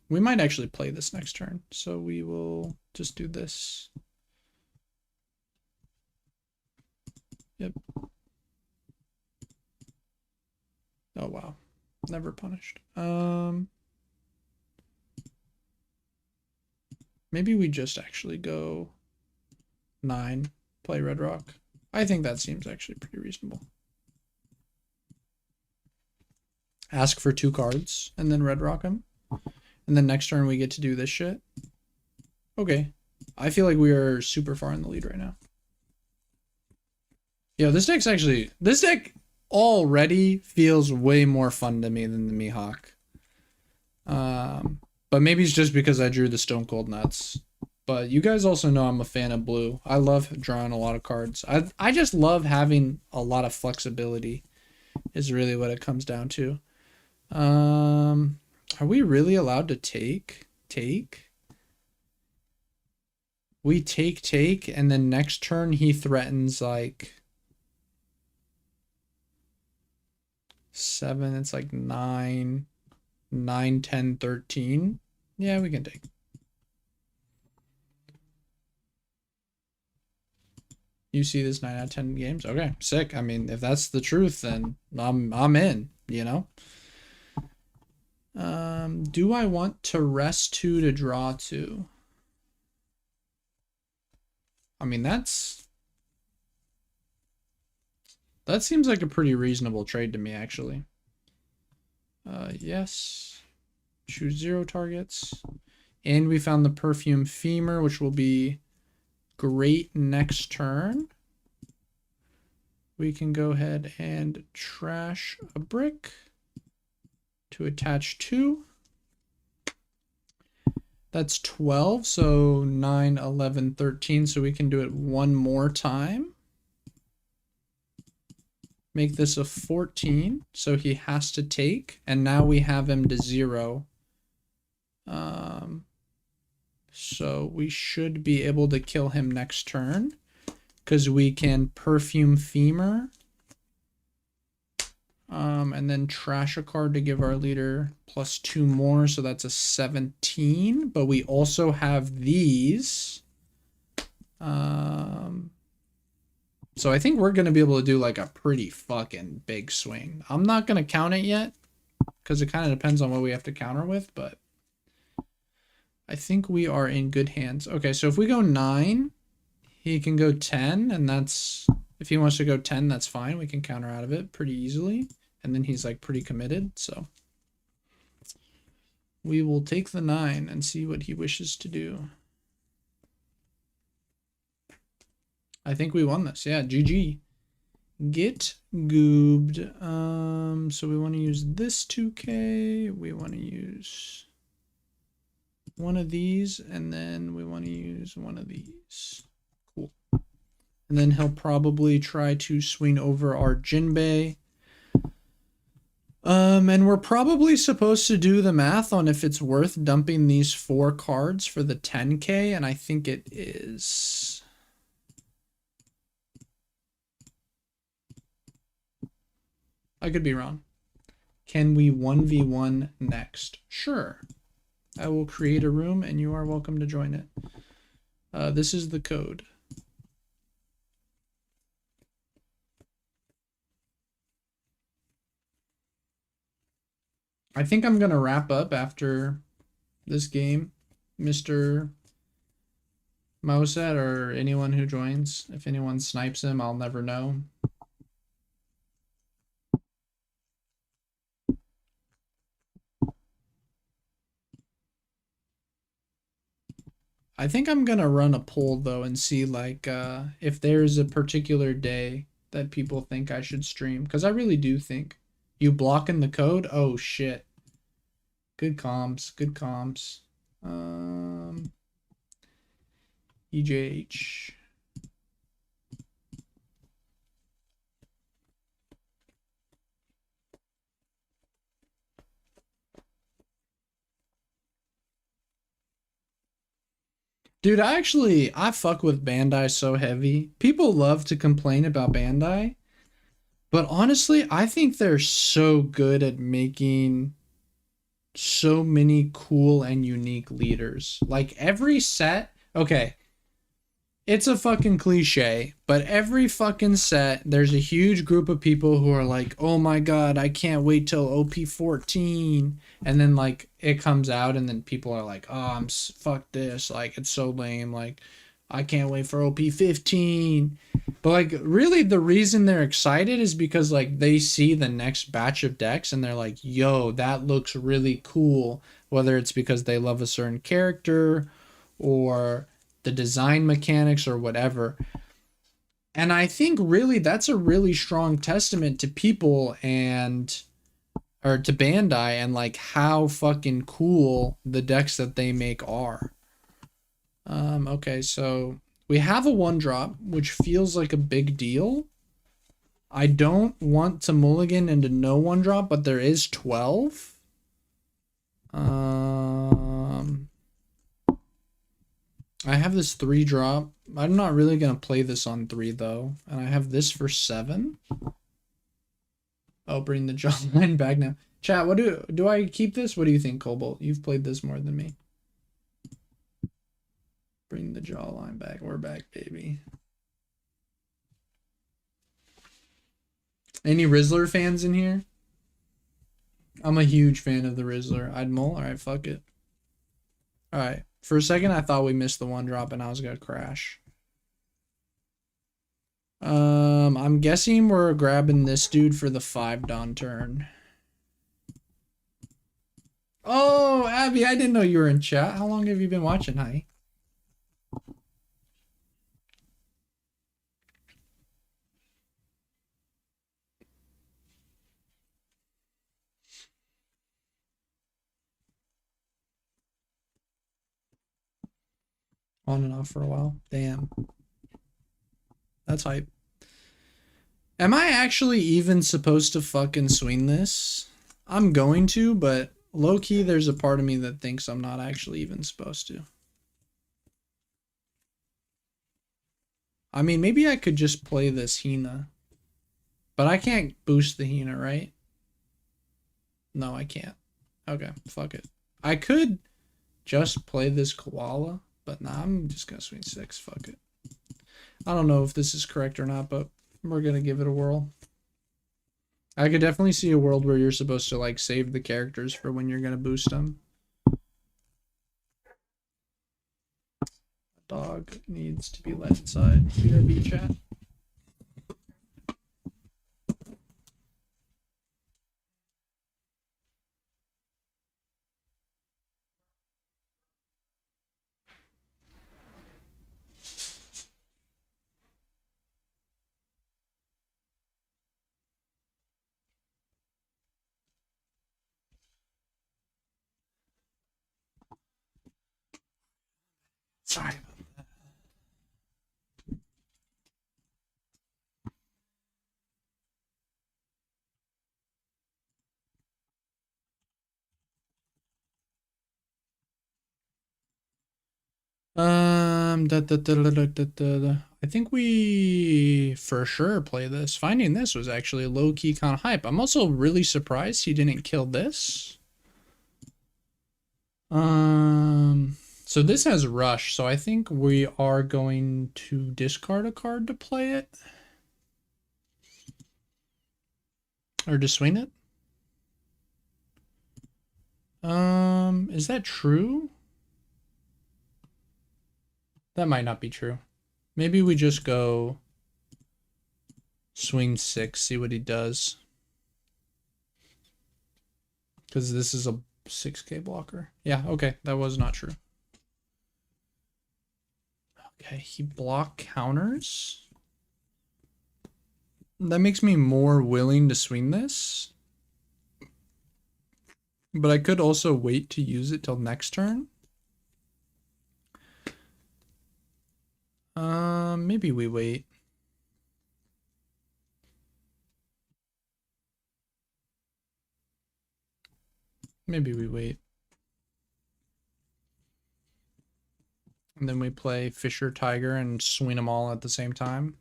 We might actually play this next turn, so we will just do this. Yep. Oh, wow. Never punished. Maybe we just actually go 9, play Red Rock. I think that seems actually pretty reasonable. Ask for 2 cards and then Red Rock him. And then next turn we get to do this shit. Okay. I feel like we are super far in the lead right now. Yo, this deck already feels way more fun to me than the Mihawk. But maybe it's just because I drew the Stone Cold Nuts. But you guys also know I'm a fan of blue. I love drawing a lot of cards. I just love having a lot of flexibility is really what it comes down to. Are we really allowed to take? We take, and then next turn he threatens like 7. It's like 9, 10, 13. Yeah, we can take. You see this 9 out of 10 games? Okay, sick. I mean, if that's the truth, then I'm in, you know? Do I want to rest 2 to draw 2? I mean, that seems like a pretty reasonable trade to me, actually. Yes. Choose 0 targets. And we found the Perfume Femur, which will be great next turn. We can go ahead and trash a brick to attach 2. That's 12, so 9, 11, 13, so we can do it one more time. Make this a 14, so he has to take, and now we have him to 0. So we should be able to kill him next turn, because we can Perfume Femur. And then trash a card to give our leader plus 2 more, so that's a 17. But we also have these. So I think we're going to be able to do like a pretty fucking big swing. I'm not going to count it yet, because it kind of depends on what we have to counter with, but I think we are in good hands. Okay, so if we go 9, he can go 10, and that's, if he wants to go 10, that's fine. We can counter out of it pretty easily. And then he's like pretty committed, so we will take the 9 and see what he wishes to do. I think we won this. Yeah, GG. Get goobed. So we want to use this 2K. We want to use one of these, and then we want to use one of these. Cool. And then he'll probably try to swing over our Jinbe. And we're probably supposed to do the math on if it's worth dumping these 4 cards for the 10K, and I think it is. I could be wrong. Can we 1v1 next? Sure. I will create a room, and you are welcome to join it. This is the code. I think I'm going to wrap up after this game, Mr. Mouset, or anyone who joins. If anyone snipes him, I'll never know. I think I'm going to run a poll, though, and see like if there's a particular day that people think I should stream. Because I really do think. You blocking the code? Oh, shit. Good comms. Good comms. EJH. Dude, I fuck with Bandai so heavy. People love to complain about Bandai. But honestly, I think they're so good at making so many cool and unique leaders. Like every set, okay. it's a fucking cliche, but every fucking set, there's a huge group of people who are like, oh my god, I can't wait till OP14. And then, like, it comes out, and then people are like, oh, fuck this. Like, it's so lame. Like, I can't wait for OP15. But, like, really, the reason they're excited is because, like, they see the next batch of decks, and they're like, yo, that looks really cool. Whether it's because they love a certain character or the design mechanics or whatever. And I think really that's a really strong testament to people and or to Bandai and like how fucking cool the decks that they make are. Okay, so we have a 1-drop, which feels like a big deal. I don't want to mulligan into no 1-drop, but there is 12. I have this 3-drop. I'm not really going to play this on 3, though. And I have this for 7. Oh, bring the jawline back now. Chat, what do I keep this? What do you think, Cobalt? You've played this more than me. Bring the jawline back. We're back, baby. Any Rizzler fans in here? I'm a huge fan of the Rizzler. I'd mull. All right, fuck it. All right. For a second, I thought we missed the 1-drop and I was going to crash. I'm guessing we're grabbing this dude for the 5-don turn. Oh, Abby, I didn't know you were in chat. How long have you been watching, honey? On and off for a while. Damn. That's hype. Am I actually even supposed to fucking swing this? I'm going to, but low-key there's a part of me that thinks I'm not actually even supposed to. I mean, maybe I could just play this Hina. But I can't boost the Hina, right? No, I can't. Okay, fuck it. I could just play this Koala, but nah, I'm just gonna swing 6. Fuck it. I don't know if this is correct or not, but we're gonna give it a whirl. I could definitely see a world where you're supposed to like save the characters for when you're gonna boost them. Dog needs to be let inside. BRB chat. Sorry about that. I think we for sure play this. Finding this was actually low-key kind of hype. I'm also really surprised he didn't kill this. So this has Rush, so I think we are going to discard a card to play it. Or to swing it. Is that true? That might not be true. Maybe we just go swing 6, see what he does. Because this is a 6k blocker. Yeah, okay, that was not true. Okay, he block counters. That makes me more willing to swing this. But I could also wait to use it till next turn. Maybe we wait. Maybe we wait. And then we play Fisher Tiger and swing them all at the same time.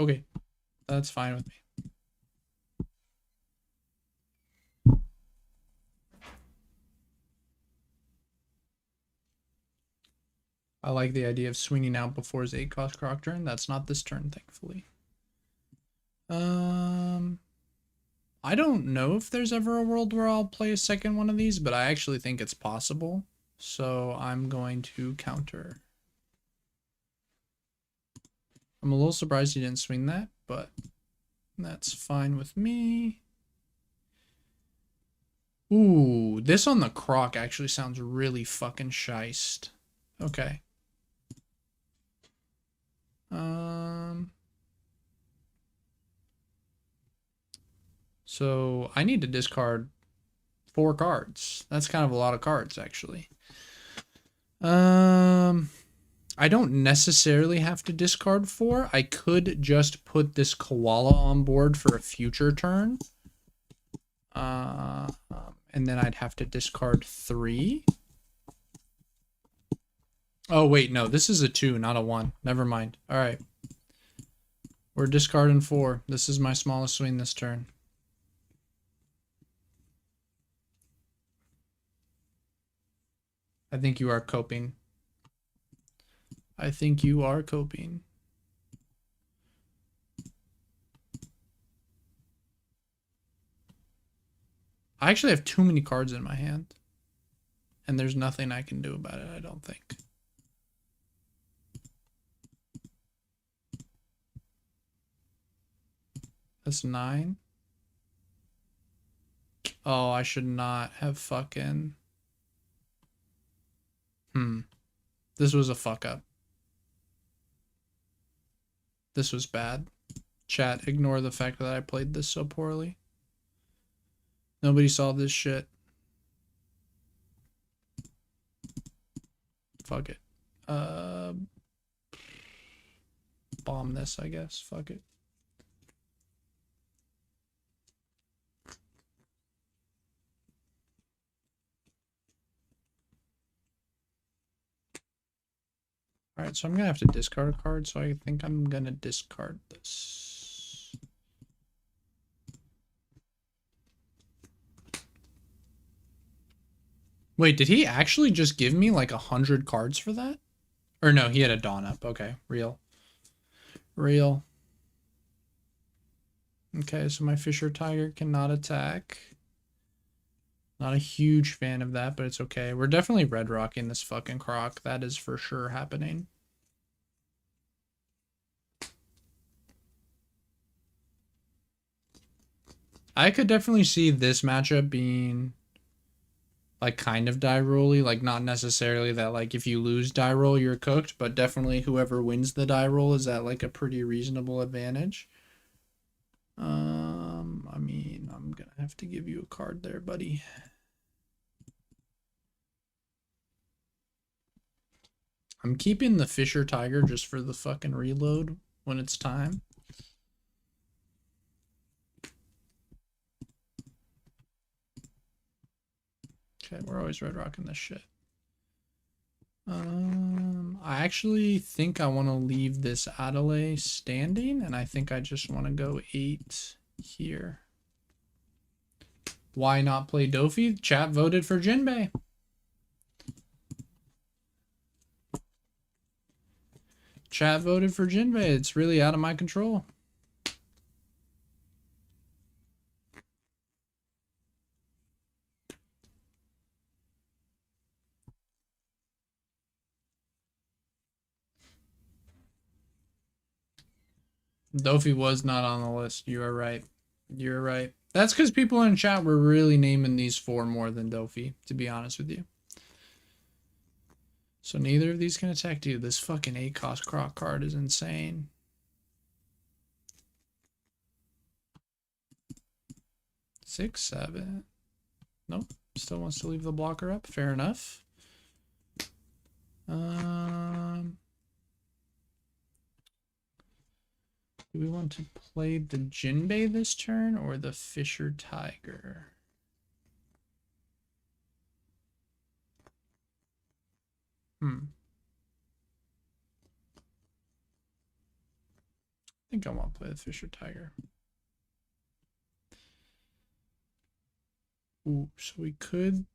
Okay, that's fine with me. I like the idea of swinging out before his 8-cost Croc turn. That's not this turn, thankfully. I don't know if there's ever a world where I'll play a second one of these, but I actually think it's possible. So I'm going to counter. I'm a little surprised he didn't swing that, but that's fine with me. Ooh, this on the Croc actually sounds really fucking shiced. Okay. So I need to discard 4 cards. That's kind of a lot of cards, actually. I don't necessarily have to discard 4. I could just put this koala on board for a future turn. And then I'd have to discard 3. Oh, wait, no. This is a 2, not a 1. Never mind. All right. We're discarding 4. This is my smallest swing this turn. I think you are coping. I think you are coping. I actually have too many cards in my hand. And there's nothing I can do about it, I don't think. That's 9. Oh, I should not have fucking... This was a fuck up. This was bad. Chat, ignore the fact that I played this so poorly. Nobody saw this shit. Fuck it. Bomb this, I guess. Fuck it. Alright, so I'm gonna have to discard a card, so I think I'm gonna discard this. Wait, did he actually just give me like 100 cards for that? Or no, he had a Dawn up. Okay, real. Real. Okay, so my Fisher Tiger cannot attack. Not a huge fan of that, but it's okay. We're definitely red rocking this fucking Croc. That is for sure happening. I could definitely see this matchup being like kind of die roll-y, like not necessarily that like if you lose die roll you're cooked, but definitely whoever wins the die roll is at like a pretty reasonable advantage. I mean, I'm gonna have to give you a card there, buddy. I'm keeping the Fisher Tiger just for the fucking reload when it's time. Okay, we're always red rocking this shit. I actually think I want to leave this Adelaide standing, and I think I just want to go 8 here. Why not play Dofi? Chat voted for Jinbe. Chat voted for Jinbe. It's really out of my control. Dofi was not on the list. You are right. You're right. That's because people in chat were really naming these 4 more than Dofi, to be honest with you. So neither of these can attack. Dude, this fucking 8-cost Croc card is insane. Six, 7. Nope. Still wants to leave the blocker up. Fair enough. Do we want to play the Jinbe this turn or the Fisher Tiger? I think I want to play the Fisher Tiger. Ooh, so we could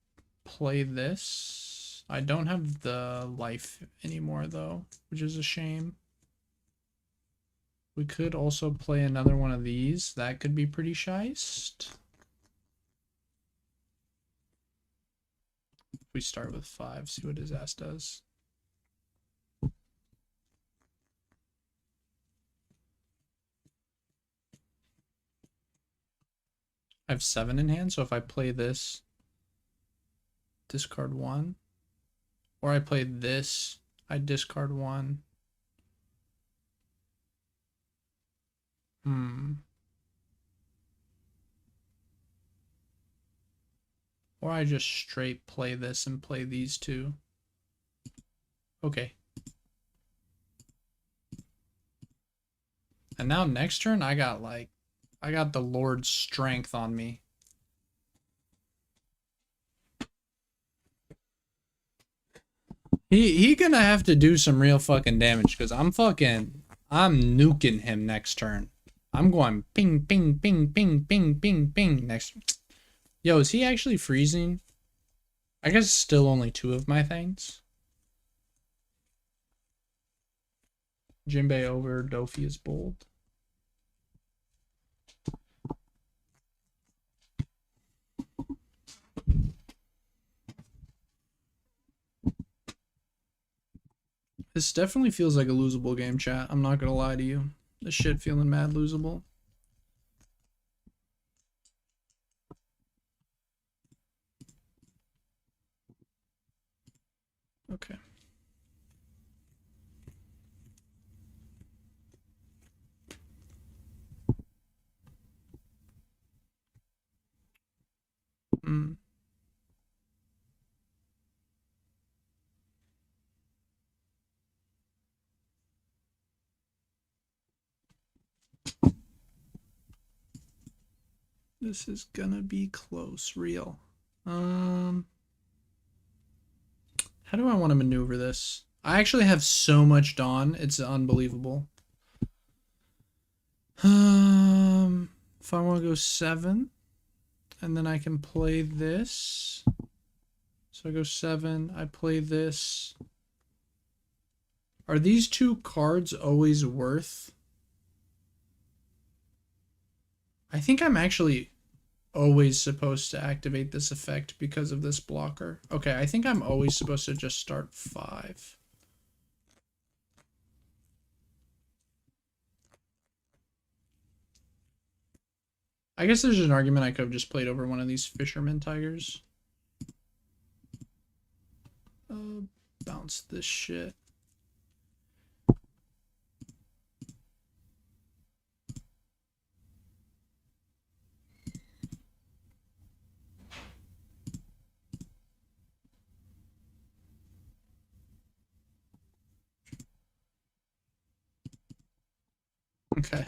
play this. I don't have the life anymore though, which is a shame. We could also play another one of these. That could be pretty shiced. We start with 5, see what his ass does. I have 7 in hand, so if I play this, discard 1. Or I play this, I discard 1. Or I just straight play this and play these 2. Okay. And now next turn, I got the Lord's strength on me. He gonna have to do some real fucking damage because I'm nuking him next turn. I'm going ping, ping, ping, ping, ping, ping, ping next. Yo, is he actually freezing? I guess still only 2 of my things. Jinbe over Dofi is bold. This definitely feels like a losable game, chat. I'm not gonna lie to you. This shit feeling mad losable. Okay. This is gonna be close, real. How do I want to maneuver this? I actually have so much Dawn, it's unbelievable. If I want to go 7, and then I can play this. So I go 7, I play this. Are these 2 cards always worth? I think I'm actually always supposed to activate this effect because of this blocker. Okay, I think I'm always supposed to just start 5. I guess there's an argument I could have just played over one of these Fisherman Tigers. Bounce this shit. Okay.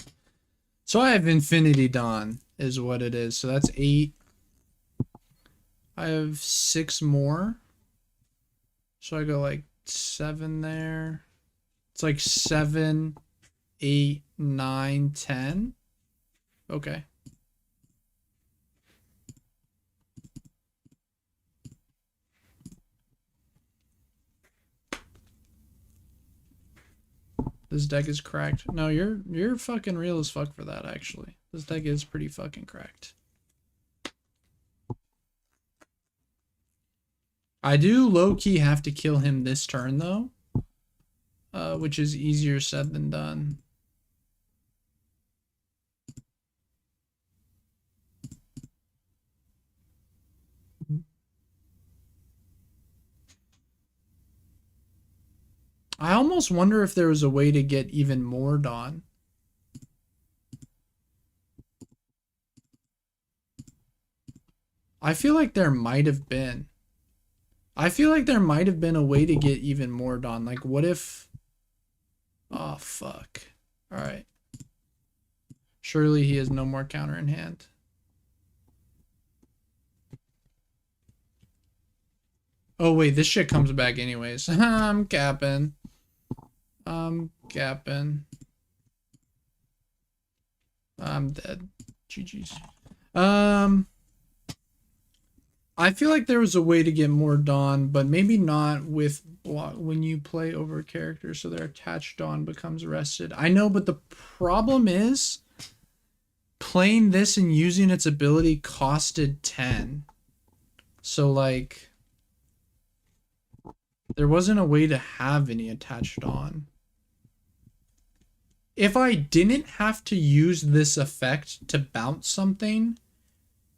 So I have Infinity Dawn is what it is. So that's 8. I have 6 more. So I go like 7 there. It's like 7, 8, 9, 10. Okay. This deck is cracked. No, you're fucking real as fuck for that, actually. This deck is pretty fucking cracked. I do low-key have to kill him this turn, though. Which is easier said than done. I almost wonder if there was a way to get even more Dawn. I feel like there might have been. I feel like there might have been a way to get even more Dawn. Like, what if... Oh, fuck. Alright. Surely he has no more counter in hand. Oh, wait, this shit comes back anyways. I'm capping. I'm capping. I'm dead. GG's. I feel like there was a way to get more Dawn, but maybe not with block when you play over a character, so their attached Dawn becomes rested. I know, but the problem is playing this and using its ability costed 10. So like there wasn't a way to have any attached Dawn. If I didn't have to use this effect to bounce something,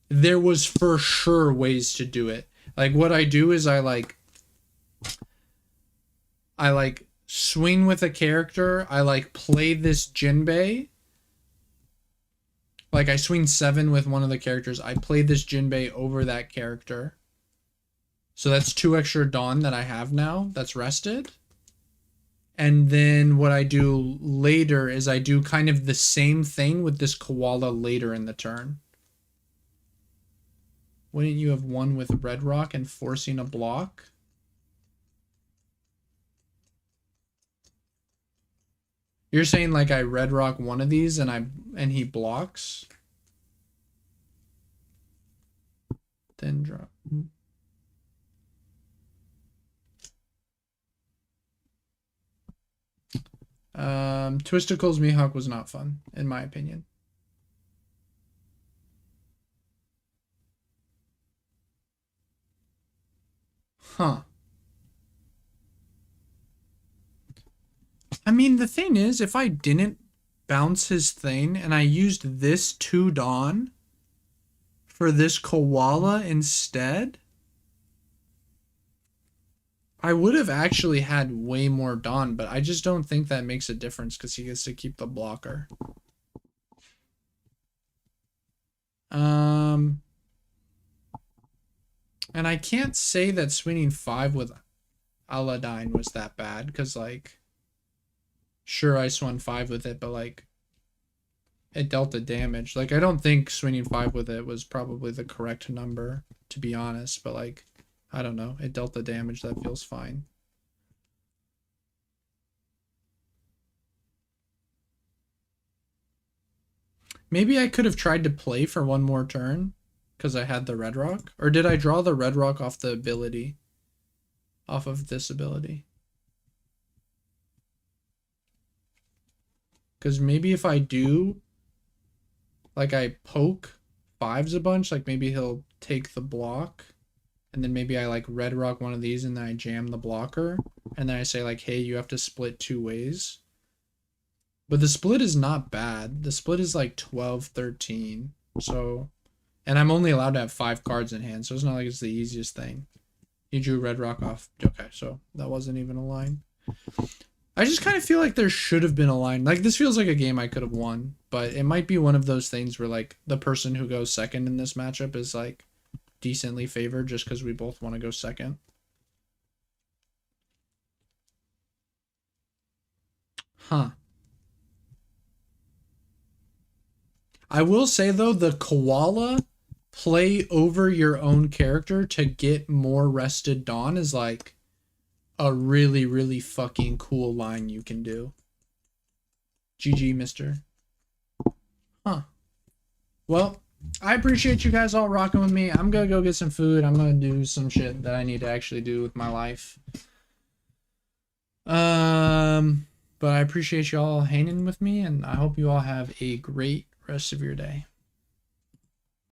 there was for sure ways to do it. Like what I do is I swing with a character. I like play this Jinbe. Like I swing 7 with one of the characters. I play this Jinbe over that character. So that's 2 extra Dawn that I have now that's rested. And then what I do later is I do kind of the same thing with this koala later in the turn. Wouldn't you have won with Red Rock and forcing a block? You're saying like I Red Rock one of these and he blocks? Then drop. Twisticle's Mihawk was not fun, in my opinion. Huh. I mean, the thing is, if I didn't bounce his thing and I used this 2 Dawn for this koala instead, I would have actually had way more Dawn, but I just don't think that makes a difference because he gets to keep the blocker. And I can't say that swinging 5 with Aladdin was that bad because, like, sure, I swung 5 with it, but, like, it dealt the damage. Like, I don't think swinging 5 with it was probably the correct number, to be honest, but, like, I don't know. It dealt the damage. That feels fine. Maybe I could have tried to play for one more turn because I had the Red Rock. Or did I draw the Red Rock off the ability? Off of this ability? Because maybe if I do, like I poke 5s a bunch, like maybe he'll take the block. And then maybe I like Red Rock one of these and then I jam the blocker. And then I say like, hey, you have to split 2 ways. But the split is not bad. The split is like 12, 13. So, and I'm only allowed to have 5 cards in hand. So it's not like it's the easiest thing. You drew Red Rock off. Okay, so that wasn't even a line. I just kind of feel like there should have been a line. Like this feels like a game I could have won. But it might be one of those things where like the person who goes second in this matchup is like decently favored just because we both want to go second. Huh. I will say though, the koala play over your own character to get more rested Dawn is like a really, really fucking cool line you can do. GG, mister. Huh. Well, I appreciate you guys all rocking with me. I'm gonna go get some food. I'm gonna do some shit that I need to actually do with my life. But I appreciate you all hanging with me, and I hope you all have a great rest of your day.